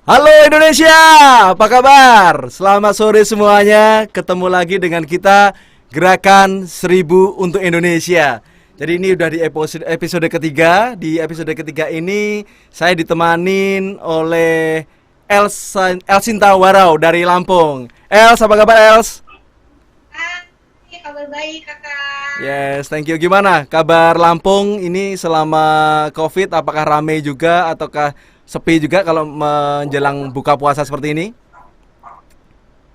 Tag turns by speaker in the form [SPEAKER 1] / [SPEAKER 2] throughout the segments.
[SPEAKER 1] Halo Indonesia, apa kabar? Selamat sore semuanya. Ketemu lagi dengan kita Gerakan 1000 untuk Indonesia. Jadi ini udah di episode ketiga. Di episode ketiga ini saya ditemanin oleh Elsinta Warau dari Lampung. Els, apa kabar Els?
[SPEAKER 2] Hai, kabar baik kakak.
[SPEAKER 1] Yes, thank you. Gimana kabar Lampung ini selama COVID? Apakah ramai juga ataukah sepi juga kalau menjelang buka puasa seperti ini?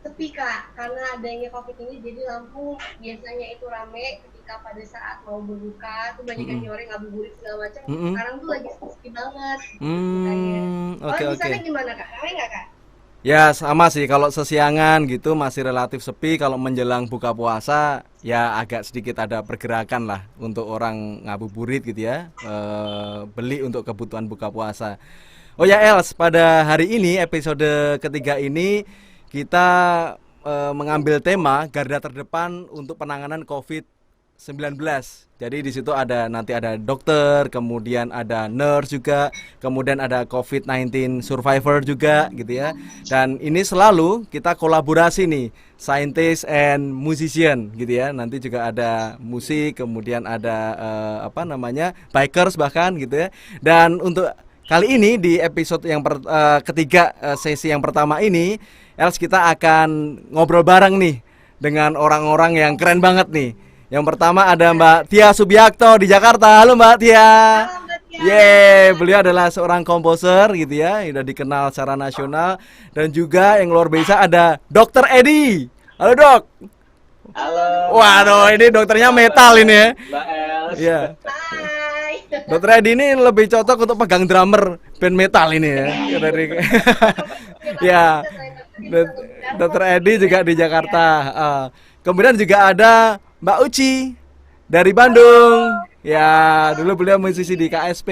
[SPEAKER 2] Sepi kak, karena adanya COVID ini jadi Lampung biasanya itu rame ketika pada saat mau berbuka tuh banyak yang
[SPEAKER 1] Mm-mm.
[SPEAKER 2] nyore ngabuburit segala macam.
[SPEAKER 1] Mm-mm.
[SPEAKER 2] Sekarang tuh lagi sepi banget gitu ceritanya. Kalau
[SPEAKER 1] Oke
[SPEAKER 2] di
[SPEAKER 1] oke.
[SPEAKER 2] sana gimana kak? Rame nggak kak?
[SPEAKER 1] Ya sama sih kalau sesiangan gitu masih relatif sepi. Kalau menjelang buka puasa ya agak sedikit ada pergerakan lah untuk orang ngabuburit gitu ya. Beli untuk kebutuhan buka puasa. Oh ya Els, pada hari ini episode ketiga ini kita mengambil tema garda terdepan untuk penanganan COVID-19. Jadi di situ ada nanti ada dokter, kemudian ada nurse juga, kemudian ada COVID-19 survivor juga gitu ya. Dan ini selalu kita kolaborasi nih, scientist and musician gitu ya. Nanti juga ada musik, kemudian ada bikers bahkan gitu ya. Dan untuk kali ini di episode yang ketiga, sesi yang pertama ini, Els kita akan ngobrol bareng nih dengan orang-orang yang keren banget nih. Yang pertama ada Mbak Tia Subiakto di Jakarta. Halo Mbak Tia.
[SPEAKER 2] Halo Mbak Tia.
[SPEAKER 1] Yeay, beliau adalah seorang komposer gitu ya, sudah dikenal secara nasional. Dan juga yang luar biasa ada Dokter Edi. Halo dok.
[SPEAKER 3] Halo
[SPEAKER 1] Waduh, ini dokternya metal ini ya.
[SPEAKER 3] Mbak Els.
[SPEAKER 1] Iya.
[SPEAKER 2] Hai.
[SPEAKER 1] Dokter Edi ini lebih cocok untuk pegang drummer band metal ini ya. Dari
[SPEAKER 2] Oke
[SPEAKER 1] ya.
[SPEAKER 2] banget kita selain dokter kita
[SPEAKER 1] Dok-
[SPEAKER 2] berbicara
[SPEAKER 1] Dokter
[SPEAKER 2] mau
[SPEAKER 1] Edi juga di
[SPEAKER 2] ya.
[SPEAKER 1] Jakarta. Kemudian juga ada Mbak Uci dari
[SPEAKER 2] Halo.
[SPEAKER 1] Bandung. Ya, dulu beliau musisi di KSP.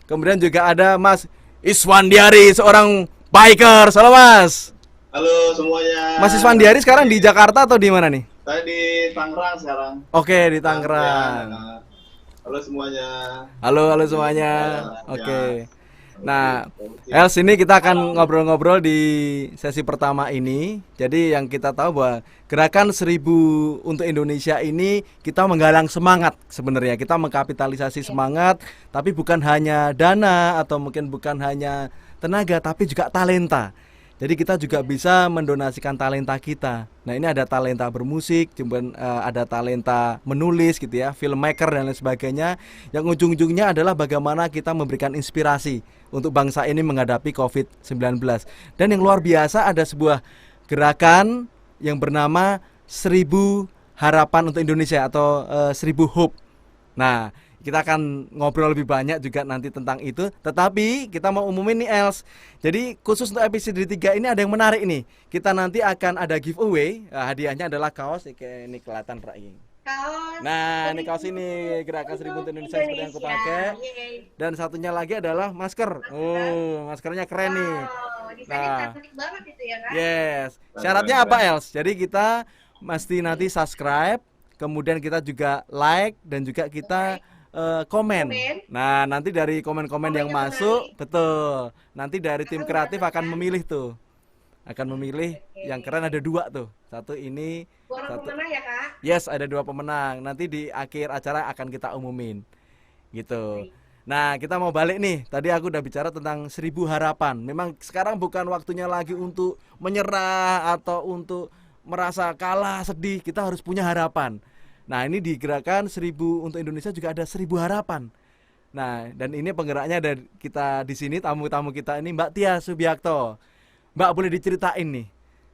[SPEAKER 1] Kemudian juga ada Mas Iswandiari, seorang biker. Halo Mas.
[SPEAKER 3] Halo semuanya.
[SPEAKER 1] Mas Iswandiari sekarang di Jakarta atau di mana nih?
[SPEAKER 3] Saya di Tangerang sekarang.
[SPEAKER 1] Oke, di
[SPEAKER 3] Ya,
[SPEAKER 1] Tangerang.
[SPEAKER 3] halo semuanya.
[SPEAKER 1] Halo, halo semuanya.
[SPEAKER 3] Ya.
[SPEAKER 1] Oke.
[SPEAKER 3] Oke,
[SPEAKER 1] Nah,
[SPEAKER 3] oke.
[SPEAKER 1] Els ini kita akan ngobrol-ngobrol di sesi pertama ini. Jadi yang kita tahu bahwa gerakan 1000 untuk Indonesia ini kita menggalang semangat sebenarnya. Kita mengkapitalisasi semangat, tapi bukan hanya dana atau mungkin bukan hanya tenaga, tapi juga talenta. Jadi kita juga bisa mendonasikan talenta kita. Nah ini ada talenta bermusik, cuman ada talenta menulis gitu ya, filmmaker dan lain sebagainya. Yang ujung-ujungnya adalah bagaimana kita memberikan inspirasi untuk bangsa ini menghadapi COVID-19. Dan yang luar biasa ada sebuah gerakan yang bernama 1000 Harapan untuk Indonesia atau 1000 Hope. Nah, kita akan ngobrol lebih banyak juga nanti tentang itu. Tetapi kita mau umumin nih Els. Jadi khusus untuk episode 3 ini ada yang menarik nih. Kita nanti akan ada giveaway. Hadiahnya adalah kaos. Kayak ini kelihatan Pak ini.
[SPEAKER 2] Kaos
[SPEAKER 1] Nah, ini kaos
[SPEAKER 2] 1000
[SPEAKER 1] ini gerakan 1000
[SPEAKER 2] untuk
[SPEAKER 1] untuk Indonesia seperti yang aku
[SPEAKER 2] Indonesia.
[SPEAKER 1] pakai.
[SPEAKER 2] Yeay.
[SPEAKER 1] Dan satunya lagi adalah masker.
[SPEAKER 2] Masker.
[SPEAKER 1] Oh, maskernya keren nih.
[SPEAKER 2] Wow, desainnya
[SPEAKER 1] Nah,
[SPEAKER 2] cantik banget itu ya kak.
[SPEAKER 1] yes.
[SPEAKER 3] Keren, keren,
[SPEAKER 1] Syaratnya apa
[SPEAKER 3] keren.
[SPEAKER 1] Els? Jadi kita mesti nanti subscribe, kemudian kita juga like dan juga kita
[SPEAKER 2] Like,
[SPEAKER 1] komen.
[SPEAKER 2] komen,
[SPEAKER 1] Nah, nanti dari komen-komen yang
[SPEAKER 2] komennya
[SPEAKER 1] masuk,
[SPEAKER 2] menarik
[SPEAKER 1] betul. Nanti dari tim
[SPEAKER 2] akan
[SPEAKER 1] kreatif akan
[SPEAKER 2] mendapatkan.
[SPEAKER 1] memilih tuh. Akan memilih
[SPEAKER 2] Oke.
[SPEAKER 1] yang keren ada dua tuh. Satu ini,
[SPEAKER 2] Dua orang
[SPEAKER 1] satu.
[SPEAKER 2] pemenang ya kak.
[SPEAKER 1] Yes, ada dua pemenang. Nanti di akhir acara akan kita umumin. Gitu.
[SPEAKER 2] Baik.
[SPEAKER 1] Nah, kita mau balik nih. Tadi aku udah bicara tentang 1000 harapan. Memang sekarang bukan waktunya lagi untuk menyerah atau untuk merasa kalah, sedih. Kita harus punya harapan. Nah, ini di gerakan 1000 untuk Indonesia juga ada 1000 harapan. Nah, dan ini penggeraknya ada kita di sini, tamu-tamu kita ini Mbak Tia Subiakto. Mbak boleh diceritain nih,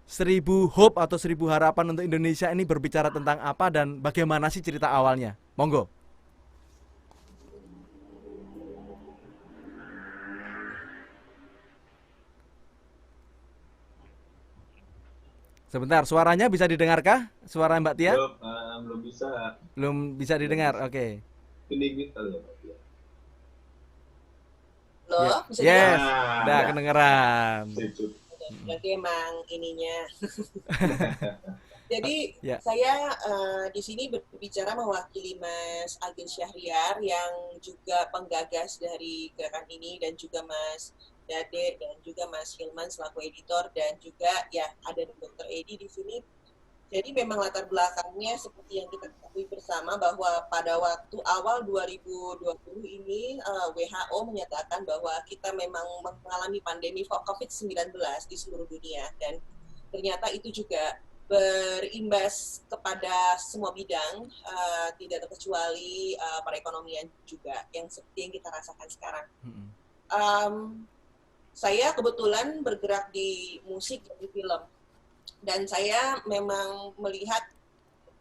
[SPEAKER 1] 1000 hope atau 1000 harapan untuk Indonesia ini berbicara tentang apa dan bagaimana sih cerita awalnya? Monggo. Sebentar, suaranya bisa didengarkah? Suara Mbak Tia?
[SPEAKER 3] Belum bisa.
[SPEAKER 1] Belum bisa
[SPEAKER 3] Belum
[SPEAKER 1] didengar.
[SPEAKER 3] bisa.
[SPEAKER 1] Oke.
[SPEAKER 3] Ini gitu ya, Pak. Ya.
[SPEAKER 1] Ya.
[SPEAKER 4] Loh, bisa dengar?
[SPEAKER 1] Yes, udah
[SPEAKER 3] Nah,
[SPEAKER 1] kedengeran.
[SPEAKER 3] sip, sip.
[SPEAKER 4] Berarti emang ininya. Jadi
[SPEAKER 1] Ya.
[SPEAKER 4] saya di sini berbicara mewakili Mas Agin Syahriar yang juga penggagas dari gerakan ini dan juga Mas Dade dan juga Mas Hilman selaku editor dan juga ya ada Dr. Edi di sini. Jadi memang latar belakangnya seperti yang kita ketahui bersama bahwa pada waktu awal 2020 ini WHO menyatakan bahwa kita memang mengalami pandemi COVID-19 di seluruh dunia dan ternyata itu juga berimbas kepada semua bidang, tidak terkecuali perekonomian juga yang seperti yang kita rasakan sekarang. Saya kebetulan bergerak di musik dan di film. Dan saya memang melihat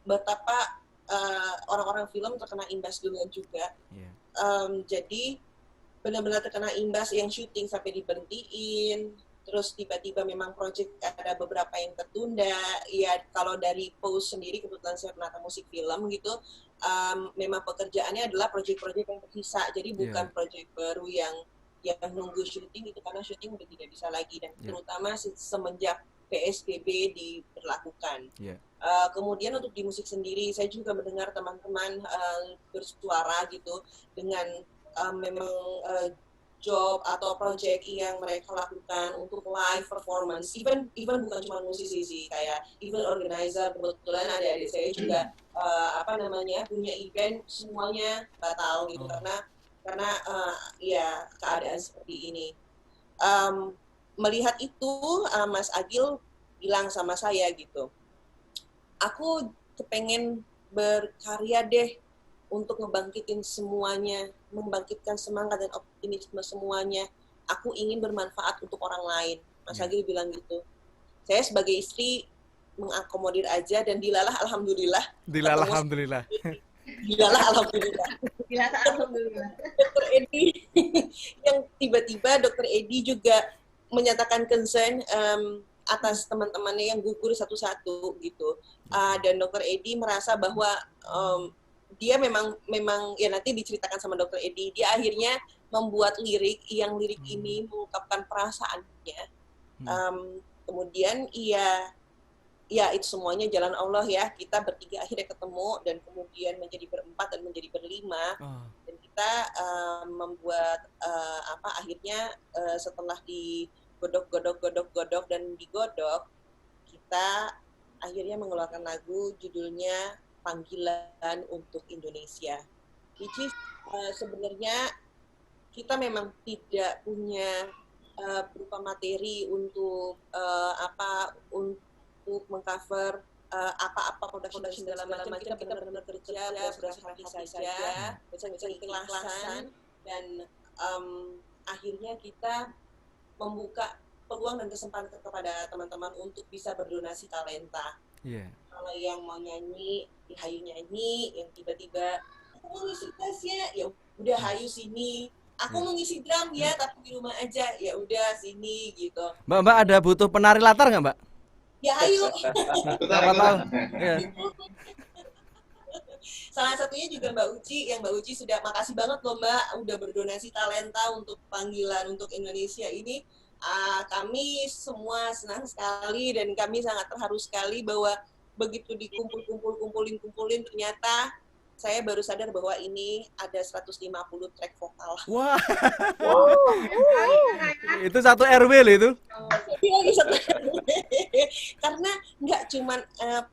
[SPEAKER 4] betapa orang-orang film terkena imbas duluan juga. Jadi benar-benar terkena imbas yang syuting sampai diberhentiin, terus tiba-tiba memang proyek ada beberapa yang tertunda. Ya kalau dari Pose sendiri, kebetulan saya penata musik film gitu, memang pekerjaannya adalah proyek-proyek yang tersisa. Jadi bukan proyek baru yang nunggu syuting itu, karena syuting udah tidak bisa lagi dan terutama semenjak PSBB diberlakukan. Kemudian untuk di musik sendiri, saya juga mendengar teman-teman bersuara gitu dengan memang job atau project yang mereka lakukan untuk live performance, even bukan cuma musisi sih, kayak event organizer. Kebetulan adik-adik saya juga punya event, semuanya batal gitu karena ya keadaan seperti ini. Melihat itu, Mas Agil bilang sama saya gitu, aku kepengen berkarya deh untuk ngebangkitin semuanya, membangkitkan semangat dan optimisme semuanya. Aku ingin bermanfaat untuk orang lain. Mas Agil bilang gitu. Saya sebagai istri mengakomodir aja dan dilalah alhamdulillah.
[SPEAKER 1] Dilalah alhamdulillah.
[SPEAKER 4] Dilalah alhamdulillah.
[SPEAKER 2] Dilalah alhamdulillah.
[SPEAKER 4] Dr. Edi yang tiba-tiba Dr. Edi juga menyatakan concern atas teman-temannya yang gugur satu-satu gitu. Dan Dr. Edi merasa bahwa dia memang ya nanti diceritakan sama Dr. Edi, dia akhirnya membuat lirik ini mengungkapkan perasaannya. Kemudian ya itu semuanya jalan Allah ya. Kita bertiga akhirnya ketemu dan kemudian menjadi berempat dan menjadi berlima. Dan kita membuat akhirnya setelah digodok dan digodok, kita akhirnya mengeluarkan lagu judulnya Panggilan untuk Indonesia. Which is sebenarnya kita memang tidak punya berupa materi untuk untuk mengcover apa-apa production segala macam. Kita benar-benar kerja berdasarkan hati saja, berdasarkan keikhlasan, dan akhirnya kita membuka peluang dan kesempatan kepada teman-teman untuk bisa berdonasi talenta. Kalau yang mau nyanyi, Hayu nyanyi, yang tiba-tiba aku mau ngisi bassnya, ya udah Hayu sini. Aku mau ngisi drum ya, tapi di rumah aja, ya udah sini gitu.
[SPEAKER 1] Mbak ada butuh penari latar nggak, Mbak?
[SPEAKER 4] Ya Hayu.
[SPEAKER 1] Apa tahu? Ya.
[SPEAKER 4] Salah satunya juga Mbak Uci, yang Mbak Uci sudah, makasih banget loh Mbak, udah berdonasi talenta untuk Panggilan untuk Indonesia ini. Kami semua senang sekali dan kami sangat terharu sekali bahwa begitu dikumpulin ternyata saya baru sadar bahwa ini ada 150 track vokal.
[SPEAKER 1] Wah. Itu satu RW loh itu.
[SPEAKER 4] Karena nggak cuman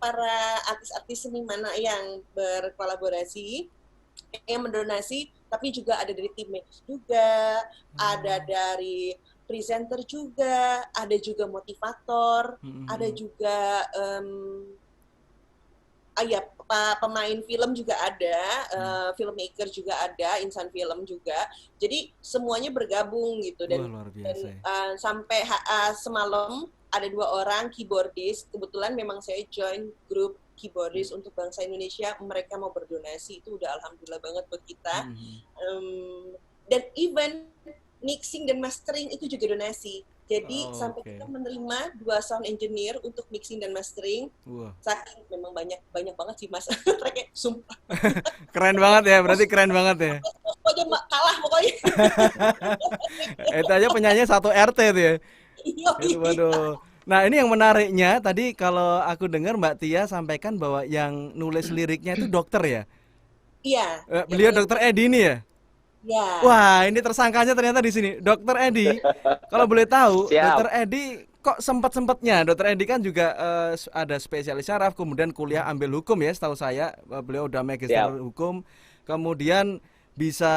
[SPEAKER 4] para artis-artis seniman yang berkolaborasi yang mendonasi, tapi juga ada dari tim medis juga, ada dari presenter juga, ada juga motivator, ada juga pemain film juga ada, filmmaker juga ada, insan film juga. Jadi semuanya bergabung gitu dan,
[SPEAKER 1] luar biasa.
[SPEAKER 4] dan sampai semalam ada 2 orang keyboardist. Kebetulan memang saya join grup keyboardist untuk bangsa Indonesia. Mereka mau berdonasi, itu udah alhamdulillah banget buat kita. Dan even mixing dan mastering itu juga donasi. Jadi sampai kita menerima 2 sound engineer untuk mixing dan mastering. Saking memang banyak banget sih Mas. Sumpah.
[SPEAKER 1] Keren banget ya, berarti keren banget ya.
[SPEAKER 4] Pokoknya kalah pokoknya.
[SPEAKER 1] Itu aja penyanyinya 1 RT tuh ya. Itu, waduh. Nah ini yang menariknya tadi kalau aku dengar Mbak Tia sampaikan bahwa yang nulis liriknya itu dokter ya.
[SPEAKER 4] Iya.
[SPEAKER 1] Beliau Dokter Edi ini ya.
[SPEAKER 4] Ya,
[SPEAKER 1] Wah, ini tersangkanya ternyata di sini. Dokter Edi, kalau boleh tahu,
[SPEAKER 5] Siap.
[SPEAKER 1] Dokter Edi kok sempat-sempatnya? Dokter Edi kan juga ada spesialis syaraf, kemudian kuliah ambil hukum ya, setahu saya. Beliau udah magister
[SPEAKER 5] Siap.
[SPEAKER 1] hukum, kemudian bisa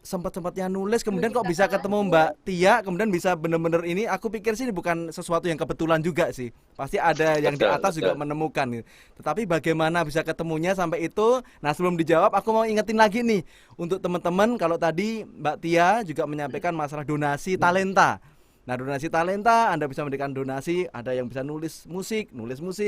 [SPEAKER 1] sempat-sempatnya nulis, kemudian kok bisa
[SPEAKER 2] Menciptakan
[SPEAKER 1] ketemu
[SPEAKER 2] lagu.
[SPEAKER 1] Mbak Tia, kemudian bisa bener-bener ini. Aku pikir sih ini bukan sesuatu yang kebetulan juga sih. Pasti ada yang di
[SPEAKER 5] Betul,
[SPEAKER 1] atas juga
[SPEAKER 5] betul.
[SPEAKER 1] menemukan. Gitu. Tetapi bagaimana bisa ketemunya sampai itu? Nah, sebelum dijawab, aku mau ingetin lagi nih untuk teman-teman. Kalau tadi Mbak Tia juga menyampaikan masalah donasi talenta. Nah, donasi talenta, Anda bisa memberikan donasi. Ada yang bisa nulis musik,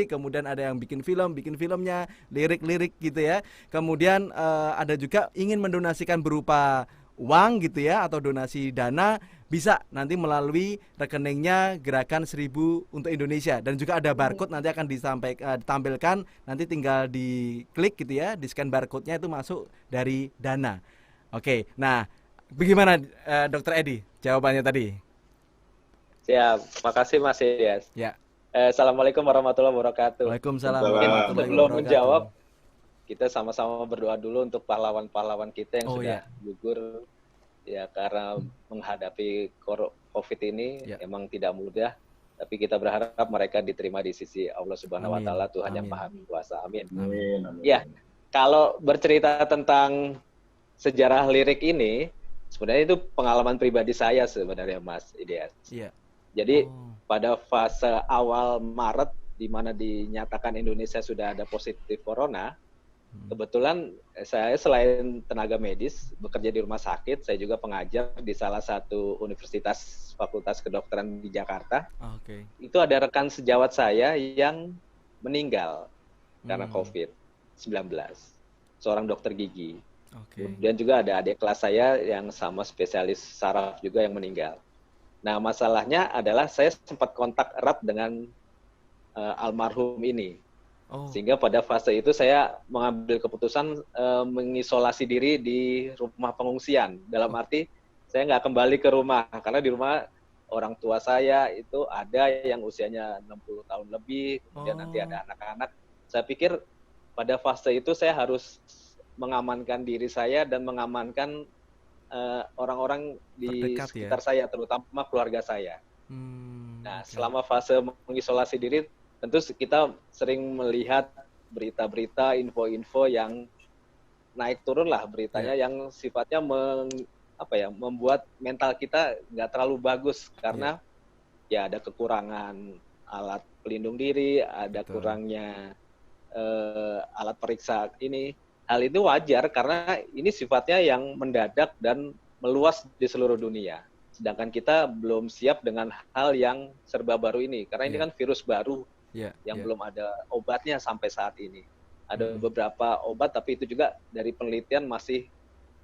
[SPEAKER 1] kemudian ada yang bikin film, bikin filmnya, lirik-lirik gitu ya. Kemudian ada juga ingin mendonasikan berupa uang gitu ya, atau donasi dana, bisa nanti melalui rekeningnya Gerakan 1000 untuk Indonesia, dan juga ada barcode nanti akan ditampilkan, nanti tinggal diklik gitu ya, di scan barcode-nya itu masuk dari dana. Oke, nah bagaimana Dokter Edi jawabannya tadi?
[SPEAKER 5] Siap. Makasih Mas Ilyas.
[SPEAKER 1] Ya,
[SPEAKER 5] Assalamualaikum warahmatullahi wabarakatuh.
[SPEAKER 1] Waalaikumsalam
[SPEAKER 5] Mungkin
[SPEAKER 1] warahmatullahi
[SPEAKER 5] sebelum
[SPEAKER 1] wabarakatuh.
[SPEAKER 5] menjawab, kita sama-sama berdoa dulu untuk pahlawan-pahlawan kita yang
[SPEAKER 1] Oh
[SPEAKER 5] sudah
[SPEAKER 1] ya,
[SPEAKER 5] gugur ya karena menghadapi COVID ini
[SPEAKER 1] ya,
[SPEAKER 5] emang tidak mudah. Tapi kita berharap mereka diterima di sisi Allah Subhanahu wa
[SPEAKER 1] amin,
[SPEAKER 5] taala, Tuhan yang
[SPEAKER 1] amin,
[SPEAKER 5] Maha Kuasa. Amin.
[SPEAKER 1] amin.
[SPEAKER 3] Amin.
[SPEAKER 5] Ya, kalau bercerita tentang sejarah lirik ini, sebenarnya itu pengalaman pribadi saya sebenarnya Mas Ilyas.
[SPEAKER 1] Iya.
[SPEAKER 5] Jadi
[SPEAKER 1] Oh,
[SPEAKER 5] pada fase awal Maret di mana dinyatakan Indonesia sudah ada positif corona, kebetulan saya selain tenaga medis bekerja di rumah sakit, saya juga pengajar di salah satu universitas fakultas kedokteran di Jakarta.
[SPEAKER 1] oke.
[SPEAKER 5] Itu ada rekan sejawat saya yang meninggal karena
[SPEAKER 1] Hmm,
[SPEAKER 5] COVID-19, seorang dokter gigi.
[SPEAKER 1] oke.
[SPEAKER 5] Kemudian juga ada adik kelas saya yang sama spesialis saraf juga yang meninggal. Nah, masalahnya adalah saya sempat kontak erat dengan almarhum ini.
[SPEAKER 1] Oh,
[SPEAKER 5] Sehingga pada fase itu saya mengambil keputusan mengisolasi diri di rumah pengungsian. Dalam arti saya nggak kembali ke rumah karena di rumah orang tua saya itu ada yang usianya 60 tahun lebih, kemudian nanti
[SPEAKER 1] oh,
[SPEAKER 5] ada anak-anak. Saya pikir pada fase itu saya harus mengamankan diri saya dan mengamankan orang-orang di
[SPEAKER 1] terdekat ya.
[SPEAKER 5] sekitar saya, terutama keluarga saya. Nah,
[SPEAKER 1] Oke.
[SPEAKER 5] selama fase mengisolasi diri, tentu kita sering melihat berita-berita, info-info yang naik turun lah beritanya, yang sifatnya membuat mental kita nggak terlalu bagus karena ya ada kekurangan alat pelindung diri, ada
[SPEAKER 1] Betul.
[SPEAKER 5] kurangnya alat periksa ini. Hal itu wajar karena ini sifatnya yang mendadak dan meluas di seluruh dunia. Sedangkan kita belum siap dengan hal yang serba baru ini. Karena ini
[SPEAKER 1] Iya.
[SPEAKER 5] kan virus baru
[SPEAKER 1] Ya,
[SPEAKER 5] yang
[SPEAKER 1] ya.
[SPEAKER 5] belum ada obatnya sampai saat ini. Ada
[SPEAKER 1] Hmm.
[SPEAKER 5] beberapa obat tapi itu juga dari penelitian masih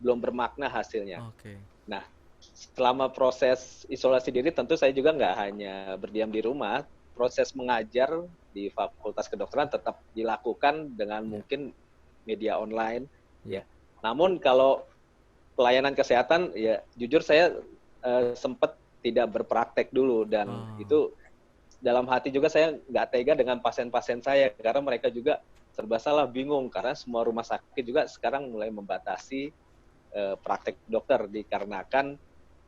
[SPEAKER 5] belum bermakna hasilnya.
[SPEAKER 1] Oke.
[SPEAKER 5] Nah, selama proses isolasi diri tentu saya juga nggak hanya berdiam di rumah. Proses mengajar di Fakultas Kedokteran tetap dilakukan dengan mungkin media online. Ya. Namun kalau pelayanan kesehatan, ya jujur saya sempat tidak berpraktek dulu dan itu dalam hati juga saya nggak tega dengan pasien-pasien saya karena mereka juga serba salah, bingung karena semua rumah sakit juga sekarang mulai membatasi praktek dokter dikarenakan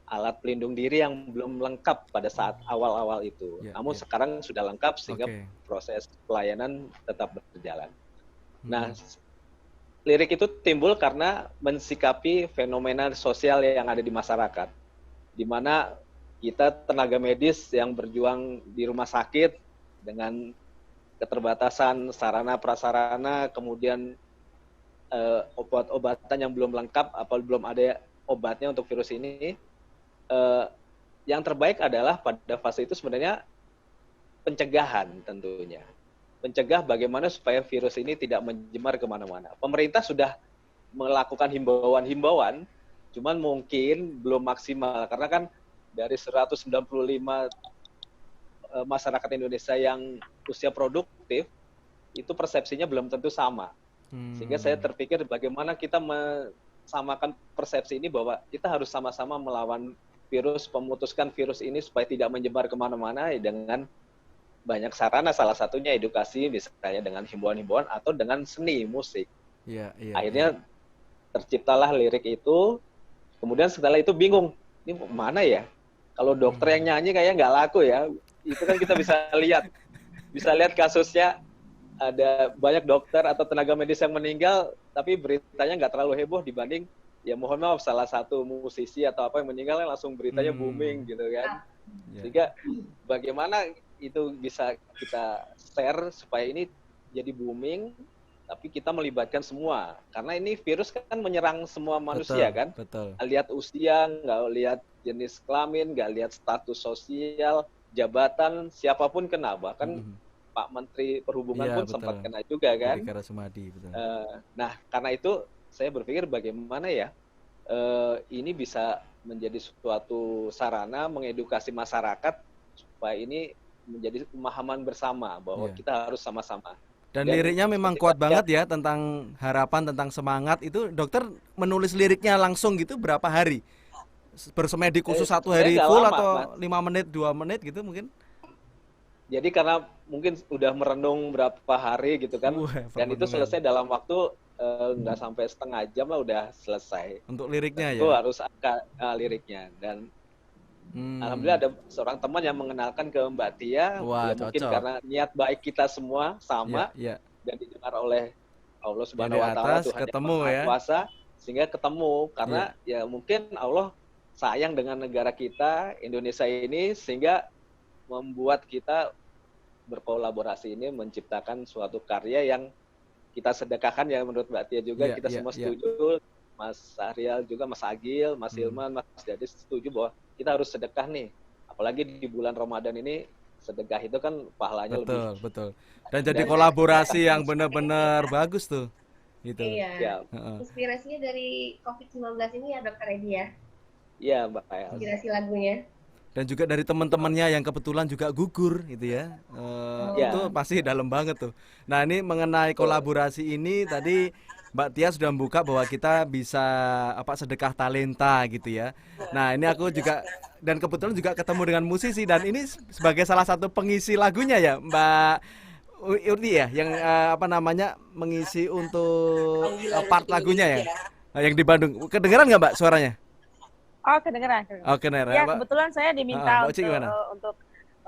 [SPEAKER 5] alat pelindung diri yang belum lengkap pada saat awal-awal itu. Namun sekarang sudah lengkap sehingga proses pelayanan tetap berjalan. Nah, lirik itu timbul karena mensikapi fenomena sosial yang ada di masyarakat, di mana kita tenaga medis yang berjuang di rumah sakit dengan keterbatasan sarana prasarana, kemudian obat-obatan yang belum lengkap, belum ada obatnya untuk virus ini. Yang terbaik adalah pada fase itu sebenarnya pencegahan tentunya. Mencegah bagaimana supaya virus ini tidak menjemar kemana-mana. Pemerintah sudah melakukan himbauan-himbauan, cuman mungkin belum maksimal karena kan dari 195 masyarakat Indonesia yang usia produktif itu persepsinya belum tentu sama. Sehingga saya terpikir bagaimana kita samakan persepsi ini bahwa kita harus sama-sama melawan virus, memutuskan virus ini supaya tidak menyebar kemana-mana dengan banyak sarana, salah satunya edukasi, misalnya dengan himbauan-himbauan atau dengan seni musik. Akhirnya terciptalah lirik itu Kemudian setelah itu bingung, ini mana ya? Kalau dokter yang nyanyi kayaknya nggak laku ya. Itu kan kita bisa lihat kasusnya, ada banyak dokter atau tenaga medis yang meninggal, tapi beritanya nggak terlalu heboh dibanding, ya mohon maaf, salah satu musisi atau apa yang meninggal langsung beritanya booming gitu kan.
[SPEAKER 1] Ya.
[SPEAKER 5] Sehingga bagaimana itu bisa kita share supaya ini jadi booming, tapi kita melibatkan semua. Karena ini virus kan menyerang semua manusia kan.
[SPEAKER 1] Betul.
[SPEAKER 5] Nggak lihat usia, nggak lihat jenis kelamin, nggak lihat status sosial, jabatan, siapapun kena. Bahkan Pak Menteri Perhubungan
[SPEAKER 1] Iya,
[SPEAKER 5] pun
[SPEAKER 1] betul.
[SPEAKER 5] sempat kena juga kan.
[SPEAKER 1] Budi Karya Sumadi, betul.
[SPEAKER 5] Nah, karena itu saya berpikir bagaimana ya ini bisa menjadi suatu sarana mengedukasi masyarakat supaya ini menjadi pemahaman bersama bahwa
[SPEAKER 1] Iya.
[SPEAKER 5] kita harus sama-sama.
[SPEAKER 1] Dan
[SPEAKER 5] Dan
[SPEAKER 1] liriknya memang
[SPEAKER 5] seperti
[SPEAKER 1] kuat
[SPEAKER 5] tadi
[SPEAKER 1] banget ya, tentang harapan, tentang semangat. Itu dokter menulis liriknya langsung gitu berapa hari? Bersemedi khusus 1 hari
[SPEAKER 5] sebenarnya nggak
[SPEAKER 1] full
[SPEAKER 5] lama,
[SPEAKER 1] atau
[SPEAKER 5] Mas.
[SPEAKER 1] 5 menit, 2 menit gitu mungkin?
[SPEAKER 5] Jadi karena mungkin udah merenung berapa hari gitu kan,
[SPEAKER 1] Wah,
[SPEAKER 5] dan itu
[SPEAKER 1] perenungan.
[SPEAKER 5] selesai dalam waktu nggak sampai setengah jam lah udah selesai.
[SPEAKER 1] Untuk liriknya
[SPEAKER 5] Itu
[SPEAKER 1] ya.
[SPEAKER 5] harus angkat liriknya. Dan alhamdulillah ada seorang teman yang mengenalkan ke Mbak Tia.
[SPEAKER 1] Wah,
[SPEAKER 5] Ya mungkin
[SPEAKER 1] cocok.
[SPEAKER 5] karena niat baik kita semua sama
[SPEAKER 1] Ya, ya.
[SPEAKER 5] dan didengar oleh Allah Subhanahu
[SPEAKER 1] Dari
[SPEAKER 5] wa taala,
[SPEAKER 1] atas
[SPEAKER 5] Tuhan yang
[SPEAKER 1] ketemu
[SPEAKER 5] Maha
[SPEAKER 1] ya.
[SPEAKER 5] Kuasa, sehingga ketemu karena ya mungkin Allah sayang dengan negara kita Indonesia ini, sehingga membuat kita berkolaborasi ini menciptakan suatu karya yang kita sedekahkan ya, menurut Mbak Tia juga.
[SPEAKER 1] Iya,
[SPEAKER 5] Kita
[SPEAKER 1] iya,
[SPEAKER 5] semua
[SPEAKER 1] iya.
[SPEAKER 5] setuju, Mas Ariel juga, Mas Agil, Mas Hilman, Mas Dadis setuju bahwa kita harus sedekah nih. Apalagi di bulan Ramadan ini, sedekah itu kan pahalanya
[SPEAKER 1] Betul,
[SPEAKER 5] lebih.
[SPEAKER 1] betul. Dan jadi
[SPEAKER 5] Dan-
[SPEAKER 1] kolaborasi yang benar-benar bagus tuh. Gitu.
[SPEAKER 2] Iya.
[SPEAKER 5] Ya,
[SPEAKER 1] Heeh.
[SPEAKER 2] Inspirasinya dari COVID-19 ini ya Dokter Edi ya.
[SPEAKER 5] ya Mbak Els.
[SPEAKER 2] Inspirasi lagunya.
[SPEAKER 1] Dan juga dari teman-temannya yang kebetulan juga gugur gitu ya.
[SPEAKER 5] Ya.
[SPEAKER 1] Itu pasti dalam banget tuh. Nah, ini mengenai kolaborasi ini tadi Mbak Tia sudah membuka bahwa kita bisa sedekah talenta gitu ya. Nah, ini aku juga, dan kebetulan juga ketemu dengan musisi, dan ini sebagai salah satu pengisi lagunya ya, Mbak Urti ya, yang mengisi untuk part lagunya ya. Nah, yang di Bandung. Kedengeran nggak Mbak suaranya?
[SPEAKER 6] Oh, kedengeran.
[SPEAKER 1] Oh, kedengeran.
[SPEAKER 6] Ya,
[SPEAKER 1] Mbak.
[SPEAKER 6] kebetulan saya diminta
[SPEAKER 1] Mbak Uci gimana?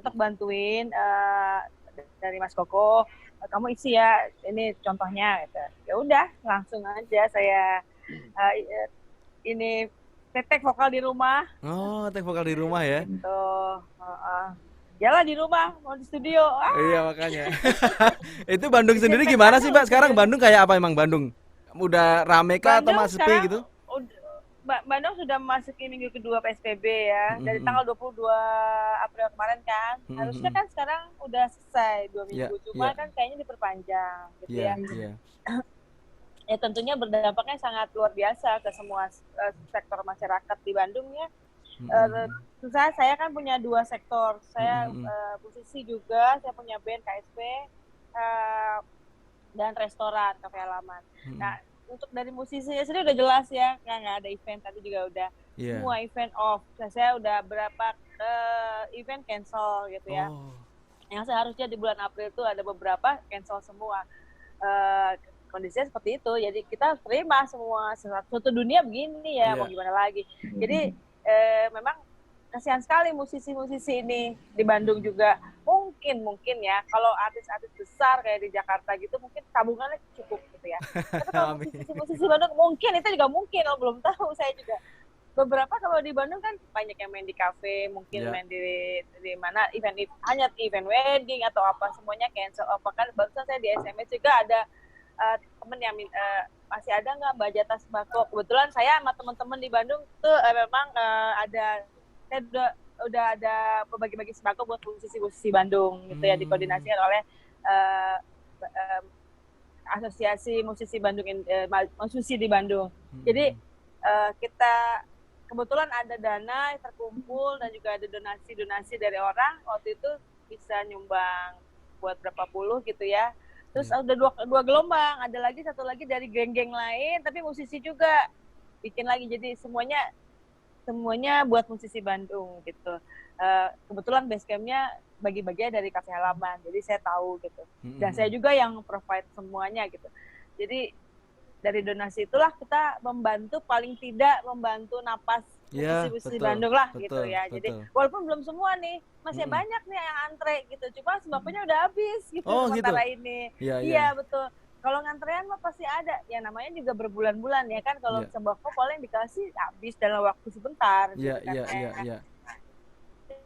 [SPEAKER 6] untuk bantuin dari Mas Koko. Kamu isi ya, ini contohnya. Gitu. Ya udah, langsung aja saya ini tetek vokal di rumah.
[SPEAKER 1] Oh, tek vokal di rumah ya.
[SPEAKER 6] Tuh, jalan di rumah, mau di studio.
[SPEAKER 1] Iya, makanya. Itu Bandung sendiri gimana sih, Mbak? Sekarang Bandung kayak apa emang Bandung? Udah rame kah atau
[SPEAKER 6] Bandung
[SPEAKER 1] masih sepi
[SPEAKER 6] sekarang
[SPEAKER 1] gitu?
[SPEAKER 6] Bandung sudah memasuki minggu kedua PSBB ya. Dari tanggal 22 April kemarin kan. Harusnya kan sekarang udah selesai 2 minggu. Cuma kan kayaknya diperpanjang gitu ya.
[SPEAKER 1] Iya.
[SPEAKER 6] Ya tentunya berdampaknya sangat luar biasa ke semua sektor masyarakat di Bandung ya. Saya kan punya 2 sektor. Saya musisi juga, saya punya band KSP dan restoran Cafe Halaman. Nah, untuk dari musisinya sendiri udah jelas ya, nggak ada event, tadi juga udah semua event off. Saya udah berapa event cancel gitu ya. Yang seharusnya di bulan April itu ada beberapa cancel semua. Kondisinya seperti itu, jadi kita terima semua, suatu dunia begini ya, mau gimana lagi. Jadi memang kasihan sekali musisi-musisi ini di Bandung juga. Mungkin ya, kalau artis-artis besar kayak di Jakarta gitu, mungkin tabungannya cukup gitu ya. Tapi kalau musisi-musisi Bandung, mungkin itu juga mungkin, belum tahu saya juga. Beberapa kalau di Bandung kan banyak yang main di kafe, mungkin main di mana hanya event wedding atau apa, semuanya cancel. Bahkan barusan saya di SMS juga ada temen yang masih ada nggak Mbak jatah sembako. Kebetulan saya sama teman-teman di Bandung tuh memang saya udah ada bagi-bagi sembako buat musisi-musisi Bandung gitu ya, dikoordinasikan oleh Asosiasi Musisi Bandung, musisi di Bandung. Jadi kita kebetulan ada dana terkumpul dan juga ada donasi dari orang. Waktu itu bisa nyumbang buat berapa puluh gitu ya. Terus ada dua gelombang, ada lagi satu lagi dari geng-geng lain, tapi musisi juga bikin lagi. Jadi semuanya buat musisi Bandung gitu. Kebetulan base camp-nya bagi-baginya dari Cafe Halaman, jadi saya tahu gitu. Dan saya juga yang provide semuanya gitu. Jadi dari donasi itulah kita membantu, paling tidak membantu napas musisi-musisi Bandung lah gitu ya. Jadi walaupun belum semua nih, masih banyak nih yang antre gitu. Cuma sembako-nya udah habis gitu sementara ini. Iya betul. Kalau ngantrean mah pasti ada. Ya namanya juga berbulan-bulan ya kan. Kalau sembako paling dikasih habis dalam waktu sebentar. Iya.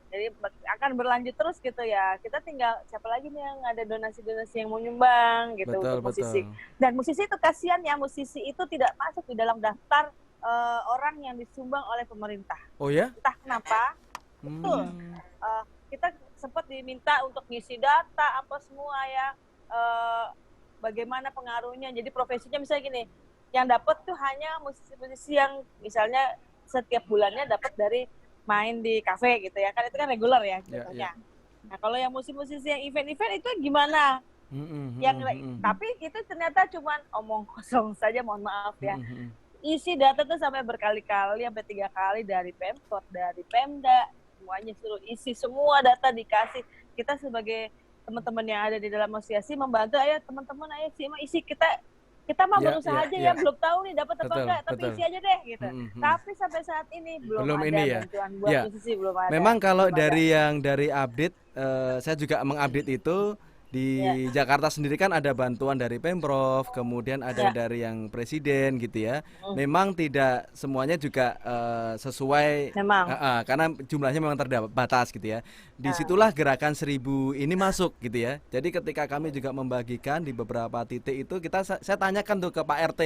[SPEAKER 6] Jadi akan berlanjut terus gitu ya. Kita tinggal siapa lagi nih yang ada donasi-donasi yang mau nyumbang gitu untuk musisi. Dan musisi itu kasihan ya, musisi itu tidak masuk di dalam daftar orang yang disumbang oleh pemerintah.
[SPEAKER 1] Oh ya?
[SPEAKER 6] Entah kenapa. Betul. Kita sempat diminta untuk ngisi data apa semua ya. Bagaimana pengaruhnya. Jadi profesinya misalnya gini, yang dapat tuh hanya musisi-musisi yang misalnya setiap bulannya dapat dari main di kafe gitu ya, kan itu kan reguler ya contohnya. Nah kalau yang musisi-musisi yang event-event itu gimana? Tapi itu ternyata cuman omong kosong saja, mohon maaf ya. Isi data tuh sampai berkali-kali, sampai 3 kali dari Pemkot, dari Pemda, semuanya suruh isi semua data dikasih. Kita sebagai teman-teman yang ada di dalam asosiasi membantu, ayo teman-teman ayo isi kita mah berusaha aja ya, belum tahu nih dapat apa enggak, tapi isi aja deh gitu. Tapi sampai saat ini belum ada
[SPEAKER 1] ini ya.
[SPEAKER 6] Bantuan buat musisi, belum ada.
[SPEAKER 1] Memang kalau dari update, saya juga mengupdate itu di Jakarta sendiri kan ada bantuan dari Pemprov, kemudian ada dari yang presiden gitu ya. Memang tidak semuanya juga sesuai, karena jumlahnya memang terbatas gitu ya. Disitulah gerakan 1000 ini masuk gitu ya. Jadi ketika kami juga membagikan di beberapa titik itu, saya tanyakan tuh ke Pak RT.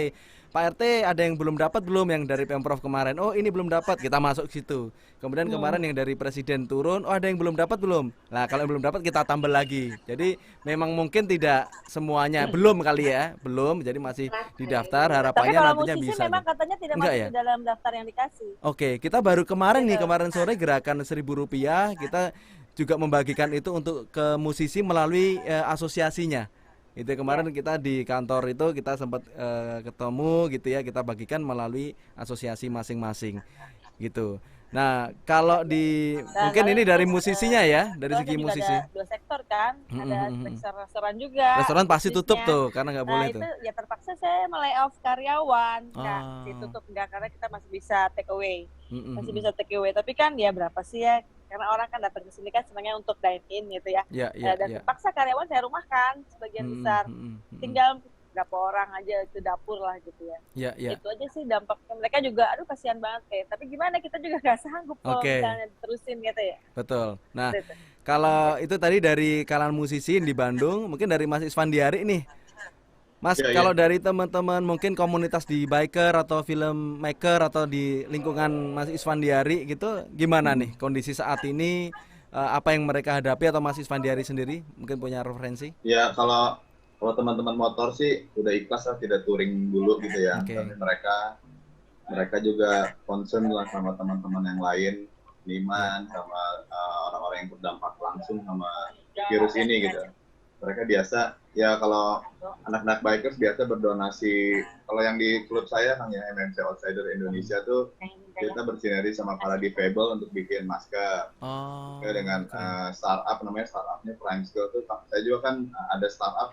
[SPEAKER 1] Pak RT ada yang belum dapat belum yang dari Pemprov kemarin? Oh ini belum dapat, kita masuk situ. Kemudian kemarin yang dari presiden turun, oh ada yang belum dapat belum? Nah kalau yang belum dapat kita tambah lagi. Jadi memang mungkin tidak semuanya, belum kali ya, belum. Jadi masih didaftar, harapannya nantinya bisa. Tapi kalau
[SPEAKER 6] memang katanya tidak masuk di dalam daftar yang dikasih.
[SPEAKER 1] Oke, kita baru kemarin sore gerakan Rp1.000 kita juga membagikan itu untuk ke musisi melalui asosiasinya. Itu kemarin kita di kantor itu kita sempat ketemu gitu ya, kita bagikan melalui asosiasi masing-masing gitu. Nah, kalau mungkin ini dari musisinya ya, dari segi musisi.
[SPEAKER 6] Ada 2 sektor kan, ada restoran juga.
[SPEAKER 1] Restoran pasti tutup tuh, karena nggak boleh tuh.
[SPEAKER 6] Itu ya terpaksa saya melay-off karyawan. Nah, ditutup enggak karena kita masih bisa take away. Masih bisa take away, tapi kan ya berapa sih ya? Karena orang kan datang ke sini kan sebenarnya untuk dine in gitu ya. Dan terpaksa karyawan saya rumahkan sebagian besar. Tinggal berapa orang aja itu dapur lah gitu ya. Itu aja sih dampaknya. Mereka juga aduh kasihan banget tapi gimana, kita juga nggak sanggup kalau misalnya terusin gitu ya.
[SPEAKER 1] Betul. Nah, kalau itu tadi dari kalangan musisi di Bandung, mungkin dari Mas Isfandiari nih. Mas, kalau dari teman-teman mungkin komunitas di biker atau filmmaker atau di lingkungan Mas Isfandiari gitu, gimana nih kondisi saat ini, apa yang mereka hadapi atau Mas Isfandiari sendiri mungkin punya referensi?
[SPEAKER 3] Ya, kalau teman-teman motor sih udah ikhlas lah, tidak touring dulu gitu ya. Tapi mereka juga concern lah sama teman-teman yang lain, Niman, sama orang-orang yang berdampak langsung sama virus ini gitu. Mereka biasa, ya kalau anak-anak bikers biasa berdonasi. Kalau yang di klub saya, ya MMC Outsider Indonesia tuh, kita bersinergi sama para difabel untuk bikin masker. Dengan startup, startupnya Prime Skill tuh. Saya juga kan ada startup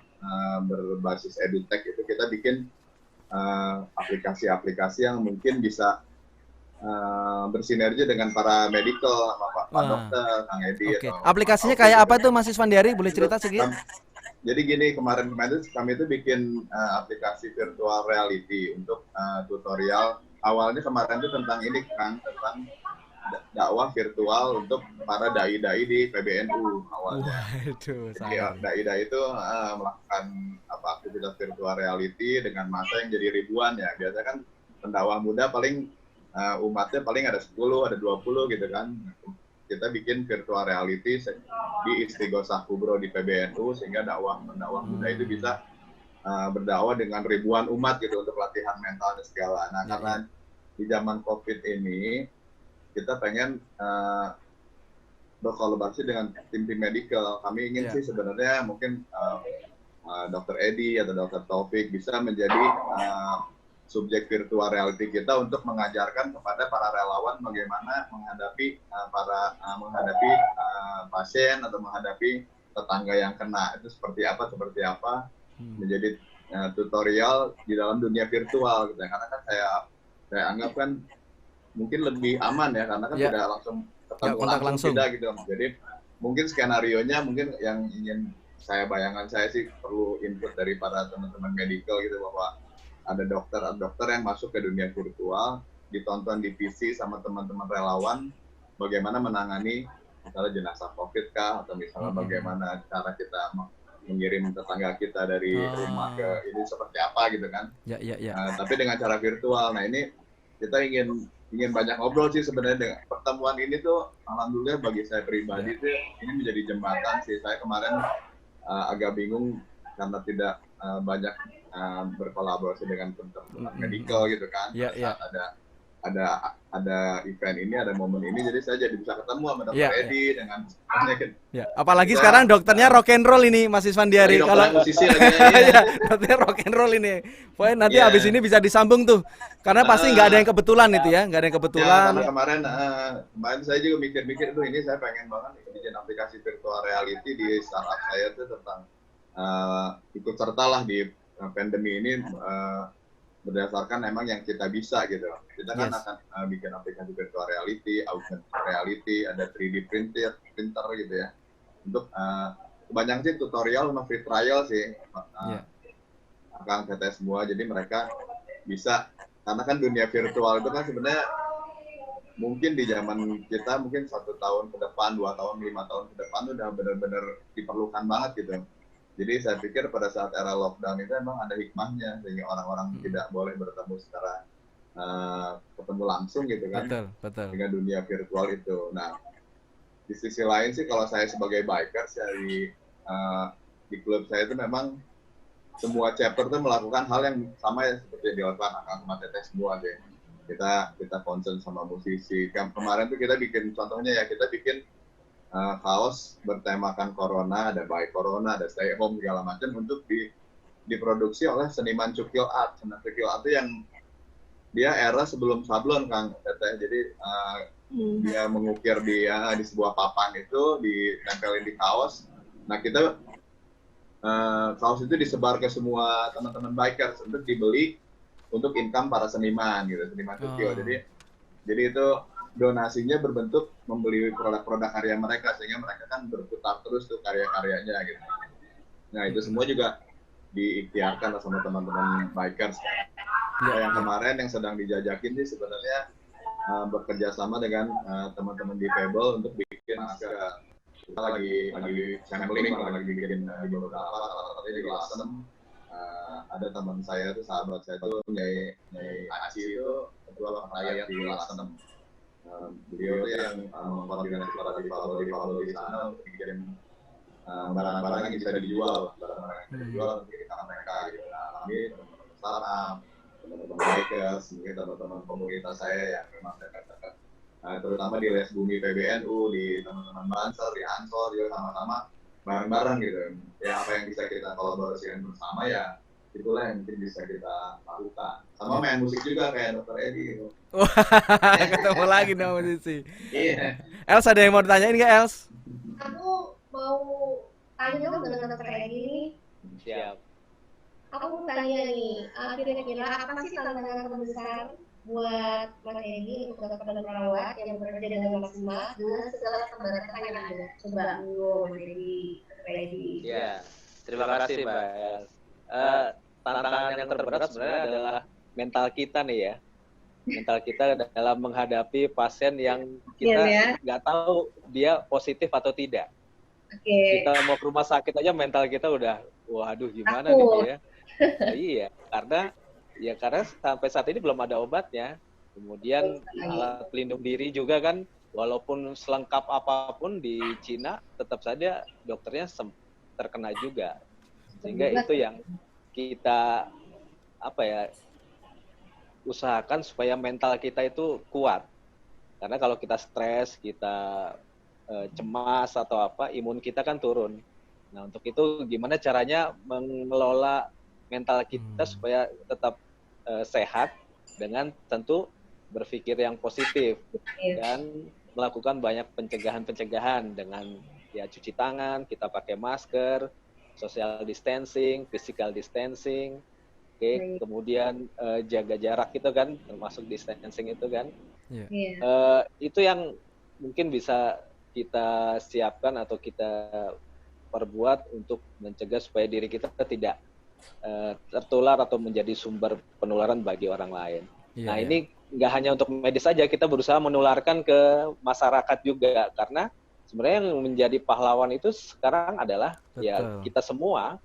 [SPEAKER 3] berbasis edutech itu. Kita bikin aplikasi-aplikasi yang mungkin bisa bersinergi dengan para medical, sama Pak dokter, Kang Edi.
[SPEAKER 1] Aplikasinya kayak apa tuh Mas Isfandiari? Boleh cerita sedikit?
[SPEAKER 3] Jadi gini, kemarin kami itu bikin aplikasi virtual reality untuk tutorial. Awalnya kemarin itu tentang ini kan, tentang dakwah virtual untuk para dai-dai di PBNU awalnya. Dai-dai itu melakukan aktivitas virtual reality dengan masa yang jadi ribuan ya. Biasanya kan pendakwah muda paling umatnya paling ada 10, ada 20 gitu kan. Kita bikin virtual reality di Istighosah Kubro di PBNU sehingga pendakwah muda itu bisa berdakwah dengan ribuan umat gitu untuk latihan mental dan segala. Nah, karena di zaman COVID ini kita pengen berkolaborasi dengan tim-tim medical. Kami ingin sih sebenarnya mungkin Dr. Edi atau Dr. Taufik bisa menjadi subjek virtual reality kita untuk mengajarkan kepada para relawan bagaimana menghadapi pasien atau menghadapi tetangga yang kena itu seperti apa menjadi tutorial di dalam dunia virtual gitu. Karena kan saya anggap kan mungkin lebih aman ya, karena kan tidak langsung ketemu langsung tidak gitu. Jadi mungkin skenario-nya mungkin yang ingin bayangan saya sih perlu input dari para teman-teman medical gitu, bahwa ada dokter yang masuk ke dunia virtual, ditonton di PC sama teman-teman relawan bagaimana menangani misalnya jenazah COVID kah, atau misalnya bagaimana cara kita mengirim tetangga kita dari rumah ke ini seperti apa gitu kan. Tapi dengan cara virtual. Nah ini kita ingin banyak ngobrol sih sebenarnya. Dengan pertemuan ini tuh alhamdulillah bagi saya pribadi tuh ini menjadi jembatan sih. Saya kemarin agak bingung karena tidak banyak berkolaborasi dengan teman-teman medical gitu kan. Saat ada event ini, ada momen ini, jadi saya jadi bisa ketemu sama Dr. Edi dengan
[SPEAKER 1] apalagi sekarang dokternya rock and roll ini Mas Isfandiari. Kalau
[SPEAKER 3] musisi lagi
[SPEAKER 1] dokternya rock and roll ini. Pokoknya nanti habis ini bisa disambung tuh. Karena pasti nggak ada yang kebetulan itu ya, nggak ada yang kebetulan.
[SPEAKER 3] Karena kemarin saya juga mikir-mikir tuh, ini saya pengen banget bikin aplikasi virtual reality di startup saya tuh tentang ikut sertalah di pandemi ini berdasarkan emang yang kita bisa gitu. Kita kan akan bikin aplikasi virtual reality, augmented reality, ada 3D printer gitu ya. Untuk kebanyakan sih tutorial sama free trial sih. Akan PT semua, jadi mereka bisa, karena kan dunia virtual itu kan sebenarnya mungkin di zaman kita mungkin 1 tahun ke depan, 2 tahun, 5 tahun ke depan udah benar-benar diperlukan banget gitu. Jadi saya pikir pada saat era lockdown itu emang ada hikmahnya, sehingga orang-orang tidak boleh bertemu secara ketemu langsung gitu kan.
[SPEAKER 1] Betul.
[SPEAKER 3] Dengan dunia virtual itu. Nah, di sisi lain sih kalau saya sebagai bikers ya di klub saya itu memang semua chapter itu melakukan hal yang sama ya seperti yang dilakukan Akang sama Teteh semua deh. Kita concern sama musisi. Kemarin tuh kita bikin, contohnya ya kita bikin kaos bertemakan corona, ada by corona, ada stay home segala macam, untuk diproduksi oleh seniman cukil art. Seniman cukil art itu yang dia era sebelum sablon Kang Teteh. Jadi dia mengukir di sebuah papan itu, ditempelin di kaos. Nah kita kaos itu disebar ke semua teman-teman bikers untuk dibeli untuk income para seniman gitu, seniman cukil. Jadi itu donasinya berbentuk membeli produk-produk karya mereka, sehingga mereka kan berputar terus tuh karya-karyanya gitu. Nah itu semua juga diikhtiarkan sama teman-teman bikers. Yang kemarin yang sedang dijajakin sih sebenarnya bekerja sama dengan teman-teman di Pebble untuk bikin masker. Kita lagi sampling, lagi bikin di beberapa di Lasem. Ada teman saya tuh, sahabat saya tuh, Nyai Aci itu ketua rakyat di Lasem. Beliau yang mengkoordinasi para difabel di sana untuk bikin barang-barang yang bisa dijual, untuk kita mereka gitu. Nah, kami startup, teman-teman bikers, mungkin teman-teman komunitas saya yang memang dekat-dekat, terutama di Les Bumi PBNU, di teman-teman Banser, di Ansor, juga sama-sama bareng-bareng gitu. Ya apa yang bisa kita kolaborasikan bersama ya itulah yang mungkin bisa kita lakukan. Sama main musik juga kayak Dr. Edi gitu.
[SPEAKER 1] Wah, ketemu lagi dong musisi.
[SPEAKER 3] Iya.
[SPEAKER 1] Els, ada yang mau ditanyain nggak, Els?
[SPEAKER 2] Aku mau tanya dong dengan Dr. Edi ini.
[SPEAKER 5] Siap.
[SPEAKER 2] Aku mau tanya nih, kira-kira apa sih tantangan terbesar buat Mas Edi untuk dokter dan perawat yang bekerja dengan maksimal dengan segala keterbatasan yang ada? Coba dulu Mas Edi.
[SPEAKER 5] Ya, terima kasih Mbak Els. Tantangan yang terberat sebenarnya adalah mental kita nih ya. Mental kita dalam menghadapi pasien yang kita nggak tahu dia positif atau tidak. Kita mau ke rumah sakit aja mental kita udah, waduh gimana nih ya. Iya, karena sampai saat ini belum ada obatnya. Kemudian alat pelindung diri juga kan, walaupun selengkap apapun di Cina, tetap saja dokternya terkena juga. Sehingga itu yang kita usahakan supaya mental kita itu kuat. Karena kalau kita stres, kita cemas atau apa, imun kita kan turun. Nah, untuk itu gimana caranya mengelola mental kita supaya tetap sehat dengan tentu berpikir yang positif dan melakukan banyak pencegahan dengan ya cuci tangan, kita pakai masker, social distancing, physical distancing, oke, kemudian jaga jarak itu kan, termasuk distancing itu kan. Itu yang mungkin bisa kita siapkan atau kita perbuat untuk mencegah supaya diri kita tidak tertular atau menjadi sumber penularan bagi orang lain. Ini nggak hanya untuk medis saja, kita berusaha menularkan ke masyarakat juga, karena sebenarnya yang menjadi pahlawan itu sekarang adalah ya kita semua,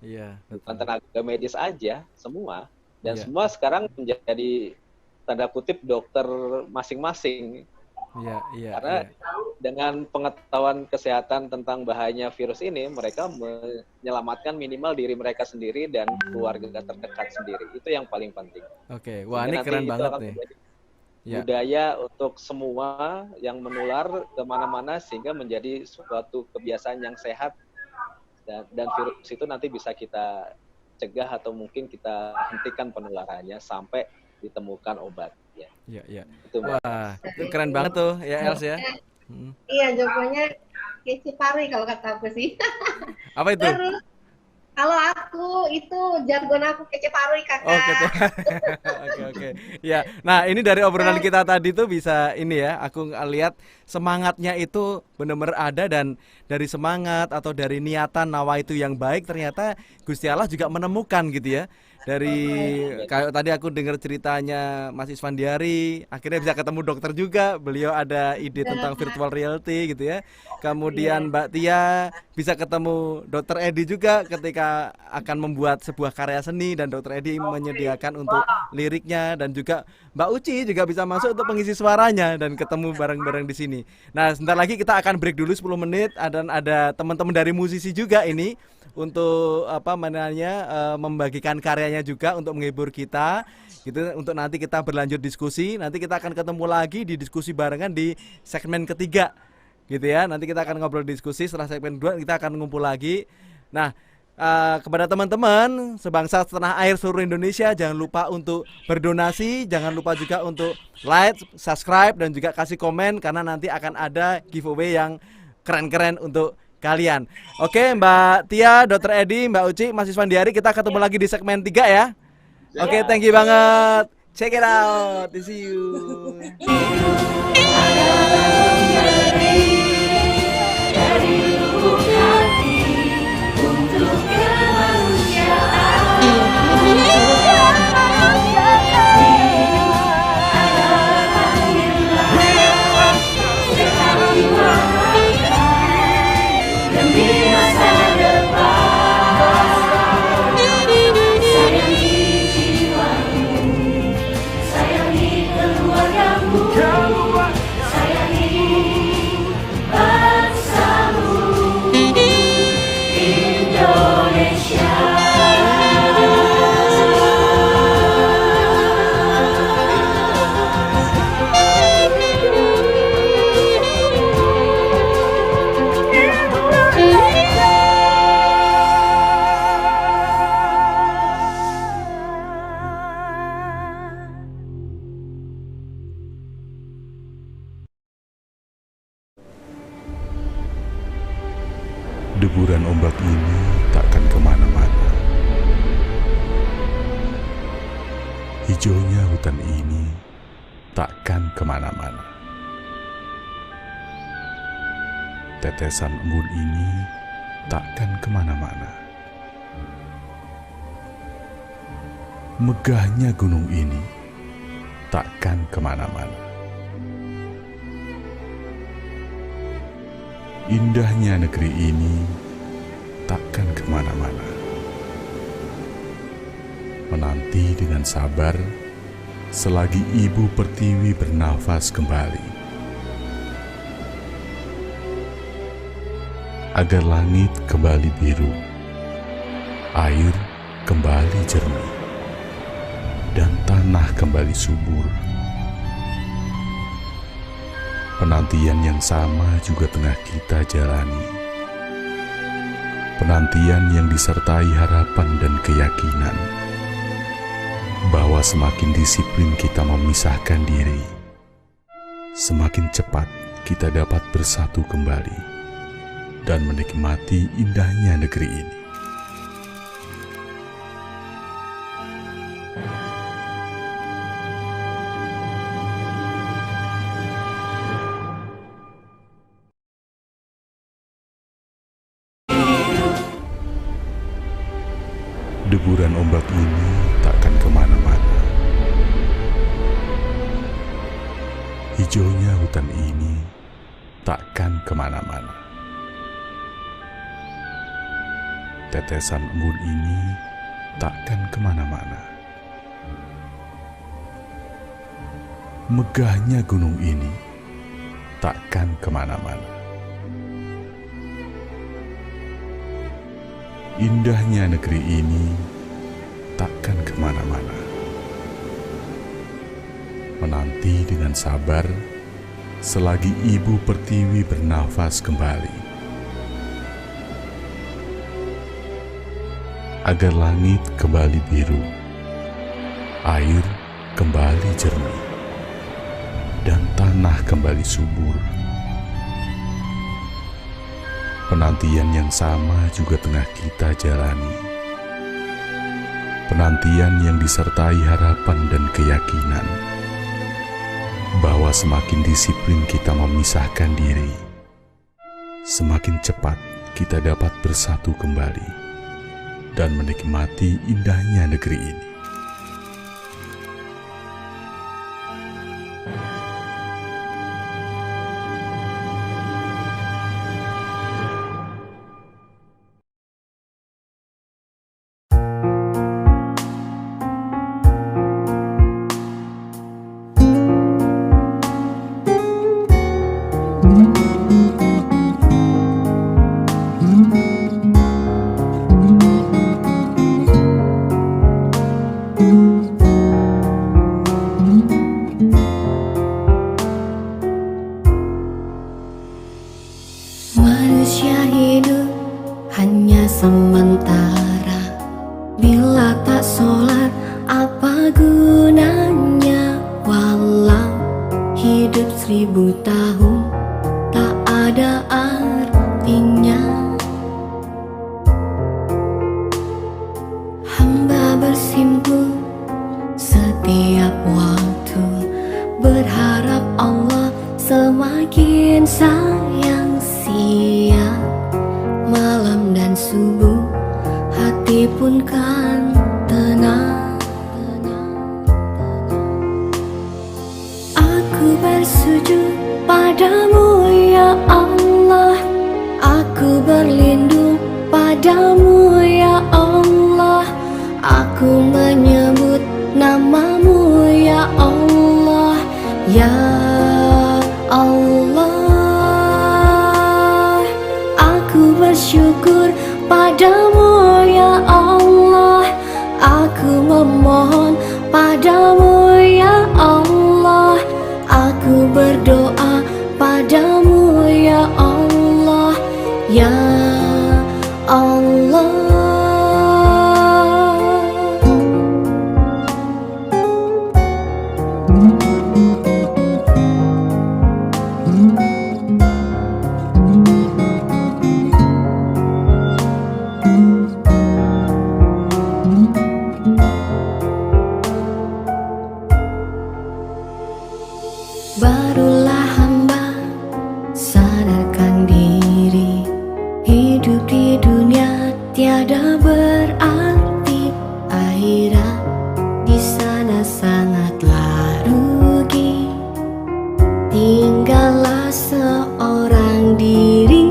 [SPEAKER 5] bukan tenaga medis aja, semua. Dan semua sekarang menjadi tanda kutip dokter masing-masing. Karena dengan pengetahuan kesehatan tentang bahayanya virus ini, mereka menyelamatkan minimal diri mereka sendiri dan keluarga terdekat sendiri. Itu yang paling penting.
[SPEAKER 1] Oke, wah ini keren banget nih.
[SPEAKER 5] Budaya untuk semua yang menular kemana-mana sehingga menjadi suatu kebiasaan yang sehat, dan virus itu nanti bisa kita cegah atau mungkin kita hentikan penularannya sampai ditemukan obat. Itu,
[SPEAKER 1] wah, itu keren banget tuh ya Els ya.
[SPEAKER 2] Iya, jawabannya kece pari kalau kata aku sih.
[SPEAKER 1] Apa itu?
[SPEAKER 2] Terus kalau aku itu jargon aku kece pari kakak.
[SPEAKER 1] Oh, gitu. Oke. Ya, nah ini dari obrolan kita tadi tuh bisa ini ya, aku lihat semangatnya itu benar-benar ada, dan dari semangat atau dari niatan nawa itu yang baik ternyata Gusti Allah juga menemukan gitu ya. Dari kayak tadi aku dengar ceritanya Mas Isfandiari, akhirnya bisa ketemu dokter juga, beliau ada ide tentang virtual reality gitu ya. Kemudian Mbak Tia bisa ketemu Dr. Edi juga ketika akan membuat sebuah karya seni, dan Dr. Edi menyediakan untuk liriknya, dan juga Mbak Uci juga bisa masuk untuk pengisi suaranya, dan ketemu bareng-bareng di sini. Nah, sebentar lagi kita akan break dulu 10 menit, dan ada teman-teman dari musisi juga ini untuk membagikan karyanya juga untuk menghibur kita gitu, untuk nanti kita berlanjut diskusi. Nanti kita akan ketemu lagi di diskusi barengan di segmen ketiga gitu ya. Nanti kita akan ngobrol diskusi, setelah segmen 2 kita akan ngumpul lagi. Nah, kepada teman-teman sebangsa setanah air seluruh Indonesia, jangan lupa untuk berdonasi, jangan lupa juga untuk like, subscribe, dan juga kasih komen, karena nanti akan ada giveaway yang keren-keren untuk kalian. Oke, Mbak Tia, Dr. Edi, Mbak Uci, Mas Isfandiari, kita ketemu lagi di segmen 3 ya. Oke, thank you banget. Check it out. See you.
[SPEAKER 7] Deburan ombak ini takkan kemana-mana. Hijaunya hutan ini takkan kemana-mana. Tetesan embun ini takkan kemana-mana. Megahnya gunung ini takkan kemana-mana. Indahnya negeri ini takkan kemana-mana. Menanti dengan sabar selagi Ibu Pertiwi bernafas kembali, agar langit kembali biru, air kembali jernih, dan tanah kembali subur. Penantian yang sama juga tengah kita jalani. Penantian yang disertai harapan dan keyakinan bahwa semakin disiplin kita memisahkan diri, semakin cepat kita dapat bersatu kembali dan menikmati indahnya negeri ini. Semburan ombak ini takkan kemana-mana. Hijaunya hutan ini takkan kemana-mana. Tetesan embun ini takkan kemana-mana. Megahnya gunung ini takkan kemana-mana. Indahnya negeri ini takkan kemana-mana. Menanti dengan sabar selagi Ibu Pertiwi bernafas kembali, agar langit kembali biru, air kembali jernih, dan tanah kembali subur. Penantian yang sama juga tengah kita jalani. Penantian yang disertai harapan dan keyakinan bahwa semakin disiplin kita memisahkan diri, semakin cepat kita dapat bersatu kembali dan menikmati indahnya negeri ini.
[SPEAKER 8] Manusia hidup hanya sementara. Bila tak sholat, apa gunanya? Walau hidup 1000 tahun, tak ada artinya. Hamba bersimpuh setiap waktu, berharap Allah semakin sayang. Siang, malam dan subuh, hati pun kan tenang. Aku bersujud padamu ya Allah, aku berlindung padamu ya Allah, aku menyebut namamu ya Allah, ya Allah. Bersyukur padamu ya Allah, aku memohon padamu ya Allah, aku berdoa padamu ya Allah, ya Allah. Barulah hamba sadarkan diri, hidup di dunia tiada berarti, akhirat di sana sangatlah rugi. Tinggallah seorang diri.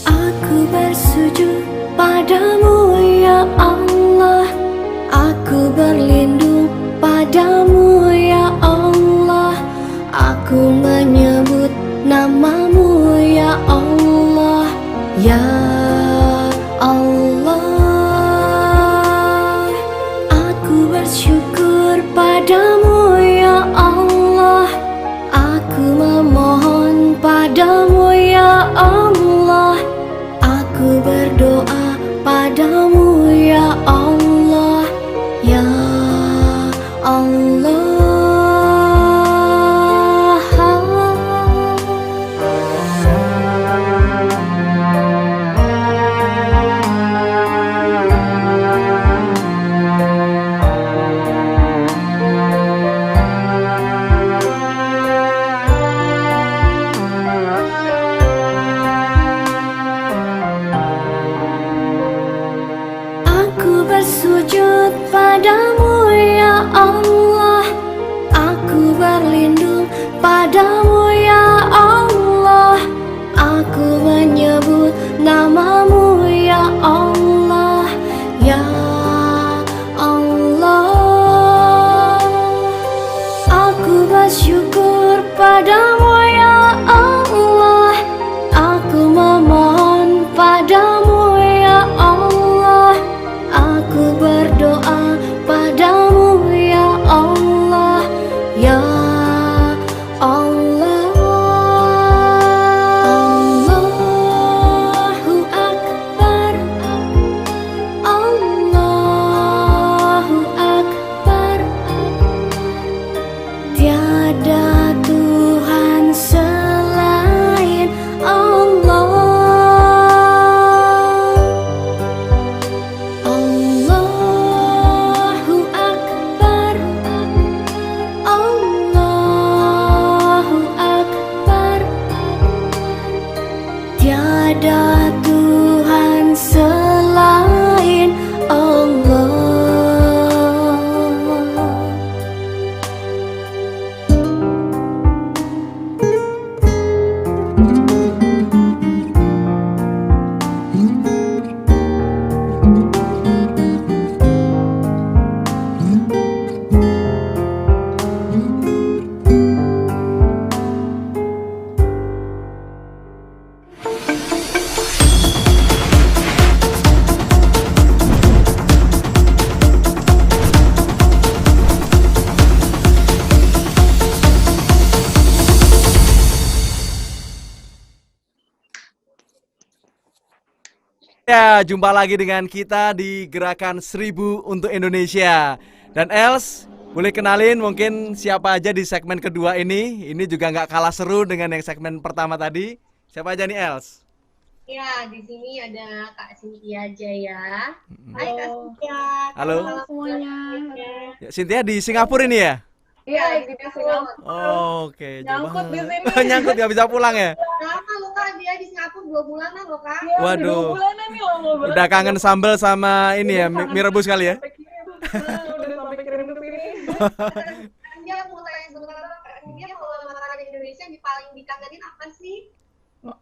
[SPEAKER 8] Aku bersujud padamu ya Allah, aku berlindung padamu ya Allah, aku menyebut namamu ya Allah, ya Allah. Aku bersyukur padamu ya Allah, aku memohon padamu ya Allah, aku berdoa padamu ya Allah, ya Allah. bersyukur padamu ya Allah. Aku memohon padamu ya Allah. Aku berdoa padamu ya Allah. Ya Allah. Allahu Akbar. Allahu Akbar. Tiada Tuhan selain Allah. Allahu Akbar. Allahu Akbar. Tiada Tuhan selain Allah.
[SPEAKER 1] Ya, jumpa lagi dengan kita di Gerakan 1000 untuk Indonesia. Dan Els, boleh kenalin mungkin siapa aja di segmen kedua ini. Ini juga nggak kalah seru dengan yang segmen pertama tadi. Siapa aja nih Els?
[SPEAKER 2] Ya, di sini ada Kak Cynthia Jaya. Hai Kak Cynthia.
[SPEAKER 1] Halo.
[SPEAKER 2] Halo semuanya.
[SPEAKER 1] Ya, Cynthia di Singapura ini ya?
[SPEAKER 2] Iya, di Singapura.
[SPEAKER 1] Oh, oke, jauh
[SPEAKER 2] Nyangkut di
[SPEAKER 1] banget.
[SPEAKER 2] sini.
[SPEAKER 1] Nyangkut nggak bisa pulang ya?
[SPEAKER 2] Lama loh Kak, dia di Singapura 2 bulanan loh Kak.
[SPEAKER 1] Waduh.
[SPEAKER 6] 2 bulanan nih lama banget.
[SPEAKER 1] Udah kangen sambal sama ini ya, mie rebus kali ya?
[SPEAKER 6] Udah sampai kirim ke sini.
[SPEAKER 2] Dia mau tanya sebentar, Kak. Dia kalau makanan Indonesia yang paling dikangenin apa sih?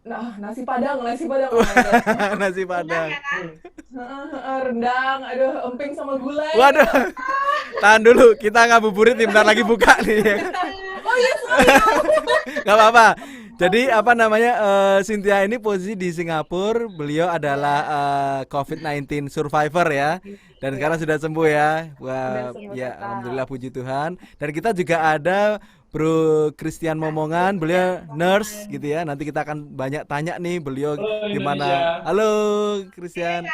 [SPEAKER 6] Nah, nasi padang.
[SPEAKER 1] Nasi Padang.
[SPEAKER 2] Ya, kan?
[SPEAKER 6] Rendang, aduh, emping sama gulai.
[SPEAKER 1] Waduh. Tahan dulu, kita ngabuburit nih, bentar lagi buka nih ya.
[SPEAKER 6] Oh iya,
[SPEAKER 1] Gak apa-apa. Jadi apa namanya, Cynthia ini posisi di Singapura. Beliau adalah COVID-19 survivor ya. Dan sekarang sudah sembuh ya. Wah, ya alhamdulillah, puji Tuhan. Dan kita juga ada Bro Christian Momongan, beliau nurse gitu ya. Nanti kita akan banyak tanya nih beliau gimana. Halo Christian.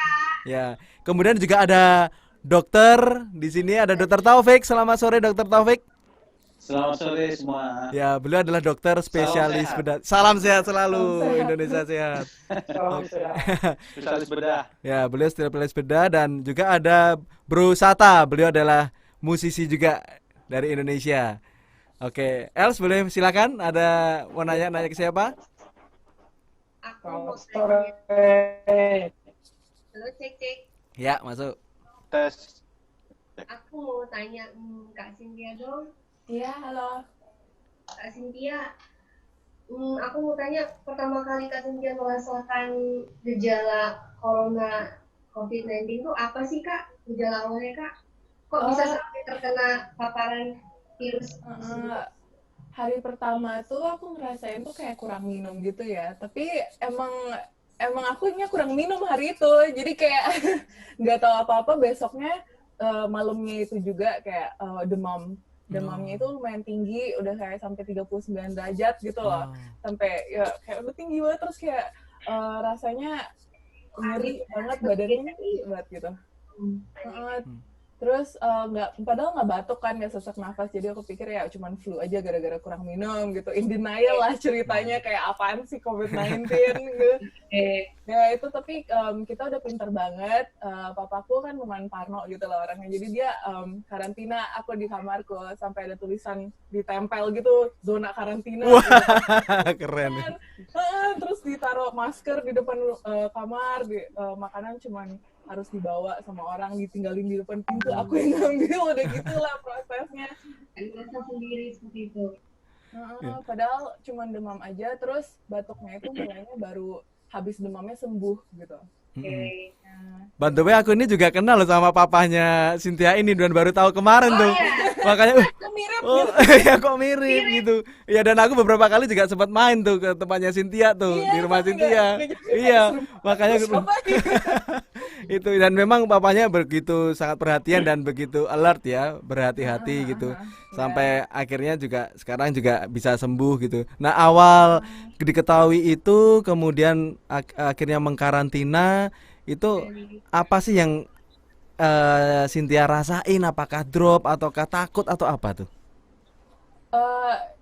[SPEAKER 1] Ya. Kemudian juga ada dokter di sini, ada Dokter Taufik. Selamat sore Dokter Taufik.
[SPEAKER 9] Selamat sore semua.
[SPEAKER 1] Ya, beliau adalah dokter spesialis bedah. Salam sehat selalu, Indonesia sehat.
[SPEAKER 9] Spesialis bedah.
[SPEAKER 1] Ya, beliau spesialis bedah. Dan juga ada Bro Sata, beliau adalah musisi juga dari Indonesia. Oke, Els boleh silakan, ada mau nanya ke siapa?
[SPEAKER 2] Aku mau tanya. Halo, cek.
[SPEAKER 1] Ya, masuk.
[SPEAKER 9] Tes.
[SPEAKER 2] Aku mau tanya Kak Cynthia dong.
[SPEAKER 6] Iya, halo.
[SPEAKER 2] Kak Cynthia, aku mau tanya, pertama kali Kak Cynthia merasakan gejala corona COVID-19 itu apa sih Kak? Gejala awalnya Kak? Kok bisa sampai terkena paparan virus?
[SPEAKER 6] Hari pertama tuh aku ngerasain tuh kayak kurang minum gitu ya. Tapi emang akunya kurang minum hari itu. Jadi kayak nggak tahu apa-apa, besoknya malamnya itu juga kayak demamnya itu lumayan tinggi, udah kayak sampai 39 derajat gitu loh. Sampai ya kayak udah tinggi banget, terus kayak rasanya nyeri banget, badannya nyeri banget gitu. Terus padahal nggak batuk kan, nggak sesak nafas, jadi aku pikir ya cuman flu aja gara-gara kurang minum gitu. In denial lah ceritanya, kayak apaan sih COVID-19 gitu. Ya itu, tapi kita udah pinter banget. Papaku kan lumayan parno gitu lah orangnya, jadi dia karantina aku di kamarku, sampai ada tulisan ditempel gitu, zona karantina.
[SPEAKER 1] Wah, gitu. Keren.
[SPEAKER 6] Terus ditaruh masker di depan kamar, makanan cuman harus dibawa sama orang, ditinggalin di depan pintu, aku yang ngambil, udah gitulah prosesnya.
[SPEAKER 2] Rasa sendiri seperti itu.
[SPEAKER 6] Padahal cuma demam aja, terus batuknya itu mulainya baru habis demamnya sembuh gitu.
[SPEAKER 1] Bantunya aku ini juga kenal loh sama papahnya Cynthia ini, dan baru tahu kemarin tuh. Makanya
[SPEAKER 6] Kok mirip
[SPEAKER 1] oh
[SPEAKER 6] gitu.
[SPEAKER 1] ya kok mirip gitu. Ya dan aku beberapa kali juga sempat main tuh ke tempatnya Cynthia tuh,
[SPEAKER 6] Iya,
[SPEAKER 1] di rumah
[SPEAKER 6] tapi
[SPEAKER 1] Cynthia. Iya, makanya
[SPEAKER 6] siapa
[SPEAKER 1] itu dan memang papanya begitu sangat perhatian dan begitu alert ya, berhati-hati gitu. Sampai akhirnya juga sekarang juga bisa sembuh gitu. Nah, awal diketahui itu kemudian akhirnya mengkarantina itu apa sih yang Cynthia rasain? Apakah drop ataukah takut atau apa tuh?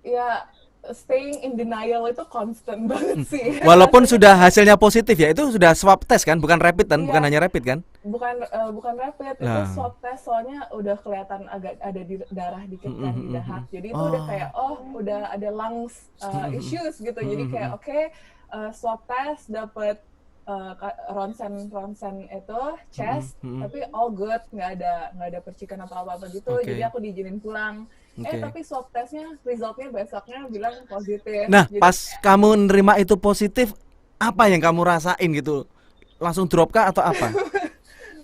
[SPEAKER 10] Ya staying in denial itu constant banget sih.
[SPEAKER 1] Walaupun sudah hasilnya positif ya, itu sudah swab test kan, bukan rapid kan, bukan hanya rapid kan?
[SPEAKER 10] Bukan rapid, itu swab test soalnya udah kelihatan agak ada di darah dikit kan di dahak. Jadi itu udah kayak udah ada lungs issues gitu. Jadi kayak swab test dapat ronsen itu chest tapi all good, nggak ada percikan atau apa gitu. Jadi aku diizinin pulang. Tapi swab testnya resultnya besoknya bilang positif.
[SPEAKER 1] Nah,
[SPEAKER 10] jadi,
[SPEAKER 1] pas kamu nerima itu positif, apa yang kamu rasain gitu? Langsung drop kah atau apa?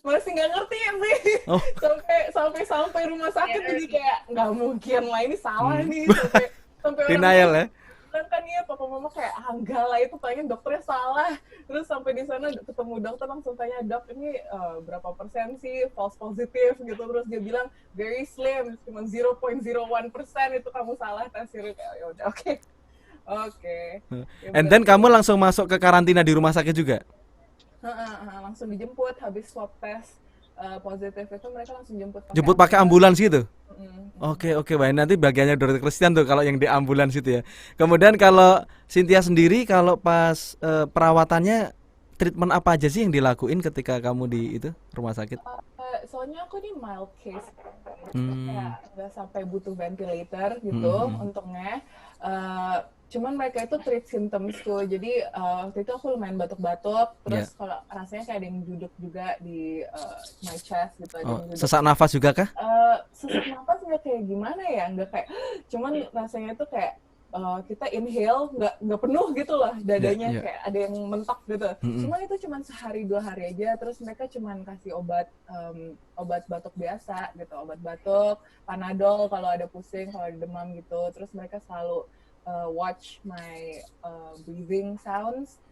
[SPEAKER 10] masih nggak ngerti sih. Sampai rumah sakit jadi kayak nggak mungkin lah, ini salah nih, sampai
[SPEAKER 1] denial ya.
[SPEAKER 10] Kan iya papa mama kayak enggak lah, itu pengen dokternya salah. Terus sampai di sana ketemu dokter langsung tanya, dok ini berapa persen sih false positif gitu. Terus dia bilang very slim, cuma 0.01% itu kamu salah tes. Kayak ya udah oke.
[SPEAKER 1] And then kamu langsung masuk ke karantina di rumah sakit juga?
[SPEAKER 10] Langsung dijemput habis swab test positif itu, mereka langsung
[SPEAKER 1] jemput pakai ambulans gitu. Oke, baik, nanti bagiannya dokter Christian tuh kalau yang di ambulans itu ya. Kemudian kalau Cynthia sendiri, kalau pas perawatannya treatment apa aja sih yang dilakuin ketika kamu di itu rumah sakit?
[SPEAKER 10] Soalnya aku di mild case, kayak nggak sampai butuh ventilator gitu untungnya. Cuman mereka itu treat symptoms tuh, jadi waktu itu aku lumayan batuk-batuk, terus kalau rasanya kayak ada yang duduk juga di my chest gitu.
[SPEAKER 1] Sesak nafas juga kah?
[SPEAKER 10] Sesak nafas nggak kayak gimana ya, nggak kayak, cuman rasanya tuh kayak kita inhale nggak penuh gitu lah dadanya, kayak ada yang mentok gitu. Cuman itu cuman sehari 2 hari aja, terus mereka cuman kasih obat batuk biasa gitu, obat batuk, Panadol kalau ada pusing, kalau ada demam gitu. Terus mereka selalu watch my breathing sounds,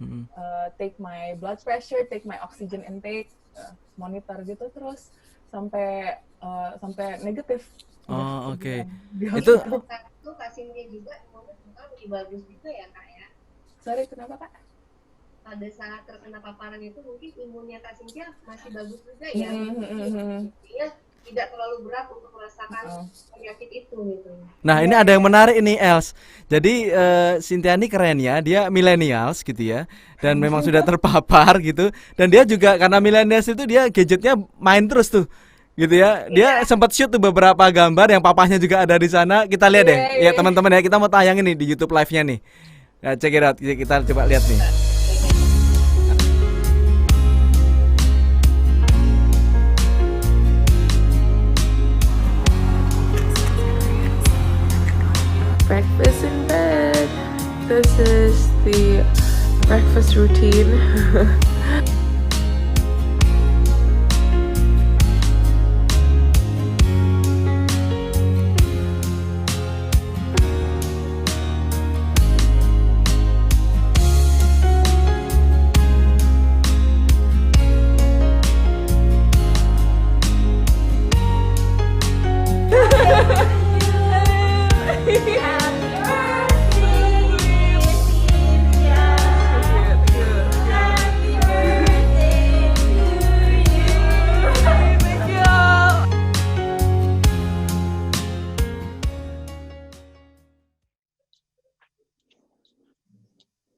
[SPEAKER 10] take my blood pressure, take my oxygen intake, monitor gitu terus sampai negatif.
[SPEAKER 1] Itu
[SPEAKER 2] vaksinnya juga lebih bagus juga ya kak ya.
[SPEAKER 10] Sorry, kenapa kak?
[SPEAKER 2] Pada saat terkena paparan itu mungkin imunnya Kak Cynthia masih bagus juga ya. Intinya tidak terlalu berat untuk merasakan penyakit itu gitu.
[SPEAKER 1] Nah, ini ada yang menarik ini, Els. Jadi Cynthia ini keren ya, dia millennials gitu ya, dan memang sudah terpapar gitu. Dan dia juga karena millennials itu dia gadgetnya main terus tuh, gitu ya. Dia sempat shoot tuh beberapa gambar yang papahnya juga ada di sana. Kita lihat deh, ya teman-teman ya, kita mau tayangin nih di YouTube live-nya nih. Nah, check it out, kita coba lihat nih.
[SPEAKER 11] Breakfast in bed. This is the breakfast routine.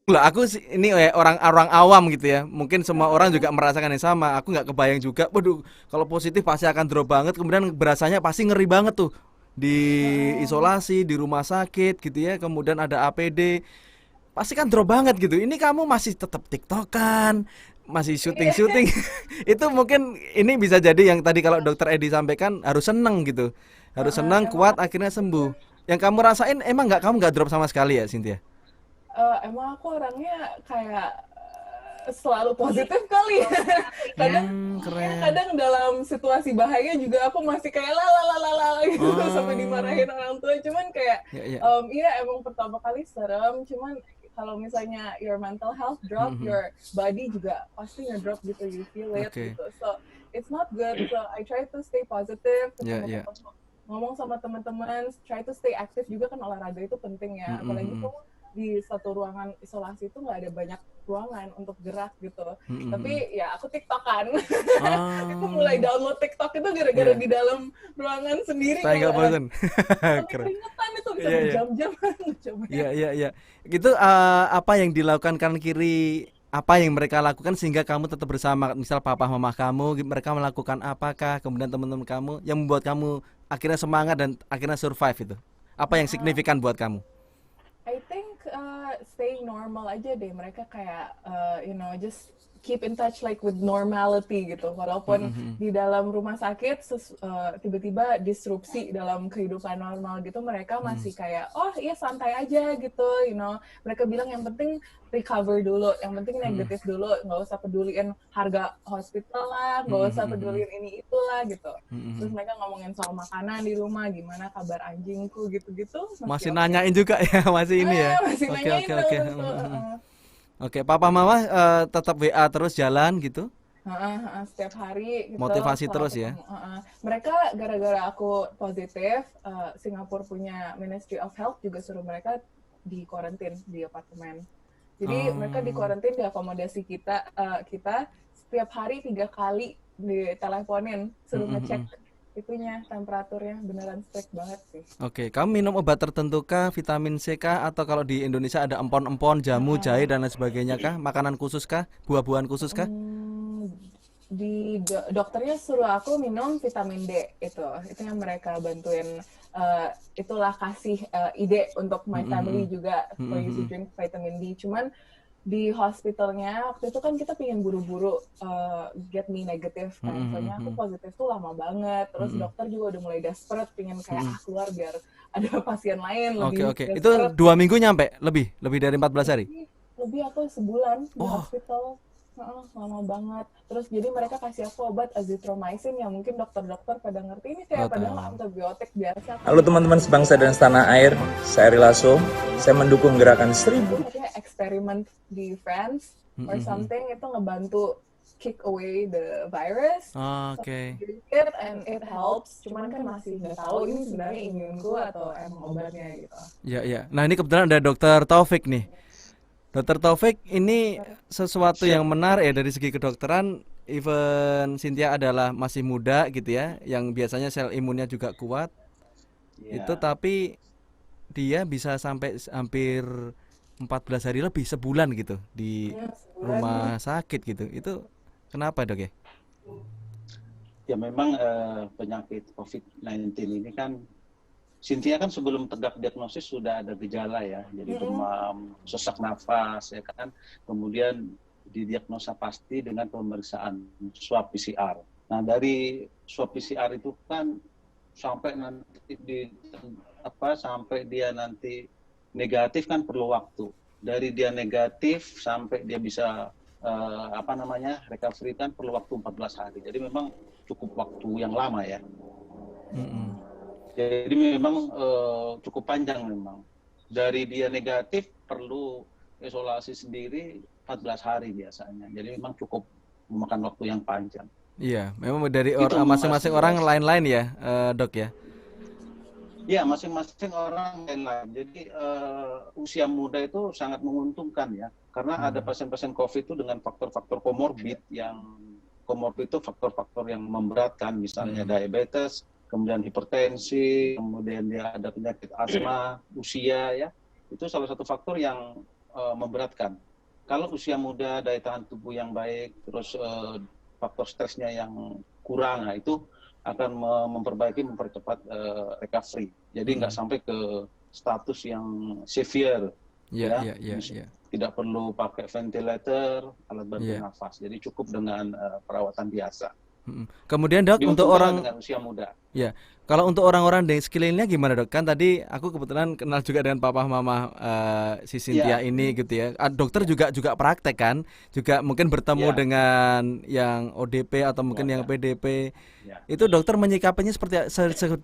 [SPEAKER 1] Lah aku ini orang awam gitu ya. Mungkin semua orang juga merasakan yang sama. Aku nggak kebayang juga. Waduh, kalau positif pasti akan drop banget. Kemudian berasanya pasti ngeri banget tuh. Di isolasi, di rumah sakit gitu ya. Kemudian ada APD. Pasti kan drop banget gitu. Ini kamu masih tetap TikTokan, masih syuting. Itu mungkin ini bisa jadi yang tadi kalau dokter Edi sampaikan, harus seneng gitu. Harus senang, kuat, akhirnya sembuh. Yang kamu rasain kamu nggak drop sama sekali ya, Cynthia?
[SPEAKER 10] Emang aku orangnya kayak selalu positif kali ya. Kadang dalam situasi bahaya juga aku masih kayak la gitu sampai dimarahin orang tua. Cuman kayak iya emang pertama kali serem, cuman kalau misalnya your mental health drop, your body juga pasti ngedrop gitu, you feel it gitu. So it's not good. So I try to stay positive. Ngomong sama teman-teman, try to stay active juga kan, olahraga itu penting ya. Apalagi tuh di satu ruangan isolasi itu nggak ada banyak ruangan untuk gerak gitu. Tapi ya aku TikTokan. Aku mulai download TikTok itu gara-gara di dalam ruangan sendiri.
[SPEAKER 1] Saya nggak bosan.
[SPEAKER 10] Keringetan itu bisa berjam-jam.
[SPEAKER 1] Iya. Gitu apa yang dilakukan kanan kiri? Apa yang mereka lakukan sehingga kamu tetap bersama? Misal papa mama kamu, mereka melakukan apakah? Kemudian teman-teman kamu yang membuat kamu akhirnya semangat dan akhirnya survive itu. Apa yang signifikan buat kamu?
[SPEAKER 10] I think staying normal aja deh. Mereka kayak just keep in touch like with normality gitu. Walaupun di dalam rumah sakit tiba-tiba disrupsi dalam kehidupan normal gitu, mereka masih kayak oh iya santai aja gitu, Mereka bilang yang penting recover dulu, yang penting negatif dulu, nggak usah peduliin harga hospital lah, nggak usah peduliin ini itulah gitu. Terus mereka ngomongin soal makanan di rumah, gimana kabar anjingku gitu-gitu.
[SPEAKER 1] Masih nanyain juga ya, masih ini ya.
[SPEAKER 10] Masih nanyain.
[SPEAKER 1] Oke, papa mama tetap WA terus jalan gitu?
[SPEAKER 10] Setiap hari gitu.
[SPEAKER 1] Motivasi terus ya?
[SPEAKER 10] Mereka gara-gara aku positif, Singapura punya Ministry of Health juga suruh mereka di karantin di apartemen. Jadi mereka di karantin di akomodasi kita setiap hari 3 kali diteleponin, suruh ngecek itunya, temperaturnya, beneran strict banget sih.
[SPEAKER 1] Oke, kamu minum obat tertentu kah, vitamin C kah, atau kalau di Indonesia ada empon-empon, jamu, jahe dan lain sebagainya kah? Makanan khusus kah? Buah-buahan khusus kah?
[SPEAKER 10] Di dokternya suruh aku minum vitamin D itu yang mereka bantuin, itulah kasih ide untuk my family juga for you to drink vitamin D. Cuman di hospitalnya waktu itu kan kita pengen buru-buru get me negatif kan, soalnya aku positif tuh lama banget. Terus dokter juga udah mulai desperate pengen kayak keluar biar ada pasien lain lebih.
[SPEAKER 1] Oke. Itu 2 minggu nyampe? Lebih dari 14 hari?
[SPEAKER 10] Lebih, aku sebulan di hospital. Lama banget. Terus jadi mereka kasih aku obat azithromycin yang mungkin dokter-dokter pada ngerti ini kayak padahal antibiotik biasa.
[SPEAKER 12] Halo teman-teman sebangsa dan setanah air, saya Rilaso. Saya mendukung gerakan 1000.
[SPEAKER 10] Eksperimen di France or something itu ngebantu kick away the virus.
[SPEAKER 1] Oke.
[SPEAKER 10] And it helps. Cuman kan masih nggak tahu ini sebenarnya imunku atau emang obatnya gitu.
[SPEAKER 1] Ya. Nah ini kebetulan ada Dokter Taufik nih. Dokter Taufik, ini sesuatu yang menarik ya dari segi kedokteran. Even Cynthia adalah masih muda gitu ya, yang biasanya sel imunnya juga kuat. Itu tapi dia bisa sampai hampir 14 hari lebih, sebulan gitu di rumah sakit gitu. Itu kenapa dok ya?
[SPEAKER 9] Ya memang penyakit COVID-19 ini kan, Cynthia kan sebelum tegak diagnosis sudah ada gejala ya, jadi demam, sesak nafas, ya kan. Kemudian didiagnosa pasti dengan pemeriksaan swab PCR. Nah dari swab PCR itu kan sampai nanti sampai dia nanti negatif kan perlu waktu. Dari dia negatif sampai dia bisa recovery kan perlu waktu 14 hari. Jadi memang cukup waktu yang lama ya. Jadi memang cukup panjang memang. Dari dia negatif perlu isolasi sendiri 14 hari biasanya. Jadi memang cukup memakan waktu yang panjang.
[SPEAKER 1] Iya, memang dari masing-masing orang lain-lain ya, dok ya?
[SPEAKER 9] Iya, masing-masing orang lain-lain. Jadi usia muda itu sangat menguntungkan ya. Karena ada pasien-pasien COVID itu dengan faktor-faktor komorbid yang komorbid itu faktor-faktor yang memberatkan, misalnya diabetes, kemudian hipertensi, kemudian dia ada penyakit asma, usia ya, itu salah satu faktor yang memberatkan. Kalau usia muda, daya tahan tubuh yang baik, terus faktor stresnya yang kurang, nah itu akan mempercepat recovery. Jadi nggak sampai ke status yang severe, tidak perlu pakai ventilator, alat bantu nafas. Jadi cukup dengan perawatan biasa.
[SPEAKER 1] Kemudian dok, untuk orang
[SPEAKER 9] dengan usia muda.
[SPEAKER 1] Ya, kalau untuk orang-orang di sekelilingnya gimana dok? Kan tadi aku kebetulan kenal juga dengan papa mama si Cynthia ini gitu ya. Dokter juga praktek kan, juga mungkin bertemu dengan yang ODP atau mungkin yang PDP. Itu dokter menyikapinya seperti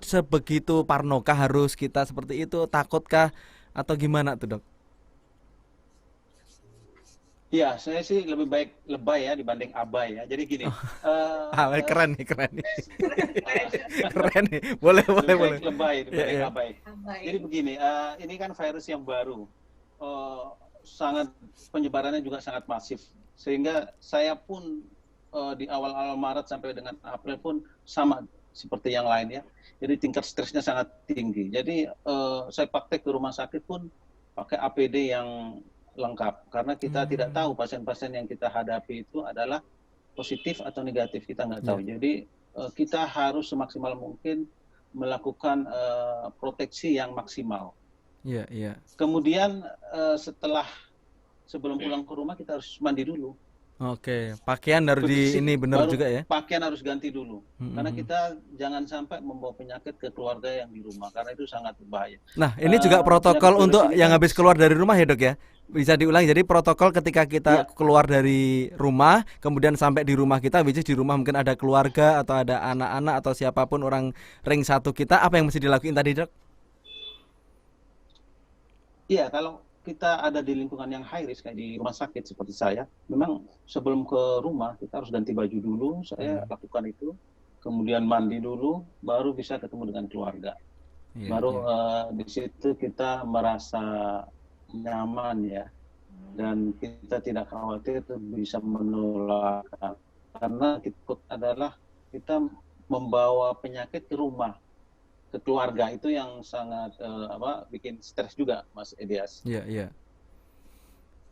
[SPEAKER 1] sebegitu parnokah harus kita seperti itu, takutkah atau gimana tuh dok?
[SPEAKER 9] Iya, saya sih lebih baik lebay ya dibanding abai ya. Jadi gini.
[SPEAKER 1] Keren nih. Keren nih. Boleh.
[SPEAKER 9] Lebay dibanding abai. Jadi begini, ini kan virus yang baru. Sangat penyebarannya juga sangat masif. Sehingga saya pun di awal-awal Maret sampai dengan April pun sama seperti yang lain ya. Jadi tingkat stresnya sangat tinggi. Jadi saya praktek di rumah sakit pun pakai APD yang lengkap karena kita tidak tahu pasien-pasien yang kita hadapi itu adalah positif atau negatif, kita nggak tahu. Jadi kita harus semaksimal mungkin melakukan proteksi yang maksimal. Kemudian sebelum pulang ke rumah kita harus mandi dulu.
[SPEAKER 1] Oke, pakaian harus benar juga ya.
[SPEAKER 9] Pakaian harus ganti dulu, karena kita jangan sampai membawa penyakit ke keluarga yang di rumah, karena itu sangat berbahaya.
[SPEAKER 1] Nah, ini juga protokol untuk yang habis keluar dari rumah ya dok ya. Bisa diulang, jadi protokol ketika kita keluar dari rumah, kemudian sampai di rumah kita, which is di rumah mungkin ada keluarga atau ada anak-anak atau siapapun orang ring satu kita, apa yang mesti dilakuin tadi dok?
[SPEAKER 9] Iya, kalau kita ada di lingkungan yang high risk kayak di rumah sakit seperti saya, memang sebelum ke rumah kita harus ganti baju dulu. Saya lakukan itu, kemudian mandi dulu, baru bisa ketemu dengan keluarga. Baru di situ kita merasa nyaman ya, dan kita tidak khawatir itu bisa menularkan. Karena kita membawa penyakit ke rumah, ke keluarga, itu yang sangat bikin stres juga Mas Edias.
[SPEAKER 1] Iya.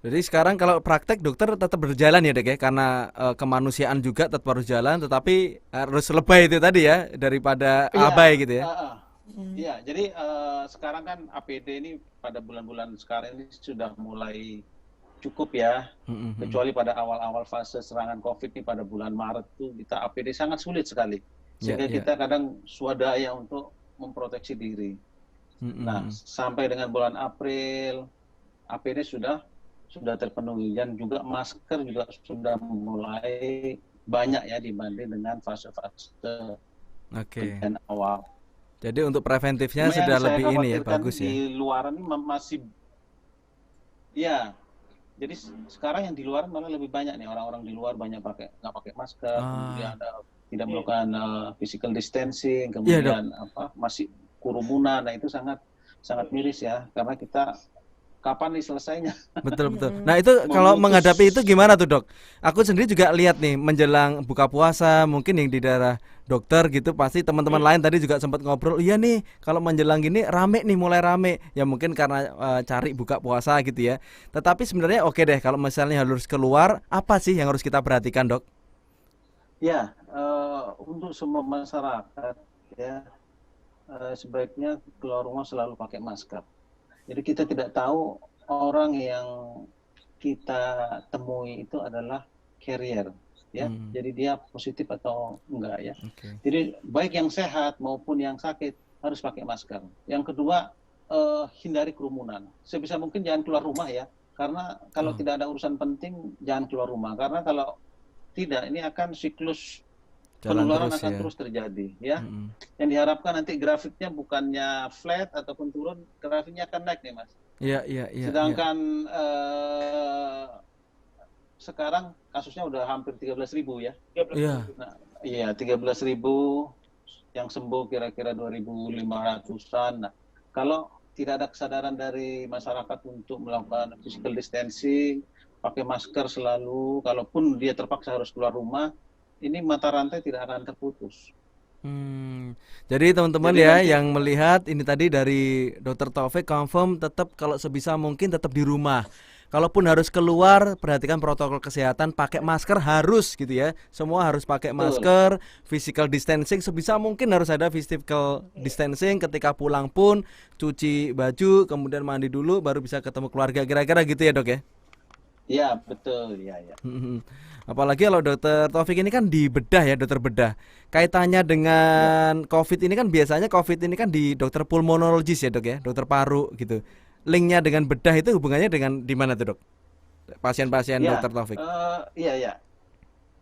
[SPEAKER 1] Jadi sekarang kalau praktek dokter tetap berjalan ya dok ya, karena kemanusiaan juga tetap harus jalan, tetapi harus lebay itu tadi ya daripada abai gitu ya.
[SPEAKER 9] Iya, jadi sekarang kan APD ini pada bulan-bulan sekarang ini sudah mulai cukup ya, kecuali pada awal-awal fase serangan COVID ini pada bulan Maret tuh kita APD sangat sulit sekali, sehingga kita kadang swadaya untuk memproteksi diri. Nah, sampai dengan bulan April, APD sudah terpenuhi, dan juga masker juga sudah mulai banyak ya dibanding dengan fase-fase awal.
[SPEAKER 1] Jadi untuk preventifnya sudah lebih ini ya, bagus ya.
[SPEAKER 9] Di luar ini masih, ya. Jadi sekarang yang di luar malah lebih banyak nih, orang-orang di luar banyak nggak pakai masker, kemudian tidak melakukan physical distancing, kemudian masih kerumunan. Nah itu sangat miris ya, karena kita kapan nih selesainya.
[SPEAKER 1] Betul. Nah itu kalau menghadapi itu gimana tuh dok? Aku sendiri juga lihat nih menjelang buka puasa, mungkin yang di daerah dokter gitu pasti teman-teman lain tadi juga sempat ngobrol, iya nih kalau menjelang gini mulai rame ya, mungkin karena cari buka puasa gitu ya. Tetapi sebenarnya oke deh kalau misalnya harus keluar, apa sih yang harus kita perhatikan dok?
[SPEAKER 9] Ya, untuk semua masyarakat ya, sebaiknya keluar rumah selalu pakai masker. Jadi kita tidak tahu orang yang kita temui itu adalah carrier ya. Jadi dia positif atau enggak ya. Jadi baik yang sehat maupun yang sakit harus pakai masker. Yang kedua, hindari kerumunan. Sebisa mungkin jangan keluar rumah ya. Karena kalau tidak ada urusan penting jangan keluar rumah. Karena kalau tidak, ini akan siklus penularan akan terus terjadi ya. Yang diharapkan nanti grafiknya bukannya flat ataupun turun, grafiknya akan naik nih Mas.
[SPEAKER 1] Iya.
[SPEAKER 9] Sedangkan sekarang kasusnya udah hampir 13.000 ya. Nah, iya 13.000, yang sembuh kira-kira 2.500-an. Nah, kalau tidak ada kesadaran dari masyarakat untuk melakukan physical distancing, pakai masker selalu, kalaupun dia terpaksa harus keluar rumah, ini mata rantai tidak akan terputus.
[SPEAKER 1] Jadi teman-teman yang melihat ini tadi dari Dr. Taufik confirm tetap kalau sebisa mungkin tetap di rumah. Kalaupun harus keluar, perhatikan protokol kesehatan, pakai masker harus gitu ya. Semua harus pakai masker, physical distancing sebisa mungkin harus ada physical distancing. Ketika pulang pun cuci baju, kemudian mandi dulu baru bisa ketemu keluarga, kira-kira gitu ya dok ya.
[SPEAKER 9] Iya, betul, ya.
[SPEAKER 1] Apalagi kalau dokter Taufik ini kan di bedah ya, dokter bedah. Kaitannya dengan COVID ini kan biasanya COVID ini kan di dokter pulmonologis ya dok ya, dokter paru gitu. Linknya dengan bedah itu hubungannya dengan di mana tuh dok? Pasien-pasien dokter Taufik.
[SPEAKER 9] Iya.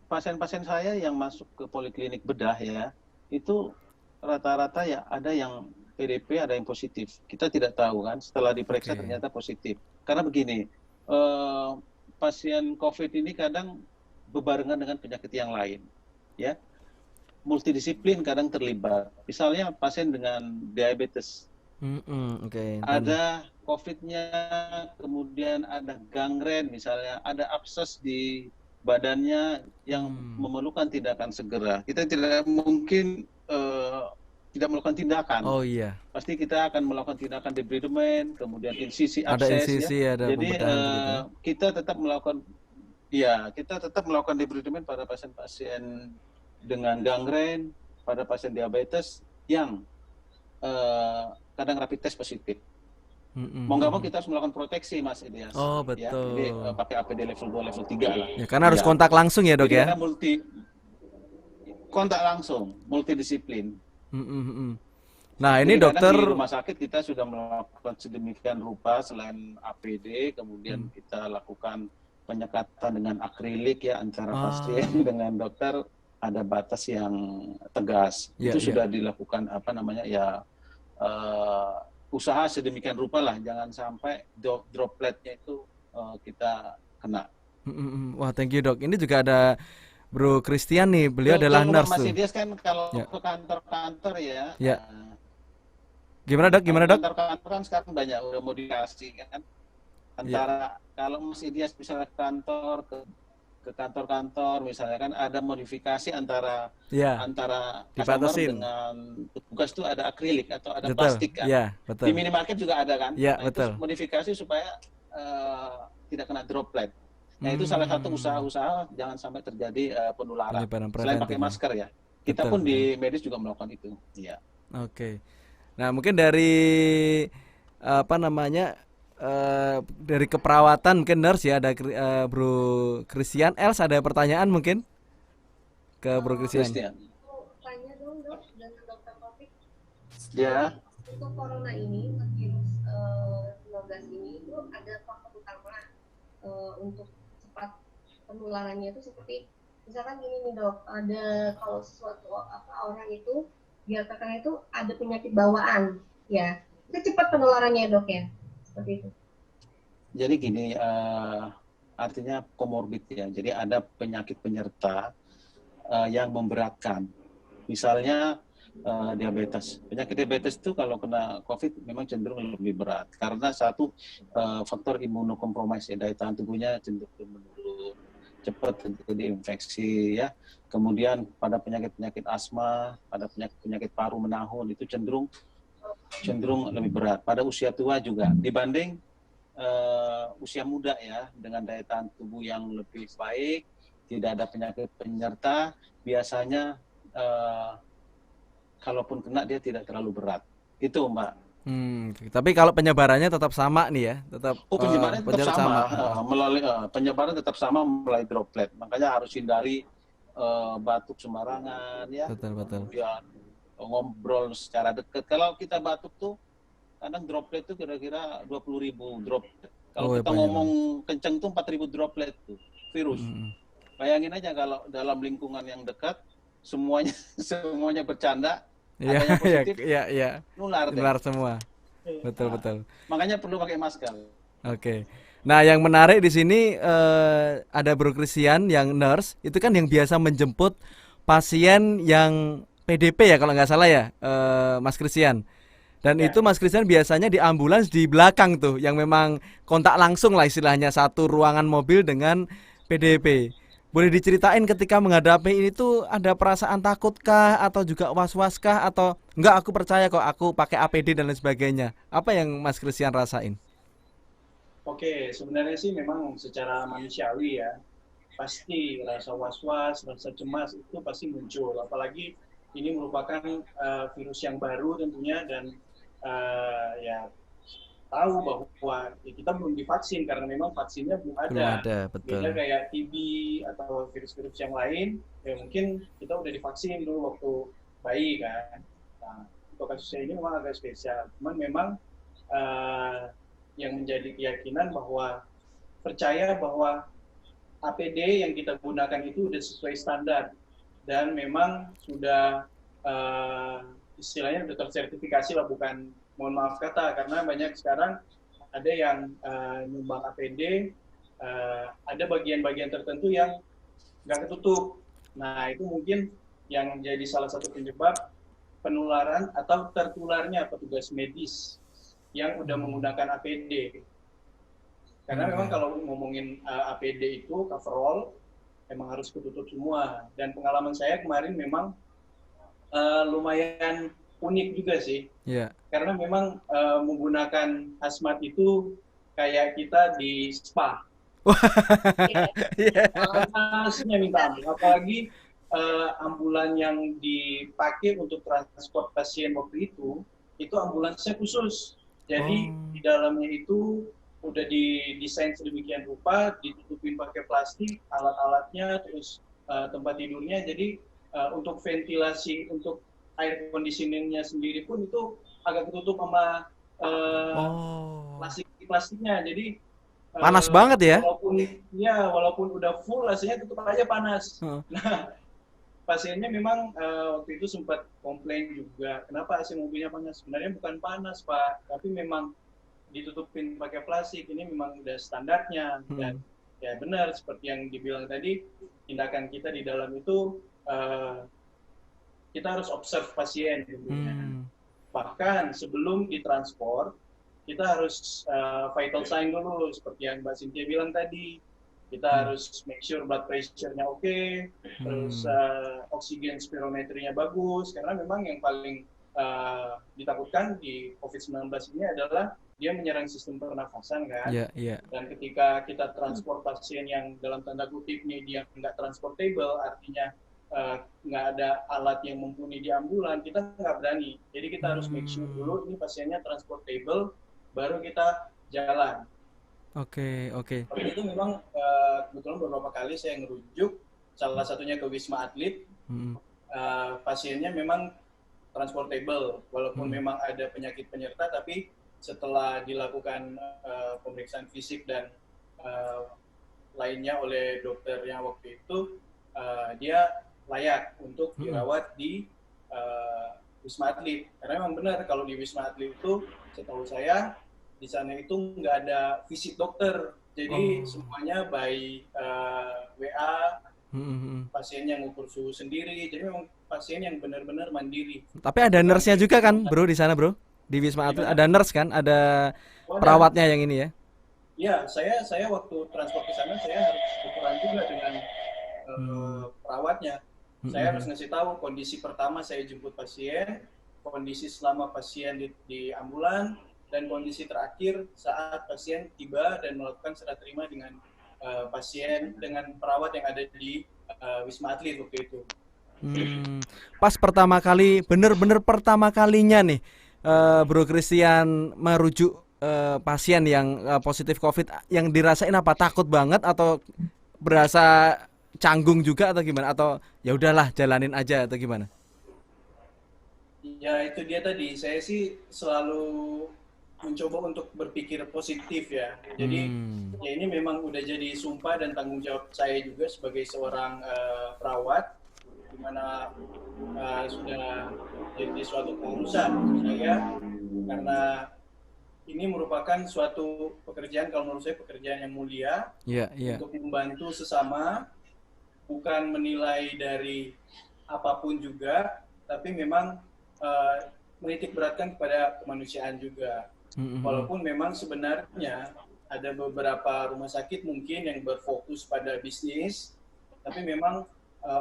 [SPEAKER 9] Pasien-pasien saya yang masuk ke poliklinik bedah ya, itu rata-rata ya ada yang PDP, ada yang positif. Kita tidak tahu kan, setelah diperiksa ternyata positif. Karena begini, pasien COVID ini kadang bebarengan dengan penyakit yang lain, ya. Multidisiplin kadang terlibat. Misalnya pasien dengan diabetes, ada COVID-nya, kemudian ada gangren, misalnya ada abses di badannya yang memerlukan tindakan segera. Kita tidak mungkin tidak melakukan tindakan.
[SPEAKER 1] Oh iya.
[SPEAKER 9] Pasti kita akan melakukan tindakan debridement, kemudian insisi abses.
[SPEAKER 1] Ada insisi,
[SPEAKER 9] ya.
[SPEAKER 1] ada
[SPEAKER 9] Jadi
[SPEAKER 1] gitu.
[SPEAKER 9] kita tetap melakukan debridement pada pasien-pasien dengan gangren, pada pasien diabetes yang kadang rapid test positif. Mau nggak mau kita harus melakukan proteksi, Mas Elias.
[SPEAKER 1] Oh betul.
[SPEAKER 9] Ya, jadi pakai APD level 2, level 3 lah.
[SPEAKER 1] Ya, karena harus kontak langsung ya dok
[SPEAKER 9] jadi
[SPEAKER 1] ya.
[SPEAKER 9] Kontak langsung, multidisiplin.
[SPEAKER 1] Nah ini
[SPEAKER 9] jadi
[SPEAKER 1] dokter
[SPEAKER 9] di rumah sakit kita sudah melakukan sedemikian rupa, selain APD, kemudian kita lakukan penyekatan dengan akrilik ya antara pasien dengan dokter, ada batas yang tegas. Itu sudah dilakukan usaha sedemikian rupa lah, jangan sampai dropletnya itu kita kena.
[SPEAKER 1] Wah, thank you dok. Ini juga ada Bro Christian nih, beliau adalah nurse tuh.
[SPEAKER 9] Mas Idias kan kalau ke kantor-kantor ya.
[SPEAKER 1] Gimana dok?
[SPEAKER 9] Kantor-kantor kan sekarang banyak udah modifikasi kan. Antara kalau Mas Idias misalnya ke kantor ke kantor-kantor misalnya kan ada modifikasi antara customer dengan petugas itu ada akrilik atau ada plastik kan. Di minimarket juga ada kan. Itu modifikasi supaya tidak kena droplet. Nah itu salah satu usaha-usaha jangan sampai terjadi penularan. Selain pakai masker ya. Kita pun di medis juga melakukan itu. Iya.
[SPEAKER 1] Oke. Nah mungkin dari dari keperawatan mungkin nurse ya, ada Bro Christian. Els ada pertanyaan mungkin ke Bro Christian.
[SPEAKER 2] Tanya dong dok dengan dokter Taufik.
[SPEAKER 9] Ya.
[SPEAKER 2] Untuk corona ini, virus 19 ini itu ada faktor utama untuk cepat penularannya itu seperti misalkan gini nih dok, ada kalau sesuatu orang itu dia terkena itu ada penyakit bawaan ya, itu cepat penularannya dok ya. Seperti itu.
[SPEAKER 9] Jadi gini, artinya komorbid ya. Jadi ada penyakit penyerta yang memberatkan. Misalnya diabetes. Penyakit diabetes itu kalau kena COVID memang cenderung lebih berat. Karena satu faktor imunokompromis, daya tahan tubuhnya cenderung menurun, cepat terjadi infeksi ya. Kemudian pada penyakit-penyakit asma, pada penyakit paru menahun itu cenderung lebih berat pada usia tua juga dibanding usia muda ya, dengan daya tahan tubuh yang lebih baik, tidak ada penyakit penyerta, biasanya kalaupun kena dia tidak terlalu berat. Itu Mbak.
[SPEAKER 1] Tapi kalau penyebarannya tetap sama nih ya, tetap
[SPEAKER 9] penyebarannya tetap sama. Melalui penyebaran tetap sama melalui droplet. Makanya harus hindari batuk sembarangan ya.
[SPEAKER 1] Betul.
[SPEAKER 9] Kemudian ngobrol secara dekat. Kalau kita batuk tuh kadang droplet tuh kira-kira 20.000 droplet. Kalau kita ngomong kenceng tuh 4.000 droplet tuh virus. Bayangin aja kalau dalam lingkungan yang dekat semuanya bercanda, adanya positif,
[SPEAKER 1] nular semua. Betul.
[SPEAKER 9] Makanya perlu pakai masker.
[SPEAKER 1] Oke. Nah, yang menarik di sini ada Bro Christian yang nurse, itu kan yang biasa menjemput pasien yang PDP ya kalau nggak salah ya, Mas Christian. Dan itu Mas Christian biasanya di ambulans di belakang tuh, yang memang kontak langsung lah istilahnya, satu ruangan mobil dengan PDP. Boleh diceritain ketika menghadapi ini tuh ada perasaan takutkah atau juga was-waskah atau enggak, aku percaya kok, aku pakai APD dan lain sebagainya. Apa yang Mas Christian rasain?
[SPEAKER 13] Oke, sebenarnya sih memang secara manusiawi ya, pasti rasa was-was, rasa cemas itu pasti muncul. Apalagi ini merupakan virus yang baru tentunya, dan ya tahu bahwa ya kita belum divaksin karena memang vaksinnya belum ada.
[SPEAKER 1] Belum ada, betul.
[SPEAKER 13] Beda kayak TB atau virus-virus yang lain, ya mungkin kita udah divaksin dulu waktu bayi kan. Nah, untuk kasusnya ini memang agak spesial. Cuman memang yang menjadi keyakinan bahwa percaya bahwa APD yang kita gunakan itu sudah sesuai standar dan memang sudah istilahnya sudah tersertifikasi lah, bukan, mohon maaf kata, karena banyak sekarang ada yang nyumbang APD, ada bagian-bagian tertentu yang nggak ketutup. Nah, itu mungkin yang menjadi salah satu penyebab penularan atau tertularnya petugas medis yang udah menggunakan APD. Karena memang kalau ngomongin APD itu coverall, emang harus ketutup semua. Dan pengalaman saya kemarin memang lumayan unik juga sih.
[SPEAKER 1] Yeah.
[SPEAKER 13] Karena memang menggunakan hazmat itu kayak kita di spa. Panasnya minta ampun. Apalagi ambulan yang dipakai untuk transport pasien waktu itu ambulansnya khusus. Jadi di dalamnya itu udah didesain sedemikian rupa, ditutupin pakai plastik, alat-alatnya, terus tempat tidurnya. Jadi untuk ventilasi, untuk air conditioningnya sendiri pun itu agak ketutup sama plastiknya. Jadi
[SPEAKER 1] panas banget ya?
[SPEAKER 13] Walaupun udah full, rasanya tetap aja panas. Nah, pasiennya memang waktu itu sempat komplain juga, kenapa AC mobilnya panas? Sebenarnya bukan panas, Pak, tapi memang ditutupin pakai plastik, ini memang udah standarnya. Dan ya benar seperti yang dibilang tadi, tindakan kita di dalam itu kita harus observe pasien gitu. Bahkan sebelum ditransport kita harus vital sign dulu, seperti yang Mbak Cynthia bilang tadi. Kita harus make sure blood pressure-nya oke, terus oksigen spirometrinya bagus, karena memang yang paling ditakutkan di COVID-19 ini adalah dia menyerang sistem pernafasan kan. Dan ketika kita transport pasien yang dalam tanda kutip nih dia nggak transportable, artinya nggak ada alat yang mumpuni di ambulan, kita nggak berani. Jadi kita harus make sure dulu ini pasiennya transportable, baru kita jalan.
[SPEAKER 1] Oke.
[SPEAKER 13] Waktu itu memang kebetulan beberapa kali saya ngerujuk, salah satunya ke Wisma Atlet, pasiennya memang transportable, walaupun memang ada penyakit penyerta, tapi setelah dilakukan pemeriksaan fisik dan lainnya oleh dokternya waktu itu, dia layak untuk dirawat di Wisma Atlet. Karena memang benar kalau di Wisma Atlet itu, setahu saya di sana itu nggak ada visit dokter, jadi semuanya by WA, pasien yang ngukur suhu sendiri, jadi memang pasien yang benar-benar mandiri.
[SPEAKER 1] Tapi ada nurse-nya juga kan, bro, di sana, bro? Di Wisma Atlet ada nurse kan, ada perawatnya yang ini ya?
[SPEAKER 13] Iya, saya waktu transport ke sana saya harus ukuran juga dengan perawatnya. Saya harus ngasih tahu kondisi pertama saya jemput pasien, kondisi selama pasien di ambulan, dan kondisi terakhir saat pasien tiba dan melakukan serah terima dengan pasien dengan perawat yang ada di Wisma Atlet waktu itu.
[SPEAKER 1] Pas pertama kali, bener-bener pertama kalinya nih, Bro Christian merujuk pasien yang positif COVID, yang dirasain apa? Takut banget atau berasa canggung juga atau gimana? Atau ya udahlah jalanin aja atau gimana?
[SPEAKER 13] Ya itu dia tadi, saya sih selalu mencoba untuk berpikir positif ya. Jadi ya ini memang udah jadi sumpah dan tanggung jawab saya juga sebagai seorang perawat, di mana sudah jadi suatu keharusan saya, karena ini merupakan suatu pekerjaan, kalau menurut saya pekerjaan yang mulia, untuk membantu sesama, bukan menilai dari apapun juga, tapi memang menitik beratkan kepada kemanusiaan juga. Walaupun memang sebenarnya ada beberapa rumah sakit mungkin yang berfokus pada bisnis, tapi memang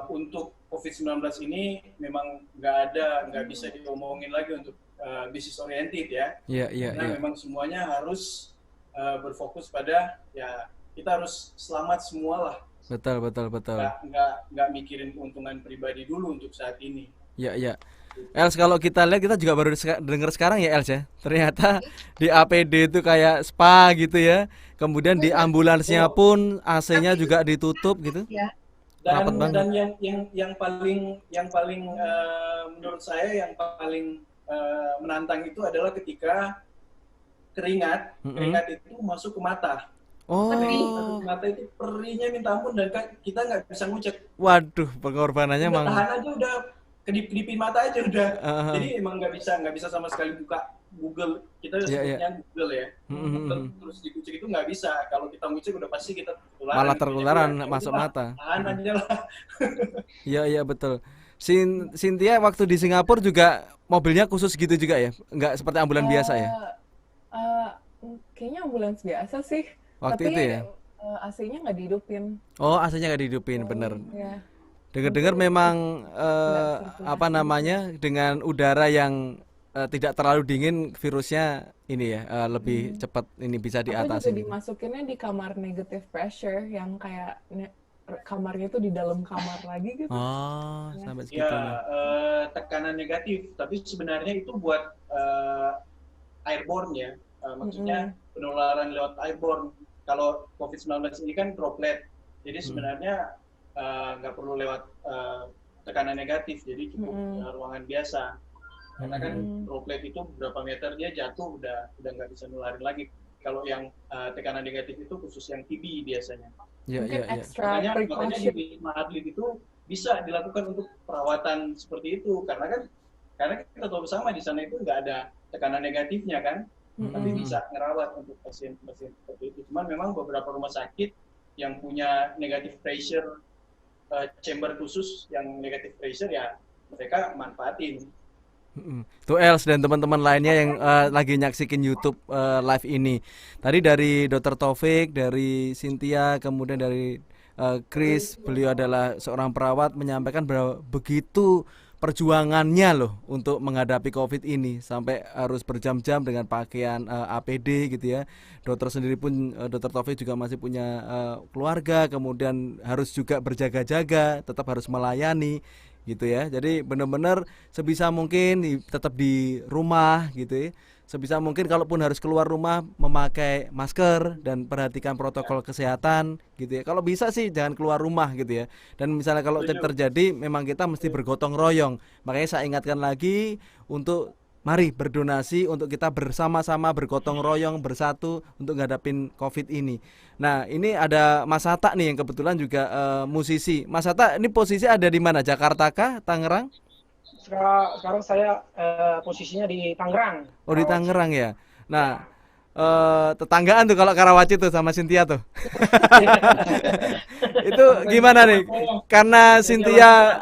[SPEAKER 13] untuk COVID-19 ini memang nggak bisa diomongin lagi untuk bisnis oriented ya. Karena memang semuanya harus berfokus pada ya kita harus selamat semua lah.
[SPEAKER 1] Betul.
[SPEAKER 13] Nggak mikirin keuntungan pribadi dulu untuk saat ini.
[SPEAKER 1] Els, kalau kita lihat, kita juga baru dengar sekarang ya Els ya, ternyata di APD itu kayak spa gitu ya, kemudian di ambulansnya pun AC-nya juga ditutup gitu.
[SPEAKER 13] Dan yang paling menurut saya yang paling menantang itu adalah ketika keringat itu masuk ke mata. Mata itu perihnya minta ampun dan kita nggak bisa ngucek.
[SPEAKER 1] Waduh, pengorbanannya
[SPEAKER 13] emang. Tahan aja udah kedip-kedipin mata aja udah. Jadi emang nggak bisa sama sekali buka Google. Kita sebutnya Google ya. Terus dikucek itu nggak bisa. Kalau kita ngucek udah pasti kita tertularan.
[SPEAKER 1] Malah tertularan masuk mata.
[SPEAKER 13] Tahan aja lah.
[SPEAKER 1] Iya betul. Cynthia waktu di Singapura juga mobilnya khusus gitu juga ya? Nggak seperti ambulans biasa ya?
[SPEAKER 10] Kayaknya ambulans biasa sih.
[SPEAKER 1] Waktu itu ya?
[SPEAKER 10] AC-nya nggak dihidupin.
[SPEAKER 1] Oh, AC-nya nggak dihidupin, bener.
[SPEAKER 10] Ya.
[SPEAKER 1] Dengar-dengar memang apa namanya, dengan udara yang tidak terlalu dingin, virusnya ini ya lebih cepat ini bisa diatasi.
[SPEAKER 10] Aku juga dimasukinnya di kamar negative pressure yang kayak kamarnya tuh di dalam kamar lagi gitu.
[SPEAKER 1] Oh, sampai segitunya.
[SPEAKER 13] Tekanan negatif, tapi sebenarnya itu buat airborne ya. Maksudnya penularan lewat airborne. Kalau COVID-19 ini kan droplet, jadi sebenarnya nggak perlu lewat tekanan negatif, jadi cukup ruangan biasa. Karena kan droplet itu beberapa meter dia jatuh udah nggak bisa nularin lagi. Kalau yang tekanan negatif itu khusus yang TB biasanya. Makanya di Wisma Atlet itu bisa dilakukan untuk perawatan seperti itu, karena kita tahu bersama di sana itu nggak ada tekanan negatifnya kan. Tapi bisa ngerawat untuk pasien-pasien seperti itu. Cuman memang beberapa rumah sakit yang punya negative pressure chamber khusus yang negative pressure ya mereka manfaatin.
[SPEAKER 1] Tuh Els dan teman-teman lainnya yang lagi nyaksikin YouTube live ini. Tadi dari Dr. Taufik, dari Cynthia, kemudian dari Chris, beliau adalah seorang perawat, menyampaikan bahwa begitu perjuangannya loh untuk menghadapi COVID ini, sampai harus berjam-jam dengan pakaian APD gitu ya. Dokter sendiri pun, Dokter Taufik juga masih punya keluarga, kemudian harus juga berjaga-jaga, tetap harus melayani gitu ya. Jadi benar-benar sebisa mungkin tetap di rumah gitu ya. Sebisa mungkin kalaupun harus keluar rumah memakai masker dan perhatikan protokol kesehatan gitu ya. Kalau bisa sih jangan keluar rumah gitu ya. Dan misalnya kalau terjadi memang kita mesti bergotong royong. Makanya saya ingatkan lagi untuk mari berdonasi untuk kita bersama-sama bergotong royong bersatu untuk ngadapin COVID ini. Nah, ini ada Mas Hatta nih yang kebetulan juga musisi. Mas Hatta ini posisi ada di mana? Jakarta kah? Tangerang?
[SPEAKER 14] Sekarang saya posisinya di Tangerang.
[SPEAKER 1] Oh, di Tangerang ya. Nah, tetanggaan tuh kalau Karawaci tuh sama Cynthia tuh. Itu gimana nih? Karena Cynthia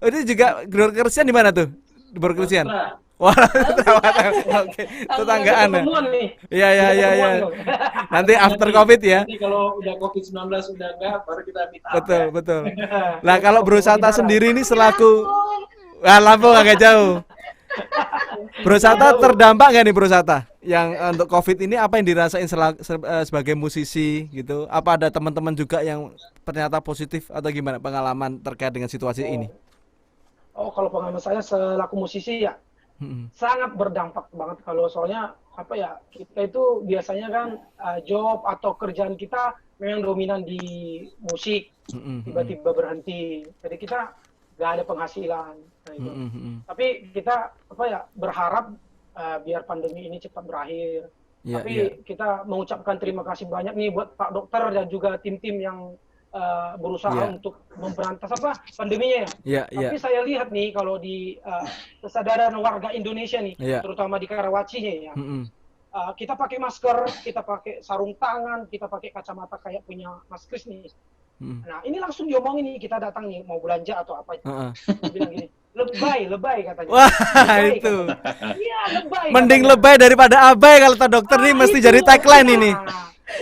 [SPEAKER 1] ini juga Brokersian di mana tuh? Brokersian. Wah, oke, tetanggaan ya. Iya. Nanti after COVID ya.
[SPEAKER 13] Nanti kalau udah COVID-19 udah enggak, baru kita minta.
[SPEAKER 1] Betul. Nah, kalau Bro Sata sendiri ini selaku Lampung agak jauh. Bro Sata terdampak nggak nih Bro Sata? Yang untuk COVID ini apa yang dirasain sebagai musisi gitu? Apa ada teman-teman juga yang ternyata positif atau gimana pengalaman terkait dengan situasi ini?
[SPEAKER 14] Oh, kalau pengalaman saya selaku musisi ya sangat berdampak banget. Kalau soalnya apa ya, kita itu biasanya kan job atau kerjaan kita memang dominan di musik, tiba-tiba berhenti. Jadi kita nggak ada penghasilan. Nah, itu. Tapi kita apa ya berharap biar pandemi ini cepat berakhir. Tapi kita mengucapkan terima kasih banyak nih buat Pak Dokter dan juga tim-tim yang berusaha untuk memberantas pandeminya ya. Tapi saya lihat nih kalau di kesadaran warga Indonesia nih, terutama di Karawacinya ya, kita pakai masker, kita pakai sarung tangan, kita pakai kacamata kayak punya Mas Kris nih. Nah ini langsung diomongin nih, kita datang nih mau belanja atau apa, bilang gini, lebay katanya.
[SPEAKER 1] Wah lebay, itu.
[SPEAKER 14] Iya lebay.
[SPEAKER 1] Mending
[SPEAKER 14] katanya.
[SPEAKER 1] Lebay daripada abai kalau dokter nih mesti jadi tagline ini.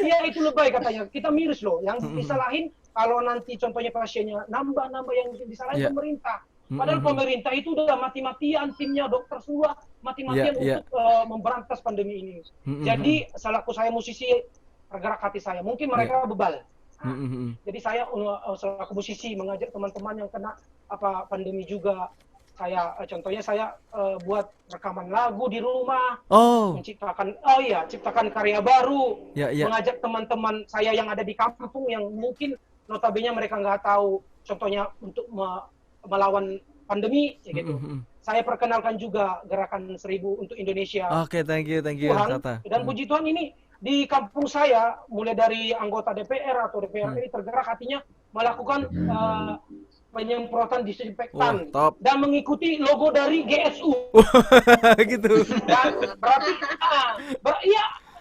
[SPEAKER 14] Iya itu lebay katanya. Kita miris loh. Yang disalahin kalau nanti contohnya pasiennya nambah yang disalahin pemerintah. Padahal pemerintah itu udah mati-matian, timnya dokter semua mati-matian untuk memberantas pandemi ini. Jadi selaku saya musisi, tergerak hati saya. Mungkin mereka bebal. Jadi saya selaku musisi mengajak teman-teman yang kena pandemi juga Saya contohnya saya buat rekaman lagu di rumah, ciptakan karya baru, mengajak teman-teman saya yang ada di kampung yang mungkin notabene mereka nggak tahu, contohnya untuk melawan pandemi, gitu. Saya perkenalkan juga gerakan 1000 untuk Indonesia.
[SPEAKER 1] Oke, thank you,
[SPEAKER 14] Tuhan,
[SPEAKER 1] Tata.
[SPEAKER 14] dan puji Tuhan ini di kampung saya, mulai dari anggota DPR atau DPR ini tergerak hatinya melakukan penyemprotan disinfektan dan mengikuti logo dari GSU.
[SPEAKER 1] Gitu.
[SPEAKER 14] Dan berarti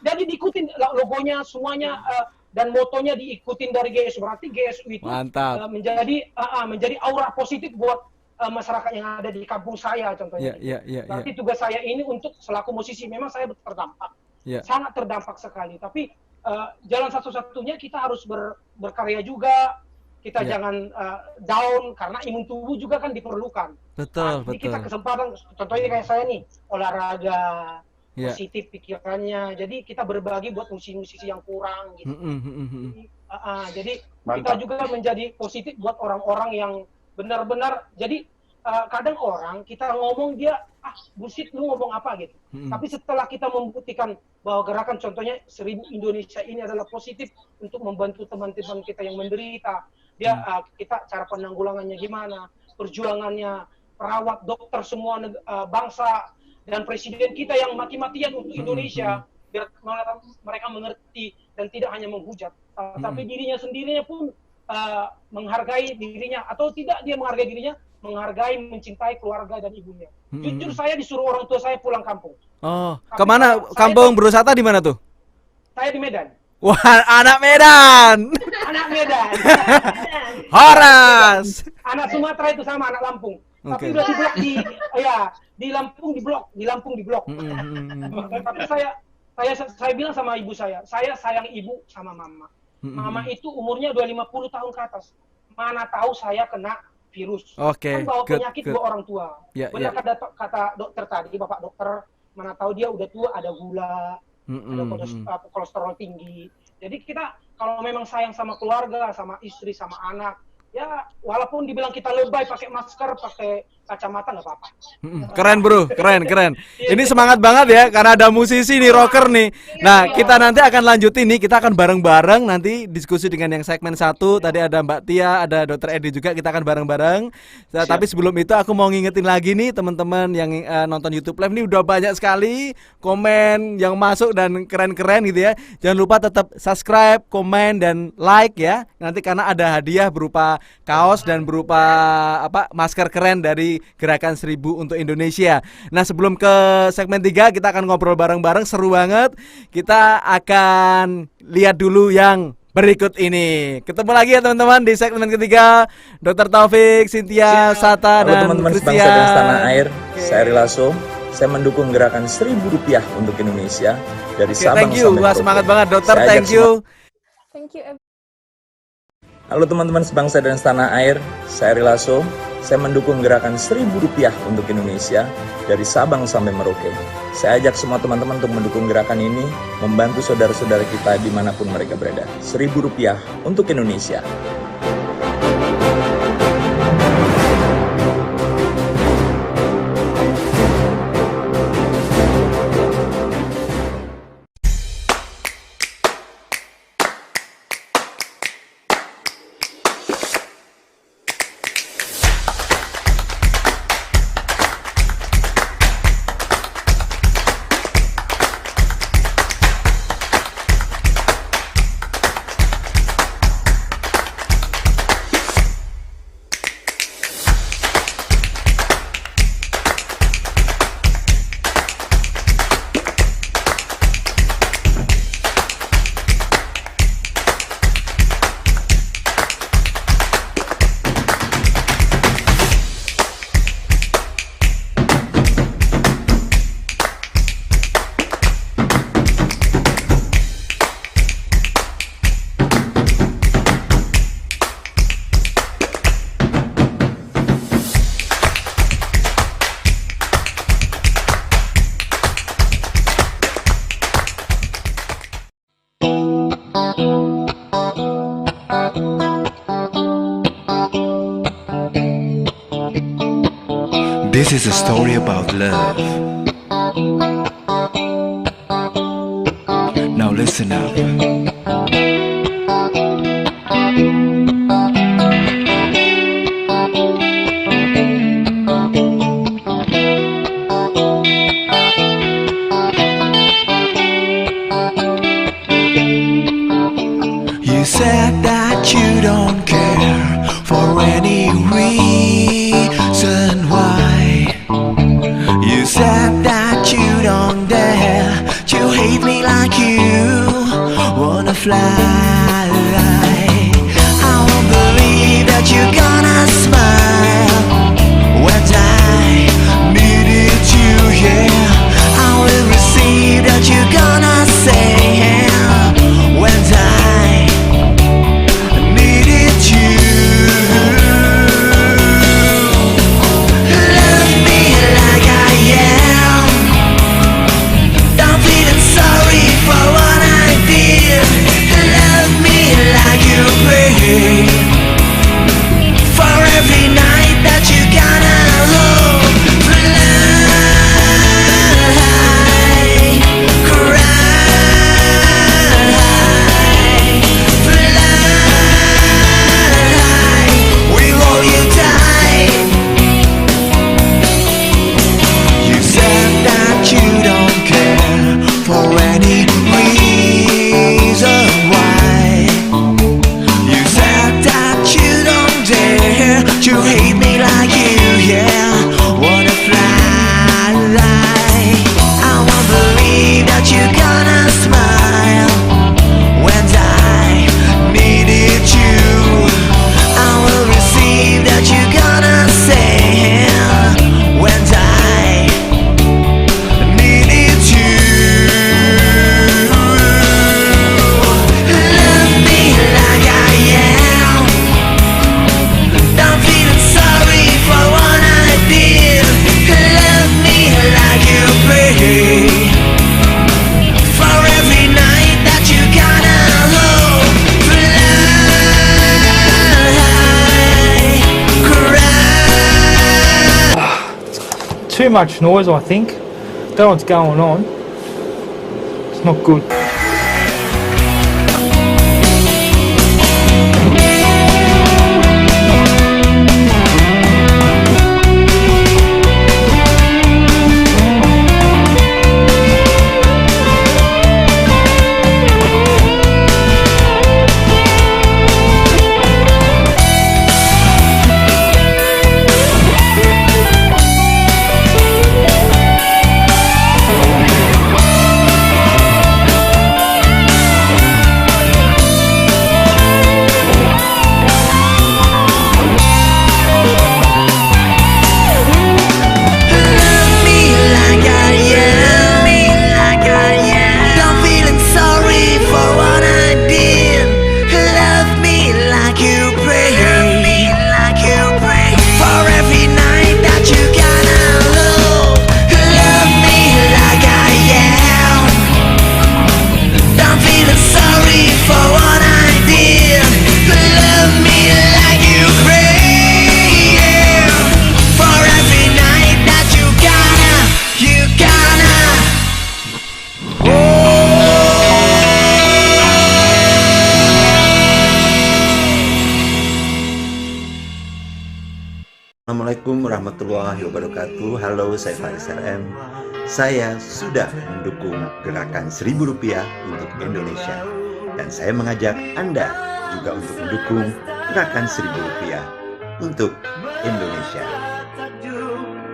[SPEAKER 14] jadi diikutin logonya semuanya dan motonya diikutin dari GSU. Berarti GSU itu menjadi aura positif buat masyarakat yang ada di kampung saya contohnya. Berarti tugas saya ini untuk selaku musisi memang saya terdampak. Sangat terdampak sekali. Tapi jalan satu-satunya kita harus berkarya juga. Kita jangan down karena imun tubuh juga kan diperlukan.
[SPEAKER 1] Betul.
[SPEAKER 14] Jadi kita kesempatan, contohnya kayak saya nih, olahraga, positif pikirannya. Jadi kita berbagi buat musisi-musisi yang kurang gitu. Jadi kita juga menjadi positif buat orang-orang yang benar-benar. Jadi kadang orang kita ngomong dia bullshit, lu ngomong apa gitu. Tapi setelah kita membuktikan bahwa gerakan contohnya 1000 Indonesia ini adalah positif untuk membantu teman-teman kita yang menderita. Kita cara penanggulangannya gimana, perjuangannya perawat, dokter semua bangsa dan presiden kita yang mati-matian untuk Indonesia biar mereka mengerti dan tidak hanya menghujat, tapi dirinya sendirinya pun menghargai dirinya atau tidak dia menghargai dirinya, menghargai, mencintai keluarga dan ibunya. Jujur saya disuruh orang tua saya pulang kampung.
[SPEAKER 1] Kemana? Kampung Berwisata di mana tuh?
[SPEAKER 14] Saya di Medan.
[SPEAKER 1] Wah, anak Medan.
[SPEAKER 14] Anak Medan.
[SPEAKER 1] Horas.
[SPEAKER 14] Anak Sumatera itu sama anak Lampung. Tapi udah diblok di Lampung di blok. Tapi saya bilang sama ibu saya sayang ibu sama mama. Mama itu umurnya udah 50 tahun ke atas. Mana tahu saya kena virus. Kan bawa penyakit bawa orang tua. Benar kata dokter tadi, Bapak dokter, mana tahu dia udah tua, ada gula, ada kolesterol tinggi. Jadi kita kalau memang sayang sama keluarga, sama istri, sama anak, ya walaupun dibilang kita lebay pakai masker, pakai kacamata nggak apa-apa.
[SPEAKER 1] Keren bro, keren. Ini semangat banget ya, karena ada musisi nih, rocker nih. Nah, kita nanti akan lanjutin nih, kita akan bareng-bareng nanti diskusi dengan yang segmen 1. Tadi ada Mbak Tia, ada Dr. Edi juga, kita akan bareng-bareng. Tapi sebelum itu aku mau ngingetin lagi nih teman-teman yang nonton YouTube Live nih, udah banyak sekali komen yang masuk dan keren-keren gitu ya. Jangan lupa tetap subscribe, komen dan like ya. Nanti karena ada hadiah berupa kaos dan berupa masker keren dari Gerakan 1000 untuk Indonesia. Nah, sebelum ke segmen 3 kita akan ngobrol bareng-bareng, seru banget. Kita akan lihat dulu yang berikut ini. Ketemu lagi ya teman-teman di segmen ketiga. Dr. Taufik, Cynthia, Sata, dan
[SPEAKER 12] teman-teman sebangsa dan setanah air. Saya Ari Lasso. Saya mendukung gerakan 1000 rupiah untuk Indonesia dari Sabang
[SPEAKER 1] thank you.
[SPEAKER 12] sampai
[SPEAKER 1] Wah, semangat banget dokter,
[SPEAKER 12] thank you. Halo teman-teman sebangsa dan setanah air, saya Ari Lasso. Saya mendukung gerakan 1000 rupiah untuk Indonesia dari Sabang sampai Merauke. Saya ajak semua teman-teman untuk mendukung gerakan ini, membantu saudara-saudara kita dimanapun mereka berada. 1000 rupiah untuk Indonesia.
[SPEAKER 15] This is a story about love. Now listen up. You said that you don't care for any reason why. You said that you don't dare to hate me like you wanna fly. I won't believe that you're gonna smile when I needed you, yeah. I will receive that you're gonna say, yeah, when I needed you. Love me like I am. Don't feeling sorry for what I did. Love me like you pray for every night that you gonna hold. You hate me like you, yeah, wanna fly. I won't believe that you're gonna smile when I needed you. I will receive that you're gonna say, yeah, when I needed you. Love me like I am. Don't feeling sorry for what I did. Love me like you pray for every night that you gonna hold. Fly, cry.
[SPEAKER 16] Too much noise, I think. Don't know what's going on. It's not good.
[SPEAKER 17] Assalamualaikum warahmatullahi wabarakatuh. Halo, saya Faris RM. Saya sudah mendukung gerakan Rp1.000 untuk Indonesia. Dan saya mengajak Anda juga untuk mendukung gerakan Rp1.000 untuk Indonesia.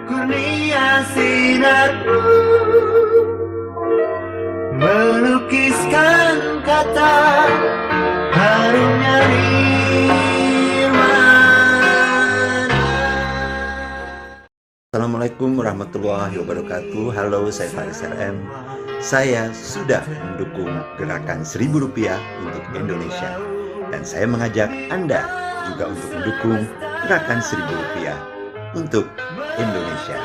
[SPEAKER 15] Kurnia sinarku melukiskan kata harumnya
[SPEAKER 17] Assalamualaikum warahmatullahi wabarakatuh. Halo, saya Faris RM. Saya sudah mendukung gerakan Rp1.000 untuk Indonesia. Dan saya mengajak Anda juga untuk mendukung gerakan Rp1.000 untuk Indonesia.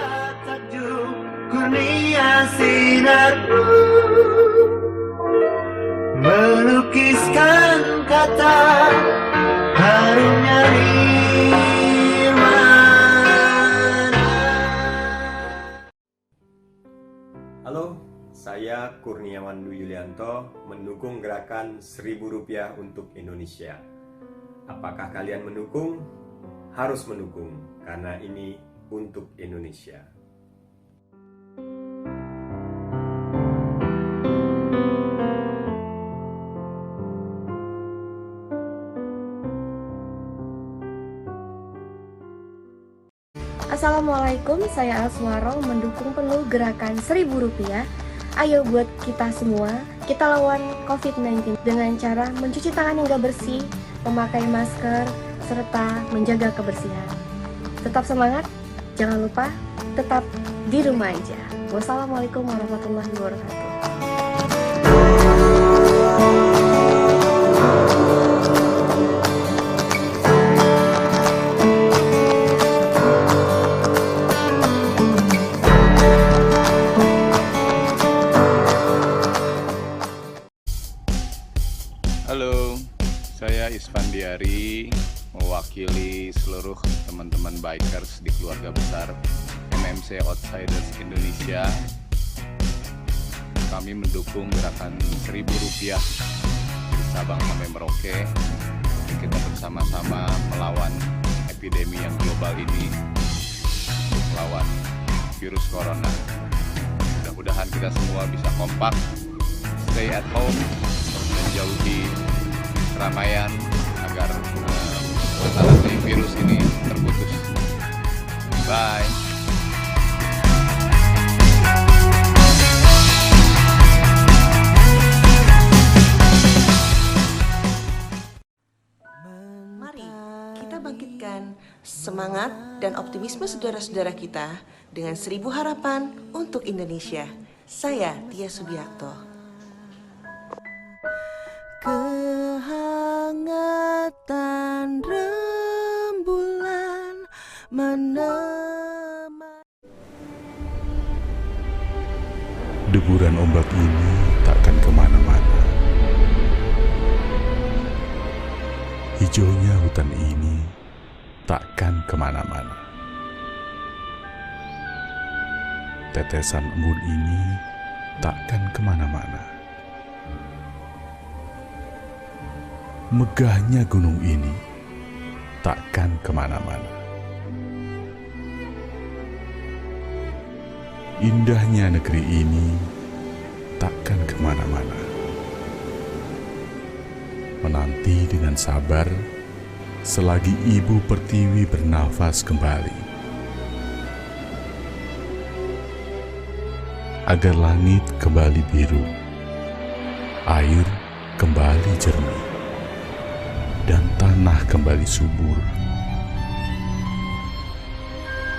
[SPEAKER 15] Kurnia sinarku melukiskan kata harumnya nirwana.
[SPEAKER 18] mendukung gerakan Rp1.000 untuk Indonesia. Apakah kalian mendukung? Harus mendukung, karena ini untuk Indonesia.
[SPEAKER 19] Assalamualaikum, saya Aswaro mendukung penuh gerakan Rp1.000. Ayo buat kita semua, kita lawan COVID-19 dengan cara mencuci tangan hingga bersih, memakai masker, serta menjaga kebersihan. Tetap semangat, jangan lupa tetap di rumah aja. Wassalamualaikum warahmatullahi wabarakatuh.
[SPEAKER 20] Halo, saya Isfandiari, mewakili seluruh teman-teman bikers di keluarga besar MMC Outsiders Indonesia. Kami mendukung gerakan Rp1.000 dari Sabang sampai Merauke. Kita bersama-sama melawan epidemi yang global ini, untuk melawan virus corona. Mudah-mudahan kita semua bisa kompak, stay at home, menjauhi keramaian agar rantai virus ini terputus. Bye.
[SPEAKER 4] Mari kita bangkitkan semangat dan optimisme saudara-saudara kita dengan 1000 harapan untuk Indonesia. Saya Tia Subiakto.
[SPEAKER 15] Kehangatan rembulan menemani.
[SPEAKER 7] Deburan ombak ini takkan kemana-mana. Hijaunya hutan ini takkan kemana-mana. Tetesan embun ini takkan kemana-mana. Megahnya gunung ini takkan kemana-mana. Indahnya negeri ini takkan kemana-mana. Menanti dengan sabar selagi Ibu Pertiwi bernafas kembali, agar langit kembali biru, air kembali jernih, dan tanah kembali subur.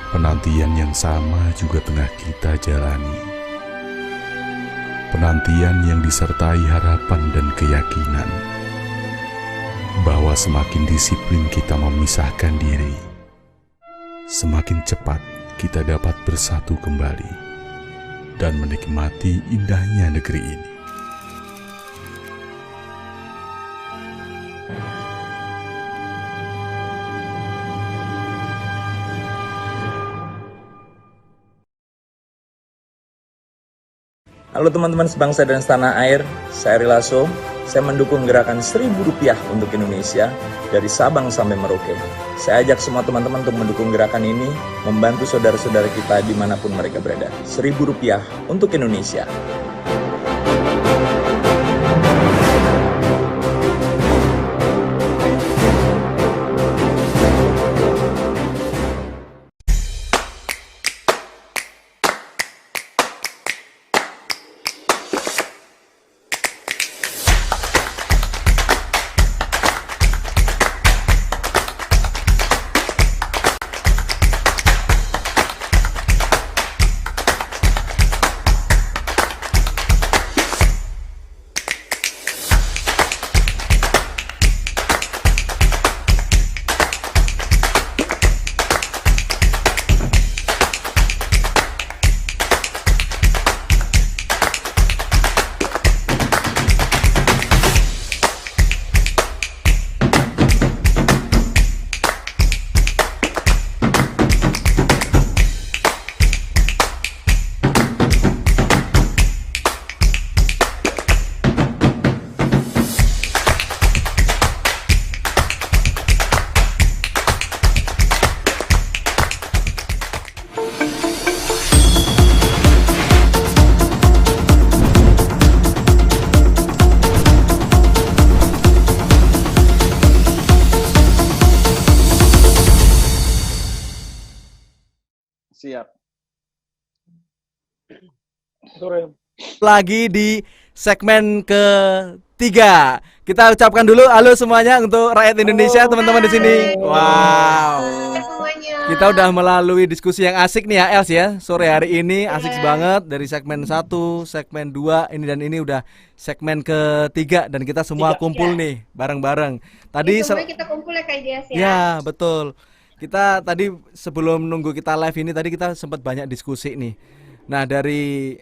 [SPEAKER 7] Penantian yang sama juga tengah kita jalani. Penantian yang disertai harapan dan keyakinan bahwa semakin disiplin kita memisahkan diri, semakin cepat kita dapat bersatu kembali dan menikmati indahnya negeri ini.
[SPEAKER 12] Halo teman-teman sebangsa dan setanah air, saya Rilaso. Saya mendukung gerakan Rp1.000 untuk Indonesia dari Sabang sampai Merauke. Saya ajak semua teman-teman untuk mendukung gerakan ini, membantu saudara-saudara kita dimanapun mereka berada. Rp1.000 untuk Indonesia.
[SPEAKER 14] Sore.
[SPEAKER 1] Lagi di segmen ketiga. Kita ucapkan dulu halo semuanya untuk rakyat Indonesia, teman-teman di sini. Wow. Kita udah melalui diskusi yang asik nih ya, Els ya. Sore hari ini asik banget dari segmen 1, segmen 2 ini dan ini udah segmen ketiga dan kita semua kumpul nih bareng-bareng. Tadi
[SPEAKER 2] semuanya kita kumpul ya Kak Dias ya.
[SPEAKER 1] Ya, betul. Kita tadi sebelum nunggu kita live ini tadi kita sempat banyak diskusi nih. Nah, dari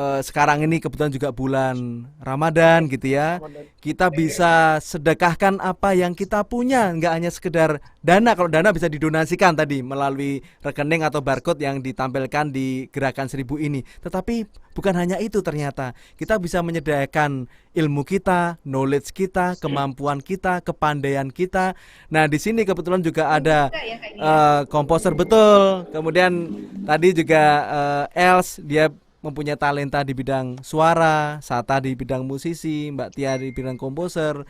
[SPEAKER 1] sekarang ini kebetulan juga bulan Ramadan gitu ya. Kita bisa sedekahkan apa yang kita punya, nggak hanya sekedar dana. Kalau dana bisa didonasikan tadi melalui rekening atau barcode yang ditampilkan di Gerakan 1000 ini. Tetapi bukan hanya itu ternyata. Kita bisa menyediakan ilmu kita, knowledge kita, kemampuan kita, kepandaian kita. Nah, di sini kebetulan juga ada komposer betul. Kemudian tadi juga Els dia mempunyai talenta di bidang suara, Sata di bidang musisi, Mbak Tia di bidang komposer,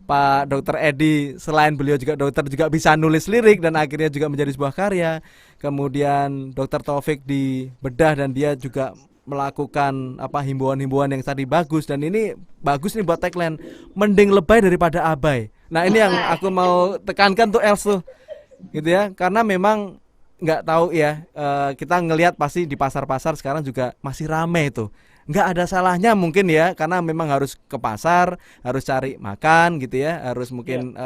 [SPEAKER 1] Pak Dr. Edi selain beliau juga dokter juga bisa nulis lirik dan akhirnya juga menjadi sebuah karya. Kemudian Dr. Taufik di bedah dan dia juga melakukan himbauan-himbauan yang tadi bagus dan ini bagus nih buat tagline mending lebay daripada abai. Nah, ini yang aku mau tekankan tuh Els tuh. Gitu ya, karena memang nggak tahu ya, kita ngelihat pasti di pasar-pasar sekarang juga masih rame itu. Nggak ada salahnya mungkin ya, karena memang harus ke pasar, harus cari makan gitu ya, harus mungkin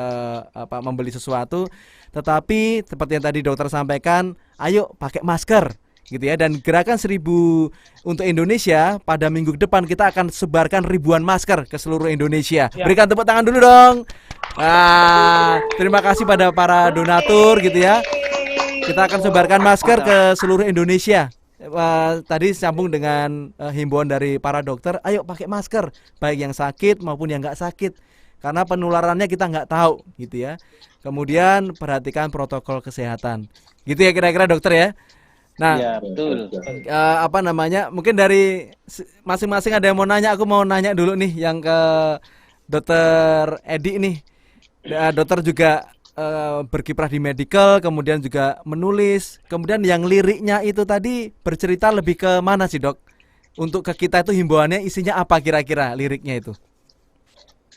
[SPEAKER 1] membeli sesuatu. Tetapi seperti yang tadi dokter sampaikan, ayo pakai masker gitu ya. Dan Gerakan 1000 untuk Indonesia pada minggu depan kita akan sebarkan ribuan masker ke seluruh Indonesia. Berikan tepuk tangan dulu dong. Terima kasih pada para donatur gitu ya. Kita akan sebarkan masker ke seluruh Indonesia. Tadi sambung dengan himbauan dari para dokter, ayo pakai masker, baik yang sakit maupun yang nggak sakit, karena penularannya kita nggak tahu, gitu ya. Kemudian perhatikan protokol kesehatan, gitu ya kira-kira dokter ya. Nah,
[SPEAKER 9] ya, betul.
[SPEAKER 1] Mungkin dari masing-masing ada yang mau nanya. Aku mau nanya dulu nih, yang ke Dokter Edi nih. Dokter juga berkiprah di medical, kemudian juga menulis, kemudian yang liriknya itu tadi bercerita lebih ke mana sih dok? Untuk ke kita itu himbauannya isinya apa kira-kira liriknya itu?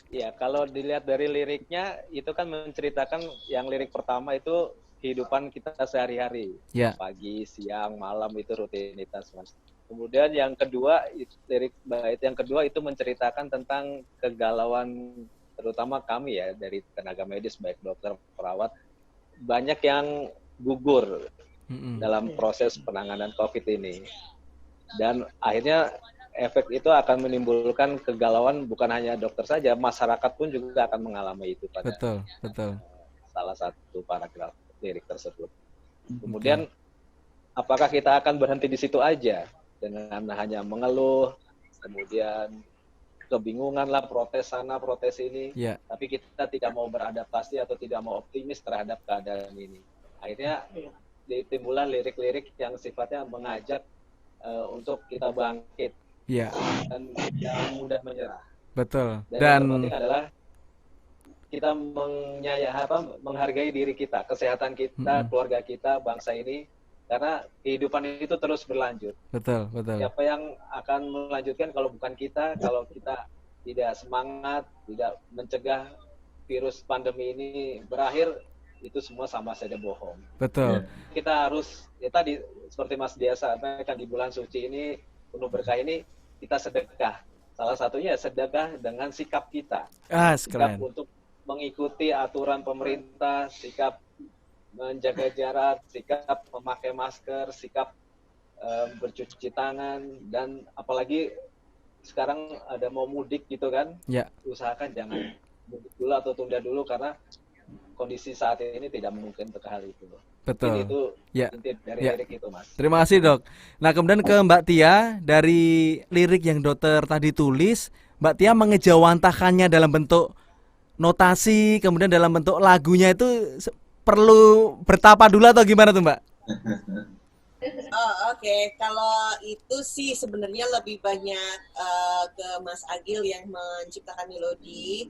[SPEAKER 5] Ya, kalau dilihat dari liriknya itu kan menceritakan yang lirik pertama itu kehidupan kita sehari-hari, pagi, siang, malam itu rutinitas mas. Kemudian yang kedua, lirik bait yang kedua itu menceritakan tentang kegalauan terutama kami ya dari tenaga medis baik dokter, perawat, banyak yang gugur dalam proses penanganan COVID ini. Dan akhirnya efek itu akan menimbulkan kegalauan bukan hanya dokter saja, masyarakat pun juga akan mengalami itu pada
[SPEAKER 1] betul.
[SPEAKER 5] Salah satu paragraf lirik tersebut. Kemudian apakah kita akan berhenti di situ aja dengan hanya mengeluh, kemudian kebingungan lah, protes sana, protes ini, tapi kita tidak mau beradaptasi atau tidak mau optimis terhadap keadaan ini. Akhirnya timbullah lirik-lirik yang sifatnya mengajak untuk kita bangkit dan jangan mudah menyerah.
[SPEAKER 1] Betul.
[SPEAKER 5] Dan yang terpenting adalah kita menghargai diri kita, kesehatan kita, keluarga kita, bangsa ini. Karena kehidupan itu terus berlanjut.
[SPEAKER 1] Betul.
[SPEAKER 5] Siapa yang akan melanjutkan kalau bukan kita, kalau kita tidak semangat, tidak mencegah virus pandemi ini berakhir, itu semua sama saja bohong.
[SPEAKER 1] Betul.
[SPEAKER 5] Kita harus, ya tadi seperti Mas Dia sampaikan di bulan suci ini, penuh berkah ini, kita sedekah. Salah satunya sedekah dengan sikap kita. Sikap untuk mengikuti aturan pemerintah, sikap menjaga jarak, sikap memakai masker, sikap bercuci tangan, dan apalagi sekarang ada mau mudik gitu kan, usahakan jangan mudik dulu atau tunda dulu karena kondisi saat ini tidak memungkinkan hal itu.
[SPEAKER 1] Betul.
[SPEAKER 5] Itu inti dari lirik itu mas.
[SPEAKER 1] Terima kasih dok. Nah kemudian ke Mbak Tia, dari lirik yang dokter tadi tulis, Mbak Tia mengejawantahkannya dalam bentuk notasi, kemudian dalam bentuk lagunya itu perlu bertapa dulu atau gimana tuh Mbak?
[SPEAKER 4] Oke. Kalau itu sih sebenarnya lebih banyak ke Mas Agil yang menciptakan melodi.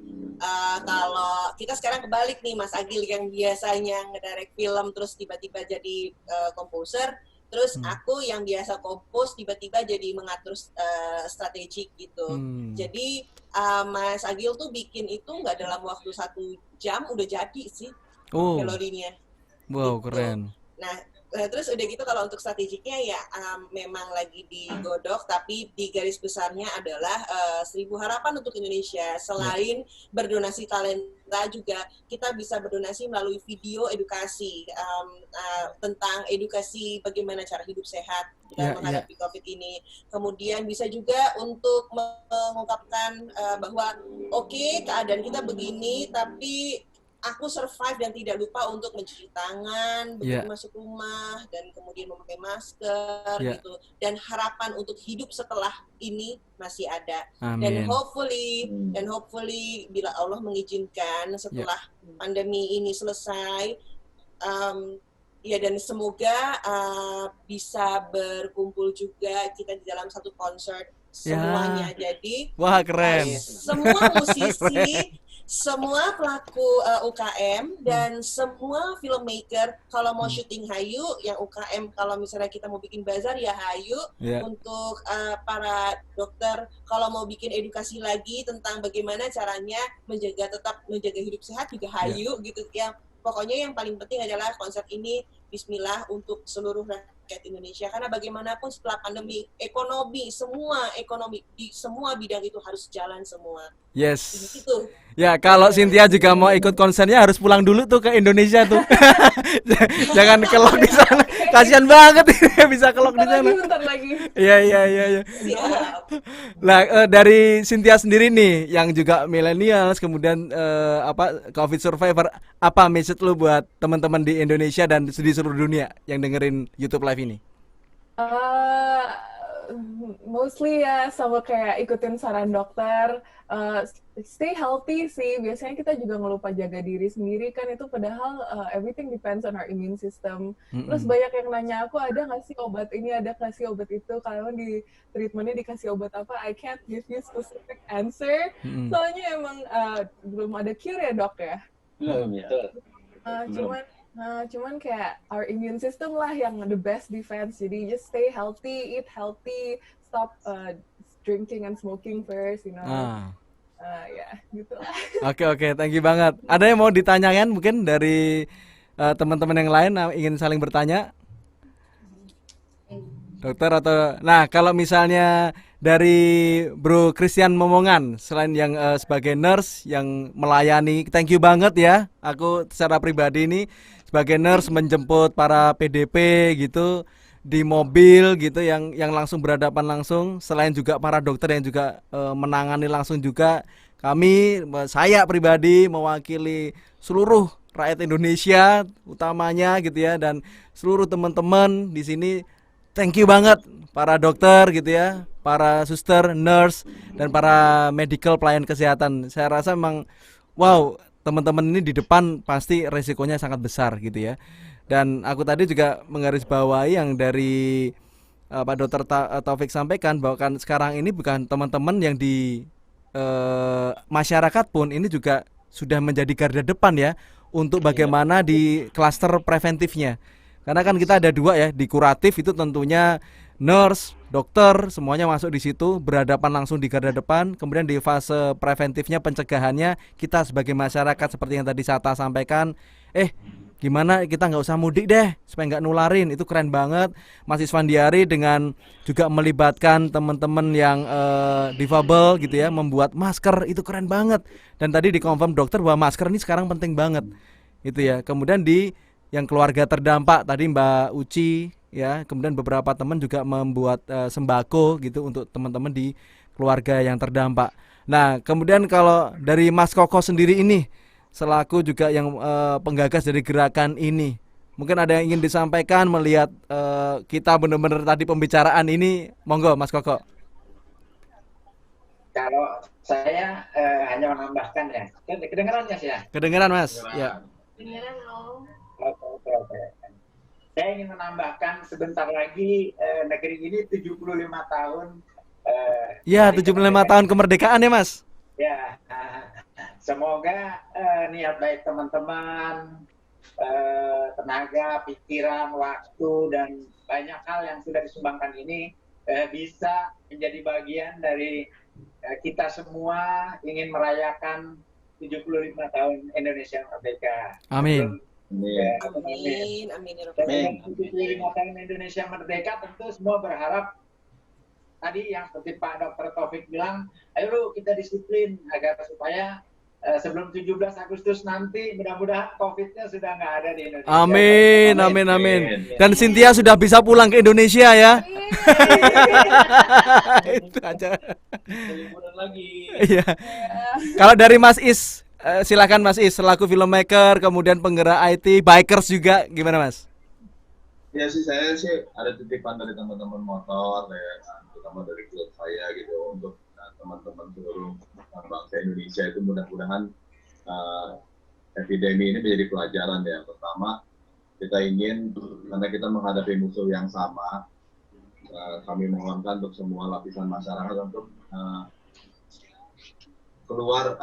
[SPEAKER 4] Kalau kita sekarang kebalik nih Mas Agil yang biasanya ngedirect film terus tiba-tiba jadi komposer, Terus aku yang biasa kompos tiba-tiba jadi mengatur strategik gitu. Jadi Mas Agil tuh bikin itu nggak dalam waktu 1 jam udah jadi sih melodinya.
[SPEAKER 1] Wow,
[SPEAKER 4] gitu.
[SPEAKER 1] keren.
[SPEAKER 4] Nah, terus udah gitu kalau untuk strategiknya ya memang lagi digodok, tapi di garis besarnya adalah 1000 harapan untuk Indonesia. Selain berdonasi talenta juga kita bisa berdonasi melalui video edukasi tentang edukasi bagaimana cara hidup sehat menghadapi COVID ini. Kemudian bisa juga untuk mengungkapkan bahwa oke, keadaan kita begini, tapi aku survive dan tidak lupa untuk mencuci tangan begitu masuk rumah dan kemudian memakai masker gitu, dan harapan untuk hidup setelah ini masih ada.
[SPEAKER 1] Amin.
[SPEAKER 4] Dan hopefully bila Allah mengizinkan setelah pandemi ini selesai ya, dan semoga bisa berkumpul juga kita di dalam satu konser semuanya. Jadi
[SPEAKER 1] wah, keren.
[SPEAKER 4] Semua musisi semua pelaku UKM dan semua filmmaker kalau mau syuting hayu, yang UKM kalau misalnya kita mau bikin bazar ya hayu, untuk para dokter kalau mau bikin edukasi lagi tentang bagaimana caranya tetap menjaga hidup sehat juga hayu gitu ya. Pokoknya yang paling penting adalah konsep ini bismillah untuk seluruh rakyat Indonesia, karena bagaimanapun setelah pandemi ekonomi di semua bidang itu harus jalan semua.
[SPEAKER 1] Yes.
[SPEAKER 4] Gitu.
[SPEAKER 1] Ya, kalau Cynthia juga mau ikut konsernya harus pulang dulu tuh ke Indonesia tuh. Jangan kelok di sana. Kasihan banget bisa kelok di sana.
[SPEAKER 10] Bentar lagi.
[SPEAKER 1] Iya. Nah, dari Cynthia sendiri nih yang juga millennials kemudian COVID survivor, apa message lu buat teman-teman di Indonesia dan di seluruh dunia yang dengerin YouTube Live ini?
[SPEAKER 10] Mostly ya sama kayak ikutin saran dokter, stay healthy sih. Biasanya kita juga ngelupa jaga diri sendiri kan, itu padahal everything depends on our immune system. Terus banyak yang nanya aku, ada nggak sih obat ini, ada nggak sih obat itu, kalau di treatmentnya dikasih obat apa. I can't give you specific answer, soalnya emang belum ada cure ya dok ya. Cuman kayak our immune system lah yang the best defense. Jadi just stay healthy, eat healthy, stop drinking and smoking first, you know. Ya, gitu lah.
[SPEAKER 1] Oke, thank you banget. Ada yang mau ditanyakan mungkin dari teman-teman yang lain ingin saling bertanya? Dokter atau kalau misalnya dari Bro Christian Momongan, selain yang sebagai nurse yang melayani, thank you banget ya. Aku secara pribadi ini sebagai nurse menjemput para PDP gitu di mobil gitu yang langsung berhadapan langsung, selain juga para dokter yang juga menangani langsung juga. Saya pribadi mewakili seluruh rakyat Indonesia utamanya gitu ya, dan seluruh teman-teman di sini. Thank you banget para dokter gitu ya, para suster, nurse, dan para medical pelayan kesehatan. Saya rasa memang wow, teman-teman ini di depan pasti resikonya sangat besar gitu ya. Dan aku tadi juga menggarisbawahi yang dari Pak Dr. Taufik sampaikan bahwa kan sekarang ini bukan teman-teman yang di masyarakat pun ini juga sudah menjadi garda depan ya untuk bagaimana di klaster preventifnya. Karena kan kita ada dua ya, di kuratif itu tentunya nurse, dokter, semuanya masuk di situ, berhadapan langsung di garda depan. Kemudian di fase preventifnya, pencegahannya, kita sebagai masyarakat seperti yang tadi Sata sampaikan, gimana kita nggak usah mudik deh supaya nggak nularin. Itu keren banget Mas Isfandiari dengan juga melibatkan teman-teman yang difabel gitu ya, membuat masker, itu keren banget. Dan tadi dikonfirm dokter bahwa masker ini sekarang penting banget itu ya. Kemudian di yang keluarga terdampak tadi Mbak Uci ya, kemudian beberapa teman juga membuat sembako gitu untuk teman-teman di keluarga yang terdampak. Nah, kemudian kalau dari Mas Koko sendiri ini selaku juga yang penggagas dari gerakan ini, mungkin ada yang ingin disampaikan melihat kita benar-benar tadi pembicaraan ini, monggo Mas Koko.
[SPEAKER 21] Kalau saya hanya menambahkan ya, kedengeran ya sih ya?
[SPEAKER 1] Kedengeran Mas, ya.
[SPEAKER 21] Kedengeran loh. Oke. Saya ingin menambahkan sebentar lagi negeri ini 75 tahun.
[SPEAKER 1] Ya, 75 tahun kemerdekaan ya Mas.
[SPEAKER 21] Ya, semoga niat baik teman-teman tenaga, pikiran, waktu, dan banyak hal yang sudah disumbangkan ini bisa menjadi bagian dari kita semua ingin merayakan 75 tahun Indonesia Merdeka.
[SPEAKER 1] Amin.
[SPEAKER 21] Amin. Dan 75 tahun Indonesia Merdeka tentu semua berharap tadi yang seperti Pak Dr. Taufik bilang, ayo kita disiplin agar supaya sebelum 17 Agustus nanti mudah-mudahan COVID-nya sudah nggak ada di Indonesia.
[SPEAKER 1] Amin, amin, amin. Dan Cynthia sudah bisa pulang ke Indonesia ya. Itu aja.
[SPEAKER 13] Liburan lagi.
[SPEAKER 1] Iya. Kalau dari Mas Is, silakan Mas Is, selaku filmmaker, kemudian penggerak IT, bikers juga, gimana Mas?
[SPEAKER 3] Ya sih, saya sih ada titipan dari teman-teman motor ya, terutama dari klub saya gitu, untuk teman-teman seluruh bangsa Indonesia itu mudah-mudahan epidemi ini menjadi pelajaran ya. Pertama, kita ingin karena kita menghadapi musuh yang sama, kami mohonkan untuk semua lapisan masyarakat untuk keluar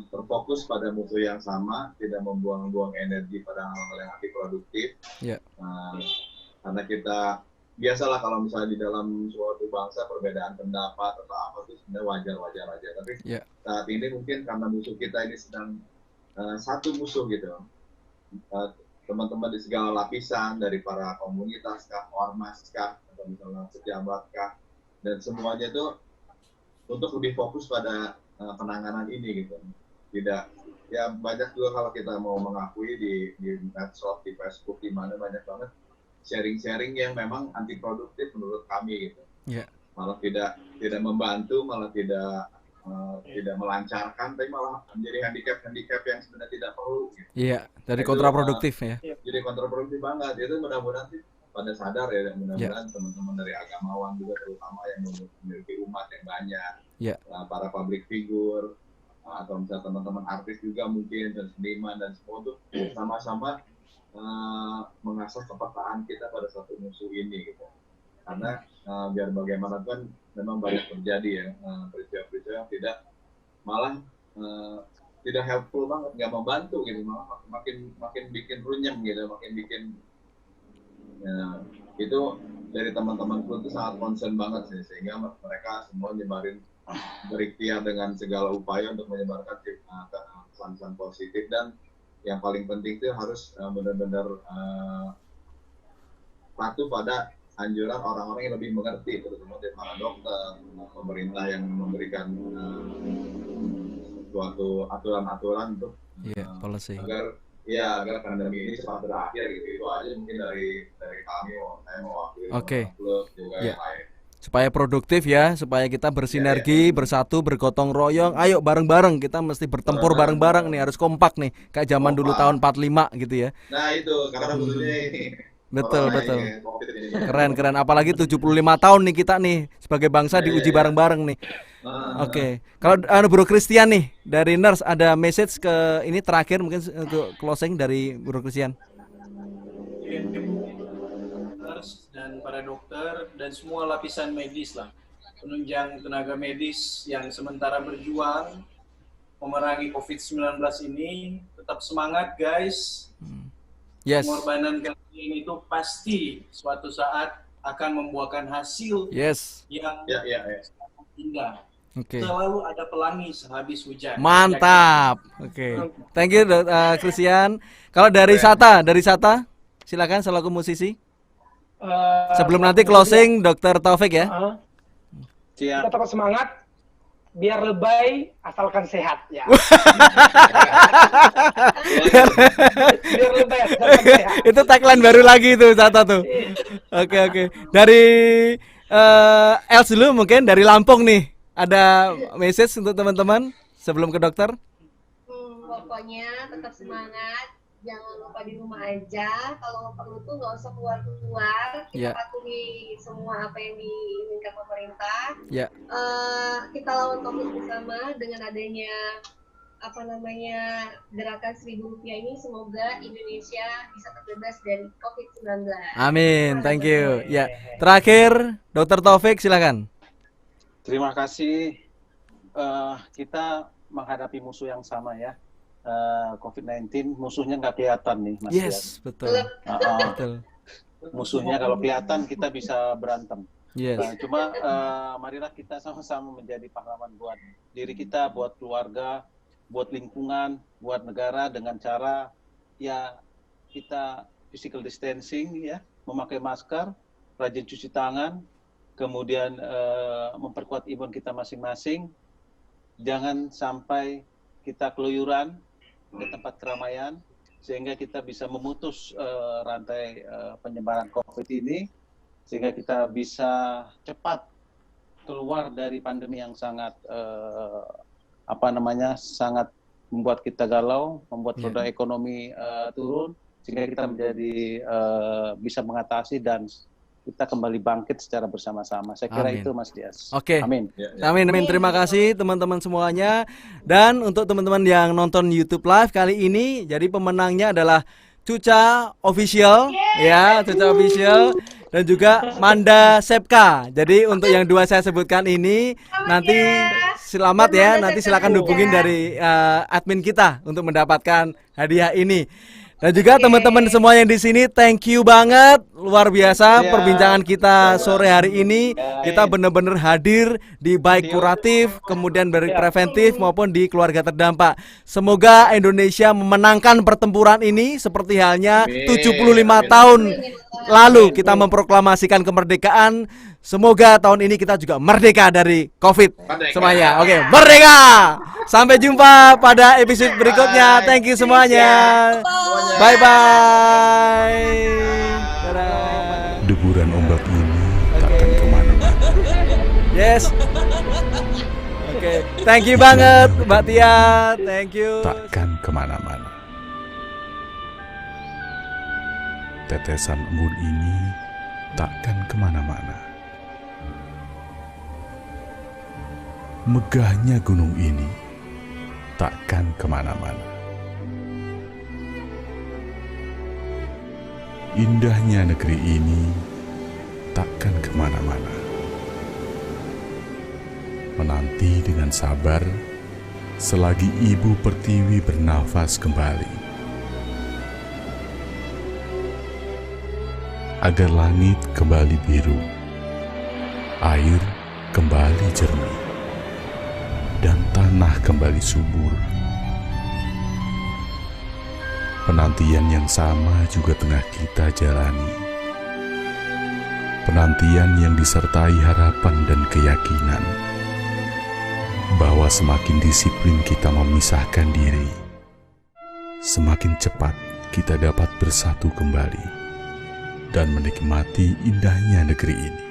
[SPEAKER 3] berfokus pada musuh yang sama, tidak membuang-buang energi pada hal-hal yang antiproduktif.
[SPEAKER 1] Yeah.
[SPEAKER 3] Karena kita biasalah kalau misalnya di dalam suatu bangsa perbedaan pendapat atau apa itu sebenarnya wajar-wajar aja. Tapi saat ini mungkin karena musuh kita ini sedang satu musuh gitu. Teman-teman di segala lapisan, dari para komunitas kah, ormas kah, atau misalnya pejabat kah, dan semuanya itu untuk lebih fokus pada penanganan ini gitu. Tidak, ya banyak juga kalau kita mau mengakui di medsos, di Facebook, di mana banyak banget sharing-sharing yang memang antiproduktif menurut kami gitu.
[SPEAKER 1] Yeah.
[SPEAKER 3] Malah tidak membantu, malah tidak melancarkan, tapi malah menjadi handicap yang sebenarnya tidak perlu. Gitu.
[SPEAKER 1] Iya, dari kontraproduktif ya.
[SPEAKER 3] Jadi kontraproduktif banget. Itu mudah-mudahan sih pada sadar ya, mudah-mudahan teman-teman dari agamawan juga terutama yang memiliki umat yang banyak, para public figure atau misalnya teman-teman artis juga mungkin dan seniman dan semua itu sama-sama mengasah kepekaan kita pada satu musuh ini gitu. Karena biar bagaimanapun memang banyak terjadi ya peristiwa-peristiwa yang malah tidak helpful banget, nggak membantu gitu, malah makin bikin runyem gitu, makin bikin itu dari teman-teman itu sangat concern banget sih, sehingga mereka semua berikhtiar dengan segala upaya untuk menyebarkan pesan-pesan positif, dan yang paling penting itu harus benar-benar patuh pada anjuran orang-orang yang lebih mengerti, terutama dari para dokter, pemerintah yang memberikan suatu aturan-aturan untuk
[SPEAKER 1] policy
[SPEAKER 3] agar pandemi ini cepat berakhir gitu. Itu aja mungkin dari kami, saya mewakili klub juga yang lain.
[SPEAKER 1] Supaya produktif ya, supaya kita bersinergi, bersatu, bergotong royong. Ayo bareng-bareng, kita mesti bertempur bareng-bareng nih, harus kompak nih, kayak zaman dulu tahun 45 gitu ya.
[SPEAKER 3] Nah itu, karena butuhnya ini.
[SPEAKER 1] Betul. Keren. Apalagi 75 tahun nih kita nih sebagai bangsa diuji bareng-bareng nih. Oke. Kalau Bro Christian nih dari Nurse, ada message ke ini terakhir mungkin untuk closing dari Bro Christian.
[SPEAKER 13] Dan para dokter dan semua lapisan medis lah, penunjang tenaga medis yang sementara berjuang memerangi COVID-19 ini, tetap semangat guys.
[SPEAKER 1] Yes.
[SPEAKER 13] Pengorbanan kalian itu pasti suatu saat akan membuahkan hasil yang sangat indah. Selalu ada pelangi sehabis hujan.
[SPEAKER 1] Mantap. Thank you Christian. Kalau dari Sata, silakan selaku musisi. Sebelum nanti closing Dr. Taufik ya.
[SPEAKER 14] Kita tetap semangat, biar lebay asalkan sehat ya. Biar lebay asalkan sehat.
[SPEAKER 1] Itu tagline baru lagi tuh Sata tuh. Oke. Dari Els dulu mungkin dari Lampung nih. Ada message untuk teman-teman sebelum ke dokter?
[SPEAKER 2] Pokoknya tetap semangat. Jangan lupa di rumah aja. Kalau perlu tuh nggak usah keluar. Kita patuhi semua apa yang diinginkan pemerintah. Kita lawan COVID bersama dengan adanya gerakan Rp1.000 ini. Semoga Indonesia bisa terbebas dari COVID-19.
[SPEAKER 1] Amin. Thank you. Ya. Terakhir, Dr. Taufik silakan.
[SPEAKER 9] Terima kasih. Kita menghadapi musuh yang sama ya. COVID-19 musuhnya nggak kelihatan nih, Mas.
[SPEAKER 1] Yes, betul.
[SPEAKER 9] Betul. Musuhnya kalau kelihatan kita bisa berantem.
[SPEAKER 1] Yes.
[SPEAKER 9] Cuma marilah kita sama-sama menjadi pahlawan buat diri kita, buat keluarga, buat lingkungan, buat negara dengan cara ya kita physical distancing ya, memakai masker, rajin cuci tangan, kemudian memperkuat imun kita masing-masing. Jangan sampai kita keluyuran ke tempat keramaian sehingga kita bisa memutus rantai penyebaran COVID ini, sehingga kita bisa cepat keluar dari pandemi yang sangat sangat membuat kita galau, membuat roda ekonomi turun, sehingga kita menjadi bisa mengatasi dan kita kembali bangkit secara bersama-sama. Saya kira itu, Mas Dias.
[SPEAKER 1] Oke.
[SPEAKER 9] Amin.
[SPEAKER 1] Amin. Terima kasih teman-teman semuanya. Dan untuk teman-teman yang nonton YouTube Live kali ini, jadi pemenangnya adalah Cuca Official, ya, Cuca Official, dan juga Manda Sepka. Jadi untuk yang dua saya sebutkan ini, nanti selamat ya, nanti silakan hubungin dari admin kita untuk mendapatkan hadiah ini. Dan juga teman-teman semua yang di sini, thank you banget, luar biasa perbincangan kita sore hari ini. Kita benar-benar hadir di baik kuratif, kemudian baik preventif maupun di keluarga terdampak. Semoga Indonesia memenangkan pertempuran ini seperti halnya 75 tahun lalu kita memproklamasikan kemerdekaan. Semoga tahun ini kita juga merdeka dari COVID semuanya. Oke, merdeka. Sampai jumpa pada episode berikutnya. Thank you semuanya. Bye bye.
[SPEAKER 7] Deburan ombak ini takkan kemana-mana.
[SPEAKER 1] Yes. Oke, thank you banget Mbak Tia. Thank you.
[SPEAKER 7] Takkan kemana-mana. Tetesan embun ini takkan kemana-mana. Megahnya gunung ini takkan kemana-mana. Indahnya negeri ini takkan kemana-mana. Menanti dengan sabar selagi Ibu Pertiwi bernafas kembali. Agar langit kembali biru, air kembali jernih, dan tanah kembali subur. Penantian yang sama juga tengah kita jalani. Penantian yang disertai harapan dan keyakinan bahwa semakin disiplin kita memisahkan diri, semakin cepat kita dapat bersatu kembali dan menikmati indahnya negeri ini.